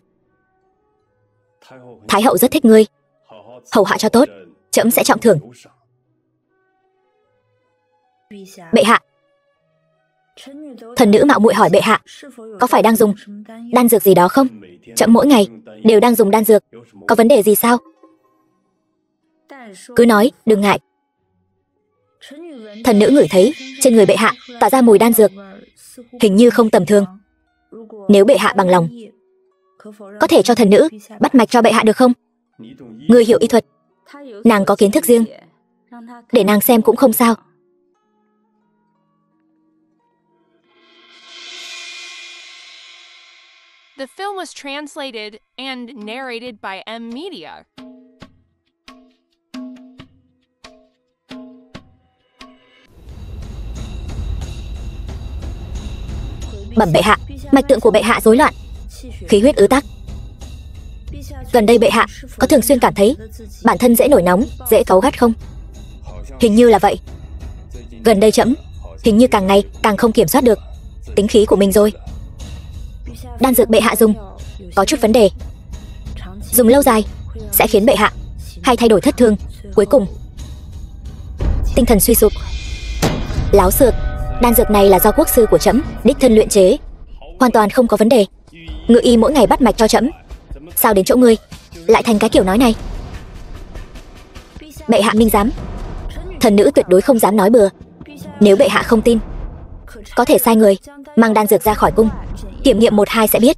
Thái hậu rất thích ngươi, hầu hạ cho tốt, trẫm sẽ trọng thưởng. Bệ hạ, thần nữ mạo muội hỏi bệ hạ có phải đang dùng đan dược gì đó không? Trẫm mỗi ngày đều đang dùng đan dược, có vấn đề gì sao? Cứ nói, đừng ngại. Thần nữ ngửi thấy trên người bệ hạ tỏa ra mùi đan dược, hình như không tầm thường. Nếu bệ hạ bằng lòng, có thể cho thần nữ bắt mạch cho bệ hạ được không? Ngươi hiểu y thuật, nàng có kiến thức riêng, để nàng xem cũng không sao. The film was translated and narrated by M Media. Bẩm bệ hạ, mạch tượng của bệ hạ rối loạn, khí huyết ứ tắc. Gần đây bệ hạ có thường xuyên cảm thấy bản thân dễ nổi nóng, dễ cáu gắt không? Hình như là vậy. Gần đây trẫm hình như càng ngày càng không kiểm soát được tính khí của mình rồi. Đan dược bệ hạ dùng có chút vấn đề, dùng lâu dài sẽ khiến bệ hạ hay thay đổi thất thường, cuối cùng tinh thần suy sụp. Láo xược, đan dược này là do quốc sư của trẫm đích thân luyện chế, hoàn toàn không có vấn đề. Ngự y mỗi ngày bắt mạch cho trẫm, sao đến chỗ ngươi lại thành cái kiểu nói này? Bệ hạ minh giám, thần nữ tuyệt đối không dám nói bừa. Nếu bệ hạ không tin, có thể sai người mang đan dược ra khỏi cung, kiểm nghiệm 1-2 sẽ biết.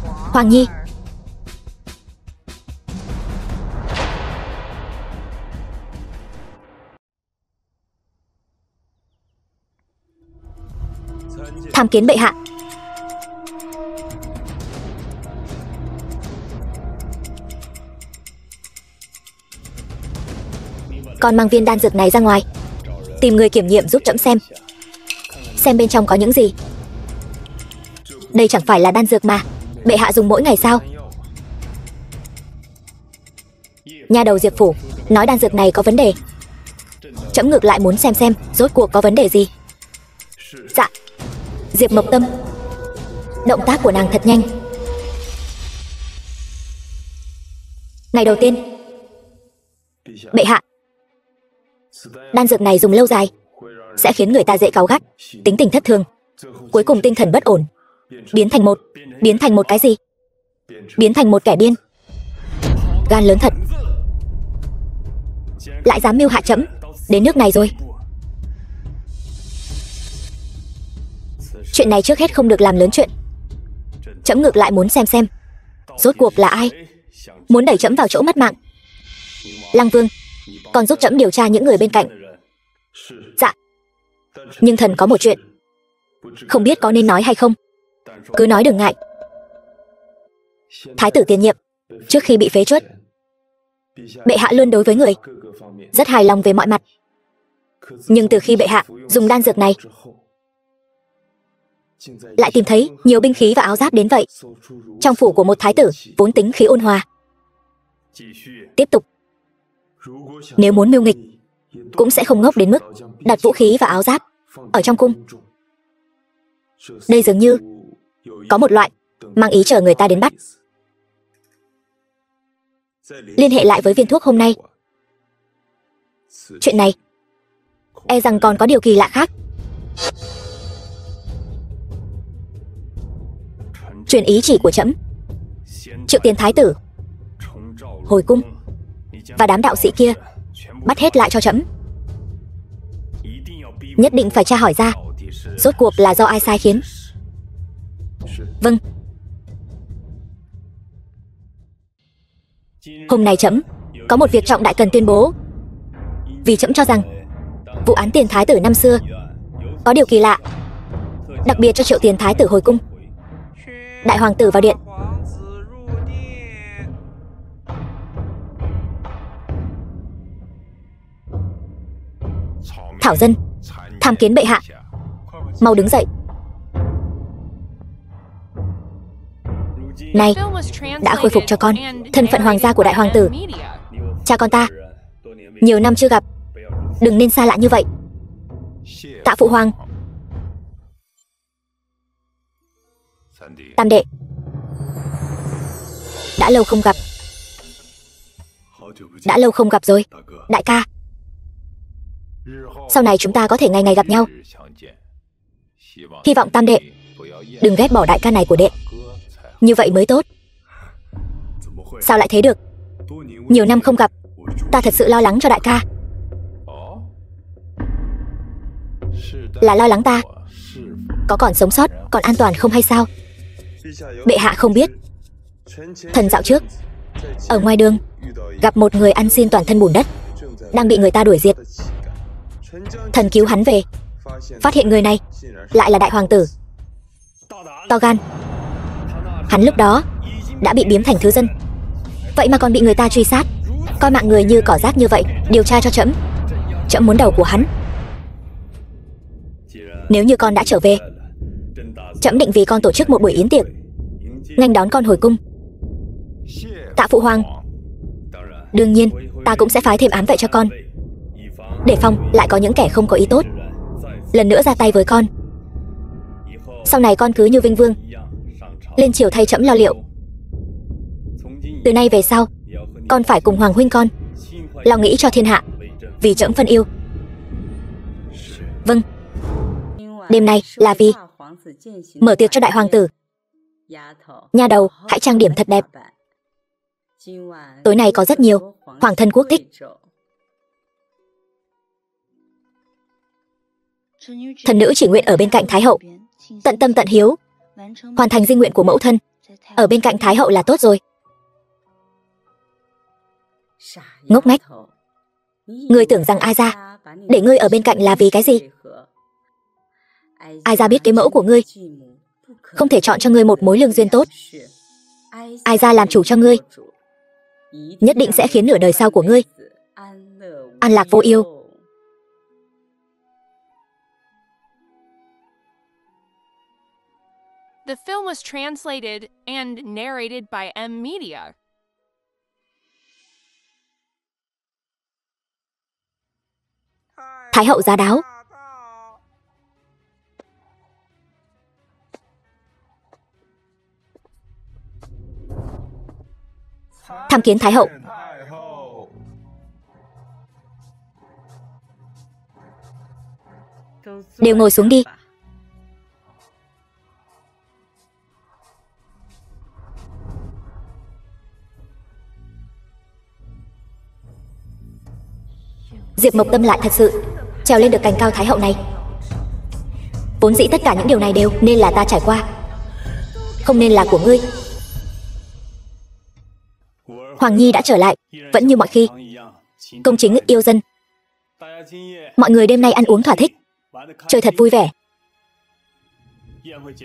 Hoàng nhi, tham kiến bệ hạ. Con mang viên đan dược này ra ngoài, tìm người kiểm nghiệm giúp trẫm xem bên trong có những gì. Đây chẳng phải là đan dược mà bệ hạ dùng mỗi ngày sao? Nha đầu Diệp phủ nói đan dược này có vấn đề, trẫm ngược lại muốn xem rốt cuộc có vấn đề gì. Dạ. Diệp Mộc Tâm, động tác của nàng thật nhanh. Ngày đầu tiên, bệ hạ, đan dược này dùng lâu dài sẽ khiến người ta dễ cáu gắt, tính tình thất thường, cuối cùng tinh thần bất ổn, biến thành một cái gì? Biến thành một kẻ điên. Gan lớn thật, lại dám mưu hại trẫm đến nước này rồi. Chuyện này trước hết không được làm lớn chuyện. Trẫm ngược lại muốn xem rốt cuộc là ai muốn đẩy trẫm vào chỗ mất mạng. Lăng Vương, còn giúp trẫm điều tra những người bên cạnh. Dạ. Nhưng thần có một chuyện, không biết có nên nói hay không. Cứ nói đừng ngại. Thái tử tiền nhiệm, trước khi bị phế truất, bệ hạ luôn đối với người rất hài lòng về mọi mặt. Nhưng từ khi bệ hạ dùng đan dược này, lại tìm thấy nhiều binh khí và áo giáp đến vậy. Trong phủ của một thái tử vốn tính khí ôn hòa. Tiếp tục, nếu muốn mưu nghịch, cũng sẽ không ngốc đến mức đặt vũ khí và áo giáp ở trong cung. Đây dường như có một loại mang ý chờ người ta đến bắt. Liên hệ lại với viên thuốc hôm nay. Chuyện này e rằng còn có điều kỳ lạ khác. Truyền ý chỉ của trẫm, Triệu Tiền thái tử hồi cung và đám đạo sĩ kia bắt hết lại cho trẫm. Nhất định phải tra hỏi ra rốt cuộc là do ai sai khiến. Vâng. Hôm nay trẫm có một việc trọng đại cần tuyên bố. Vì trẫm cho rằng vụ án Tiền thái tử năm xưa có điều kỳ lạ, đặc biệt cho Triệu Tiền thái tử hồi cung. Đại hoàng tử vào điện. Thảo dân tham kiến bệ hạ. Mau đứng dậy. Này, đã khôi phục cho con thân phận hoàng gia của đại hoàng tử. Cha con ta nhiều năm chưa gặp, đừng nên xa lạ như vậy. Tạ phụ hoàng. Tam đệ, đã lâu không gặp. Đã lâu không gặp rồi, đại ca. Sau này chúng ta có thể ngày ngày gặp nhau. Hy vọng tam đệ đừng ghét bỏ đại ca này của đệ. Như vậy mới tốt. Sao lại thế được? Nhiều năm không gặp, ta thật sự lo lắng cho đại ca. Là lo lắng ta có còn sống sót, còn an toàn không hay sao? Bệ hạ không biết, thần dạo trước ở ngoài đường gặp một người ăn xin toàn thân bùn đất, đang bị người ta đuổi diệt. Thần cứu hắn về, phát hiện người này lại là đại hoàng tử. To gan. Hắn lúc đó đã bị biếm thành thứ dân, vậy mà còn bị người ta truy sát, coi mạng người như cỏ rác như vậy. Điều tra cho trẫm. Trẫm muốn đầu của hắn. Nếu như con đã trở về, trẫm định vì con tổ chức một buổi yến tiệc nghênh đón con hồi cung. Tạ phụ hoàng. Đương nhiên ta cũng sẽ phái thêm ám vệ cho con, để phòng lại có những kẻ không có ý tốt lần nữa ra tay với con. Sau này con cứ như Vinh Vương lên triều thay trẫm lo liệu. Từ nay về sau, con phải cùng hoàng huynh con lo nghĩ cho thiên hạ, vì trẫm phân yêu. Vâng. Đêm nay là vì mở tiệc cho đại hoàng tử. Nha đầu, hãy trang điểm thật đẹp. Tối nay có rất nhiều hoàng thân quốc thích. Thần nữ chỉ nguyện ở bên cạnh Thái hậu, tận tâm tận hiếu, hoàn thành di nguyện của mẫu thân. Ở bên cạnh Thái hậu là tốt rồi. Ngốc nghếch. Ngươi tưởng rằng ai ra để ngươi ở bên cạnh là vì cái gì? Ai ra biết cái mẫu của ngươi không thể chọn cho ngươi một mối lương duyên tốt. Ai ra làm chủ cho ngươi nhất định sẽ khiến nửa đời sau của ngươi an lạc vô yêu. The film was translated and narrated by M Media. Thái hậu giá đáo. Tham kiến Thái hậu. Đều ngồi xuống đi. Diệp Mộc Tâm lại thật sự trèo lên được cành cao Thái hậu này. Vốn dĩ tất cả những điều này đều nên là ta trải qua, không nên là của ngươi. Hoàng Nhi đã trở lại, vẫn như mọi khi, công chính yêu dân. Mọi người đêm nay ăn uống thỏa thích, chơi thật vui vẻ.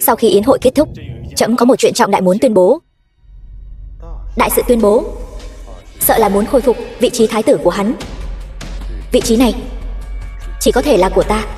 Sau khi yến hội kết thúc, trẫm có một chuyện trọng đại muốn tuyên bố. Đại sự tuyên bố, sợ là muốn khôi phục vị trí thái tử của hắn. Vị trí này chỉ có thể là của ta.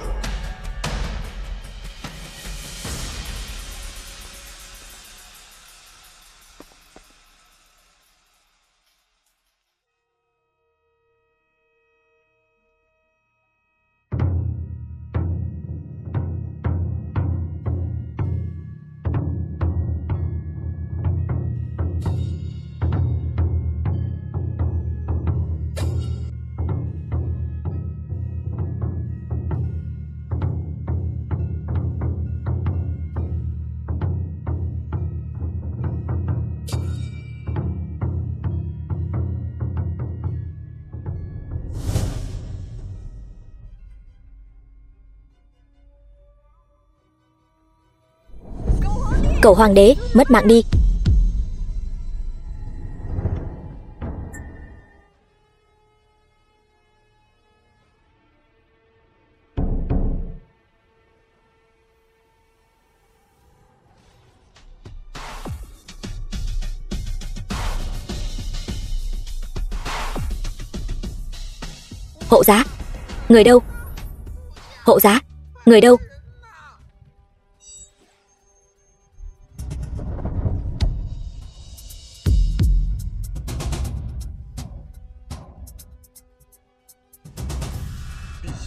Cẩu hoàng đế mất mạng đi. Hộ giá, người đâu? Hộ giá, người đâu?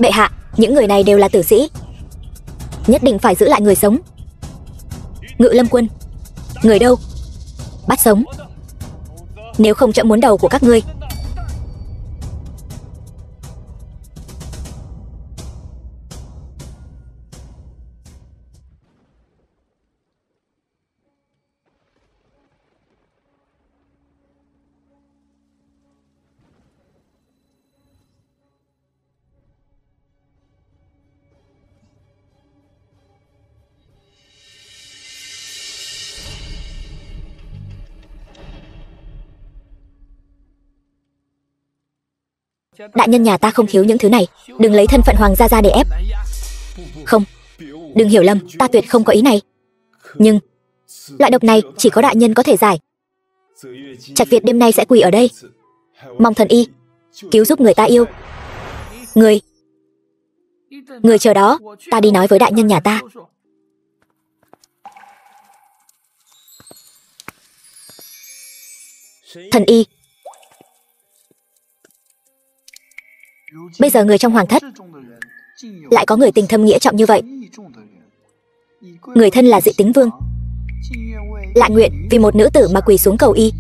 Bệ hạ, những người này đều là tử sĩ, nhất định phải giữ lại người sống. Ngự lâm quân, người đâu? Bắt sống, nếu không trẫm muốn đầu của các ngươi. Đại nhân nhà ta không thiếu những thứ này, đừng lấy thân phận hoàng gia ra để ép. Không, đừng hiểu lầm, ta tuyệt không có ý này. Nhưng loại độc này chỉ có đại nhân có thể giải. Trạch Việt đêm nay sẽ quỳ ở đây, mong thần y cứu giúp người ta yêu. Người chờ đó, ta đi nói với đại nhân nhà ta. Thần y, bây giờ người trong hoàng thất lại có người tình thâm nghĩa trọng như vậy. Người thân là Dị Tính Vương, lại nguyện vì một nữ tử mà quỳ xuống cầu y.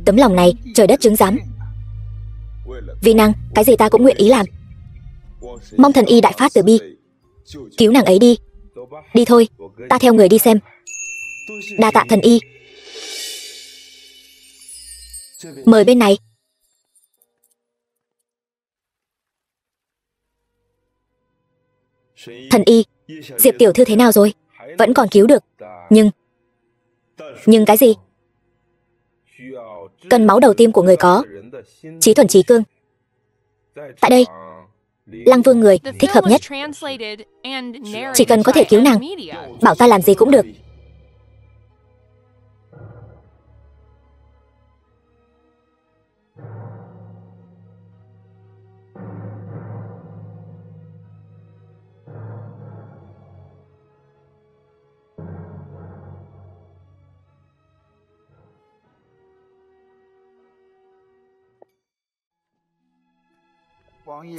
Tấm lòng này trời đất chứng giám. Vì nàng, cái gì ta cũng nguyện ý làm. Mong thần y đại phát từ bi, cứu nàng ấy đi. Đi thôi, ta theo người đi xem. Đa tạ thần y. Mời bên này. Thần y, Diệp tiểu thư thế nào rồi? Vẫn còn cứu được. Nhưng cái gì? Cần máu đầu tim của người có chí thuần chí cương. Tại đây, Lăng Vương người thích hợp nhất. Chỉ cần có thể cứu nàng, bảo ta làm gì cũng được.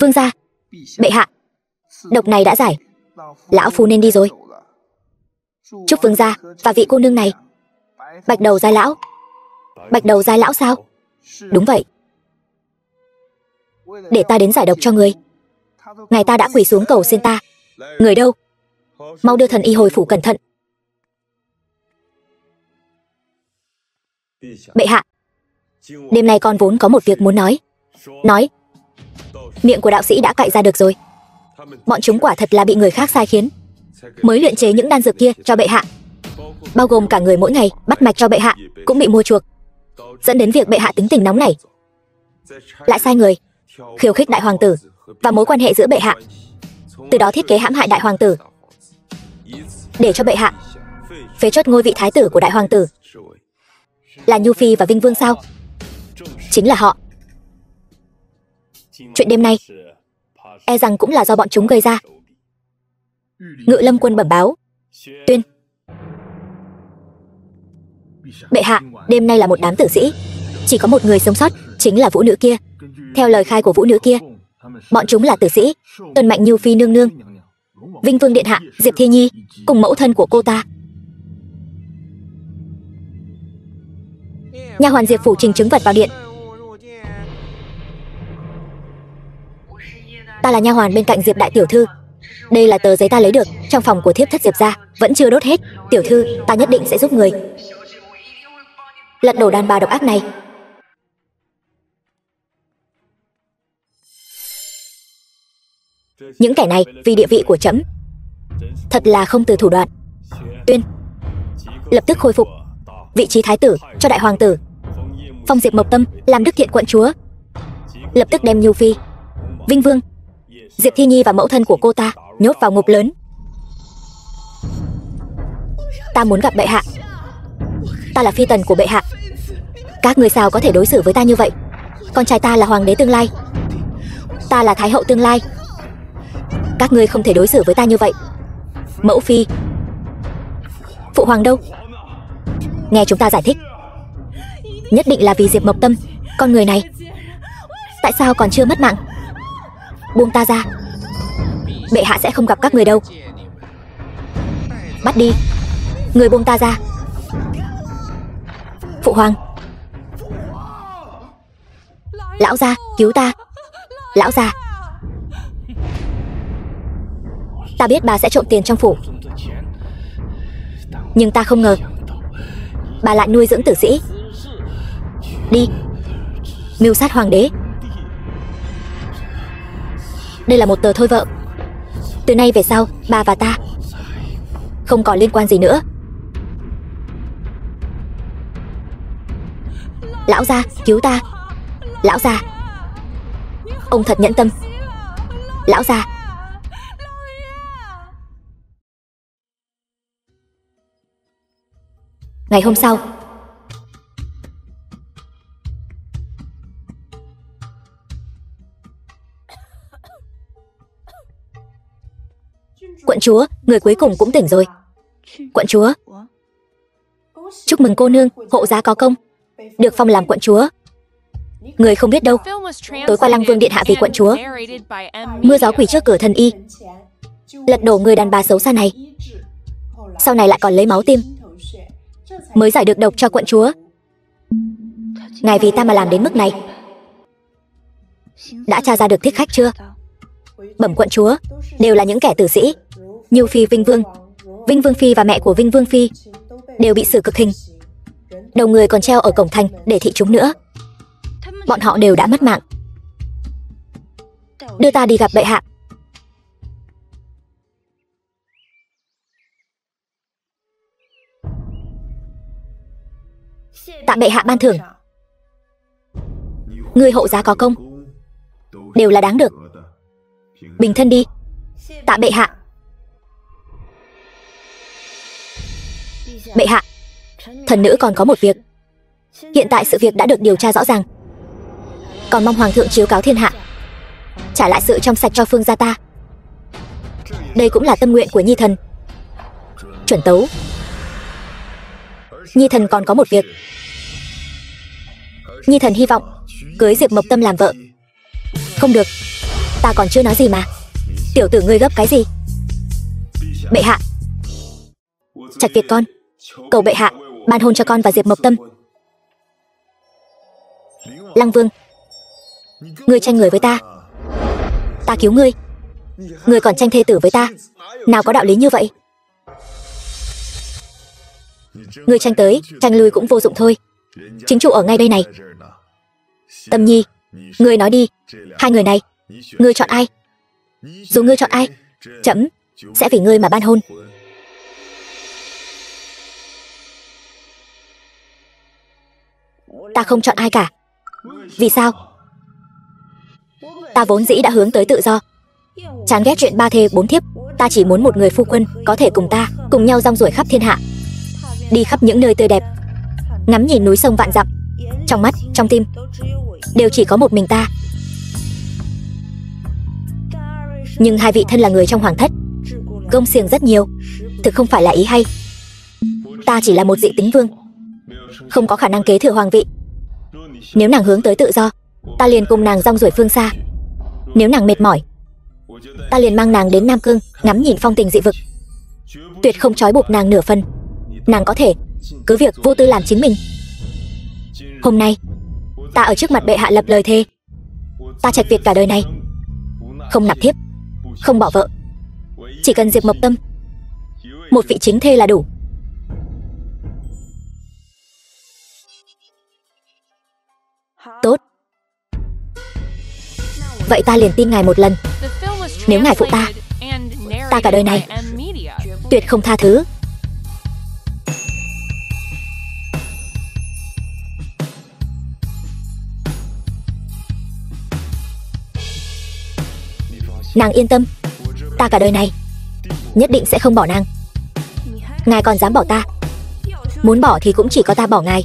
Vương gia, bệ hạ, độc này đã giải, lão phu nên đi rồi. Chúc vương gia và vị cô nương này. Bạch đầu giai lão. Bạch đầu giai lão sao? Đúng vậy. Để ta đến giải độc cho người. Ngài ta đã quỳ xuống cầu xin ta. Người đâu? Mau đưa thần y hồi phủ cẩn thận. Bệ hạ, đêm nay con vốn có một việc muốn nói. Miệng của đạo sĩ đã cạy ra được rồi. Bọn chúng quả thật là bị người khác sai khiến, mới luyện chế những đan dược kia cho bệ hạ. Bao gồm cả người mỗi ngày bắt mạch cho bệ hạ cũng bị mua chuộc. dẫn đến việc bệ hạ tính tình nóng nảy, lại sai người khiêu khích đại hoàng tử và mối quan hệ giữa bệ hạ, từ đó thiết kế hãm hại đại hoàng tử, để cho bệ hạ phế truất ngôi vị thái tử của đại hoàng tử. Là Nhu Phi và Vinh Vương sao? Chính là họ. Chuyện đêm nay e rằng cũng là do bọn chúng gây ra. Ngự Lâm quân bẩm báo: Tuyên, bệ hạ, đêm nay là một đám tử sĩ, chỉ có một người sống sót, chính là vũ nữ kia. Theo lời khai của vũ nữ kia, bọn chúng là tử sĩ tuân mệnh Nhu Phi nương nương, Vinh Vương điện hạ, Diệp Thi Nhi cùng mẫu thân của cô ta. Nha hoàn Diệp phủ trình chứng vật vào điện. Ta là nha hoàn bên cạnh Diệp đại tiểu thư. Đây là tờ giấy ta lấy được trong phòng của thiếp thất Diệp gia, vẫn chưa đốt hết. Tiểu thư, ta nhất định sẽ giúp người lật đổ đàn bà độc ác này. Những kẻ này vì địa vị của trẫm, thật là không từ thủ đoạn. Tuyên, lập tức khôi phục vị trí thái tử cho đại hoàng tử, phong Diệp Mộc Tâm làm đức thiện quận chúa, lập tức đem Nhu Phi, Vinh Vương, Diệp Thi Nhi và mẫu thân của cô ta nhốt vào ngục lớn. Ta muốn gặp bệ hạ. Ta là phi tần của bệ hạ. Các người sao có thể đối xử với ta như vậy? Con trai ta là hoàng đế tương lai, ta là thái hậu tương lai. Các ngươi không thể đối xử với ta như vậy. Mẫu phi, phụ hoàng đâu? Nghe chúng ta giải thích. Nhất định là vì Diệp Mộc Tâm, con người này. Tại sao còn chưa mất mạng? Buông ta ra, bệ hạ sẽ không gặp các người đâu. Bắt đi, người buông ta ra. Phụ hoàng, lão gia, cứu ta. Lão gia, ta biết bà sẽ trộm tiền trong phủ, nhưng ta không ngờ bà lại nuôi dưỡng tử sĩ, đi mưu sát hoàng đế. Đây là một tờ thôi vợ. Từ nay về sau, bà và ta không còn liên quan gì nữa. Lão gia, cứu ta. Lão gia, ông thật nhẫn tâm. Lão gia. Ngày hôm sau, quận chúa, người cuối cùng cũng tỉnh rồi. Quận chúa, chúc mừng cô nương, hộ giá có công, được phong làm quận chúa. Người không biết đâu, tối qua Lăng Vương điện hạ vì quận chúa mưa gió quỷ trước cửa thần y, lật đổ người đàn bà xấu xa này, sau này lại còn lấy máu tim mới giải được độc cho quận chúa. Ngài vì ta mà làm đến mức này. Đã tra ra được thích khách chưa? Bẩm quận chúa, đều là những kẻ tử sĩ. Nhu Phi, Vinh Vương, Vinh Vương Phi và mẹ của Vinh Vương Phi đều bị xử cực hình, đầu người còn treo ở cổng thành để thị chúng nữa. Bọn họ đều đã mất mạng. Đưa ta đi gặp bệ hạ. Tạ bệ hạ ban thưởng. Người hộ giá có công, đều là đáng được. Bình thân đi. Tạ bệ hạ. Bệ hạ, thần nữ còn có một việc. Hiện tại sự việc đã được điều tra rõ ràng, còn mong hoàng thượng chiếu cáo thiên hạ, trả lại sự trong sạch cho Phương gia ta. Đây cũng là tâm nguyện của Nhi thần. Chuẩn tấu. Nhi thần còn có một việc. Nhi thần hy vọng cưới Diệp Mộc Tâm làm vợ. Không được, ta còn chưa nói gì mà. Tiểu tử ngươi gấp cái gì? Bệ hạ, Trạch Việt con cầu bệ hạ ban hôn cho con và Diệp Mộc Tâm. Lăng Vương, ngươi tranh người với ta, ta cứu ngươi. Ngươi còn tranh thê tử với ta, nào có đạo lý như vậy? Ngươi tranh tới, tranh lui cũng vô dụng thôi. Chính chủ ở ngay đây này. Tâm Nhi, ngươi nói đi, hai người này, ngươi chọn ai? Dù ngươi chọn ai, trẫm sẽ vì ngươi mà ban hôn. Ta không chọn ai cả. Vì sao? Ta vốn dĩ đã hướng tới tự do. Chán ghét chuyện ba thê bốn thiếp. Ta chỉ muốn một người phu quân có thể cùng ta, cùng nhau rong ruổi khắp thiên hạ, đi khắp những nơi tươi đẹp, ngắm nhìn núi sông vạn dặm. Trong mắt, trong tim đều chỉ có một mình ta. Nhưng hai vị thân là người trong hoàng thất, gông xiềng rất nhiều, thực không phải là ý hay. Ta chỉ là một dị tính vương, không có khả năng kế thừa hoàng vị. Nếu nàng hướng tới tự do, ta liền cùng nàng rong ruổi phương xa. Nếu nàng mệt mỏi, ta liền mang nàng đến Nam Cương, ngắm nhìn phong tình dị vực, tuyệt không trói buộc nàng nửa phần. Nàng có thể cứ việc vô tư làm chính mình. Hôm nay, ta ở trước mặt bệ hạ lập lời thề. Ta Trạch Việt cả đời này không nạp thiếp, không bỏ vợ, chỉ cần Diệp Mộc Tâm một vị chính thê là đủ. Tốt. Vậy ta liền tin ngài một lần. Nếu ngài phụ ta, ta cả đời này tuyệt không tha thứ. Nàng yên tâm, ta cả đời này nhất định sẽ không bỏ nàng. Ngài còn dám bỏ ta? Muốn bỏ thì cũng chỉ có ta bỏ ngài.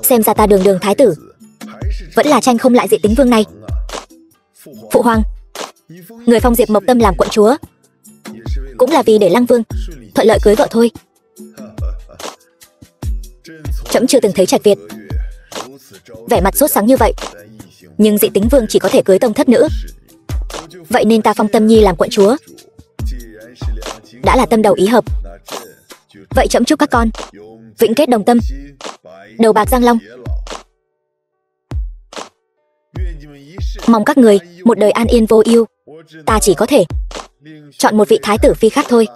Xem ra ta đường đường thái tử vẫn là tranh không lại dị tính vương này. Phụ hoàng, người phong Diệp Mộc Tâm làm quận chúa cũng là vì để Lăng Vương thuận lợi cưới vợ thôi. Trẫm chưa từng thấy Trạch Việt vẻ mặt sốt sắng như vậy. Nhưng dị tính vương chỉ có thể cưới tông thất nữ, vậy nên ta phong Tâm Nhi làm quận chúa. Đã là tâm đầu ý hợp, vậy trẫm chúc các con vĩnh kết đồng tâm, đầu bạc răng long. Mong các người một đời an yên vô ưu. Ta chỉ có thể chọn một vị thái tử phi khác thôi.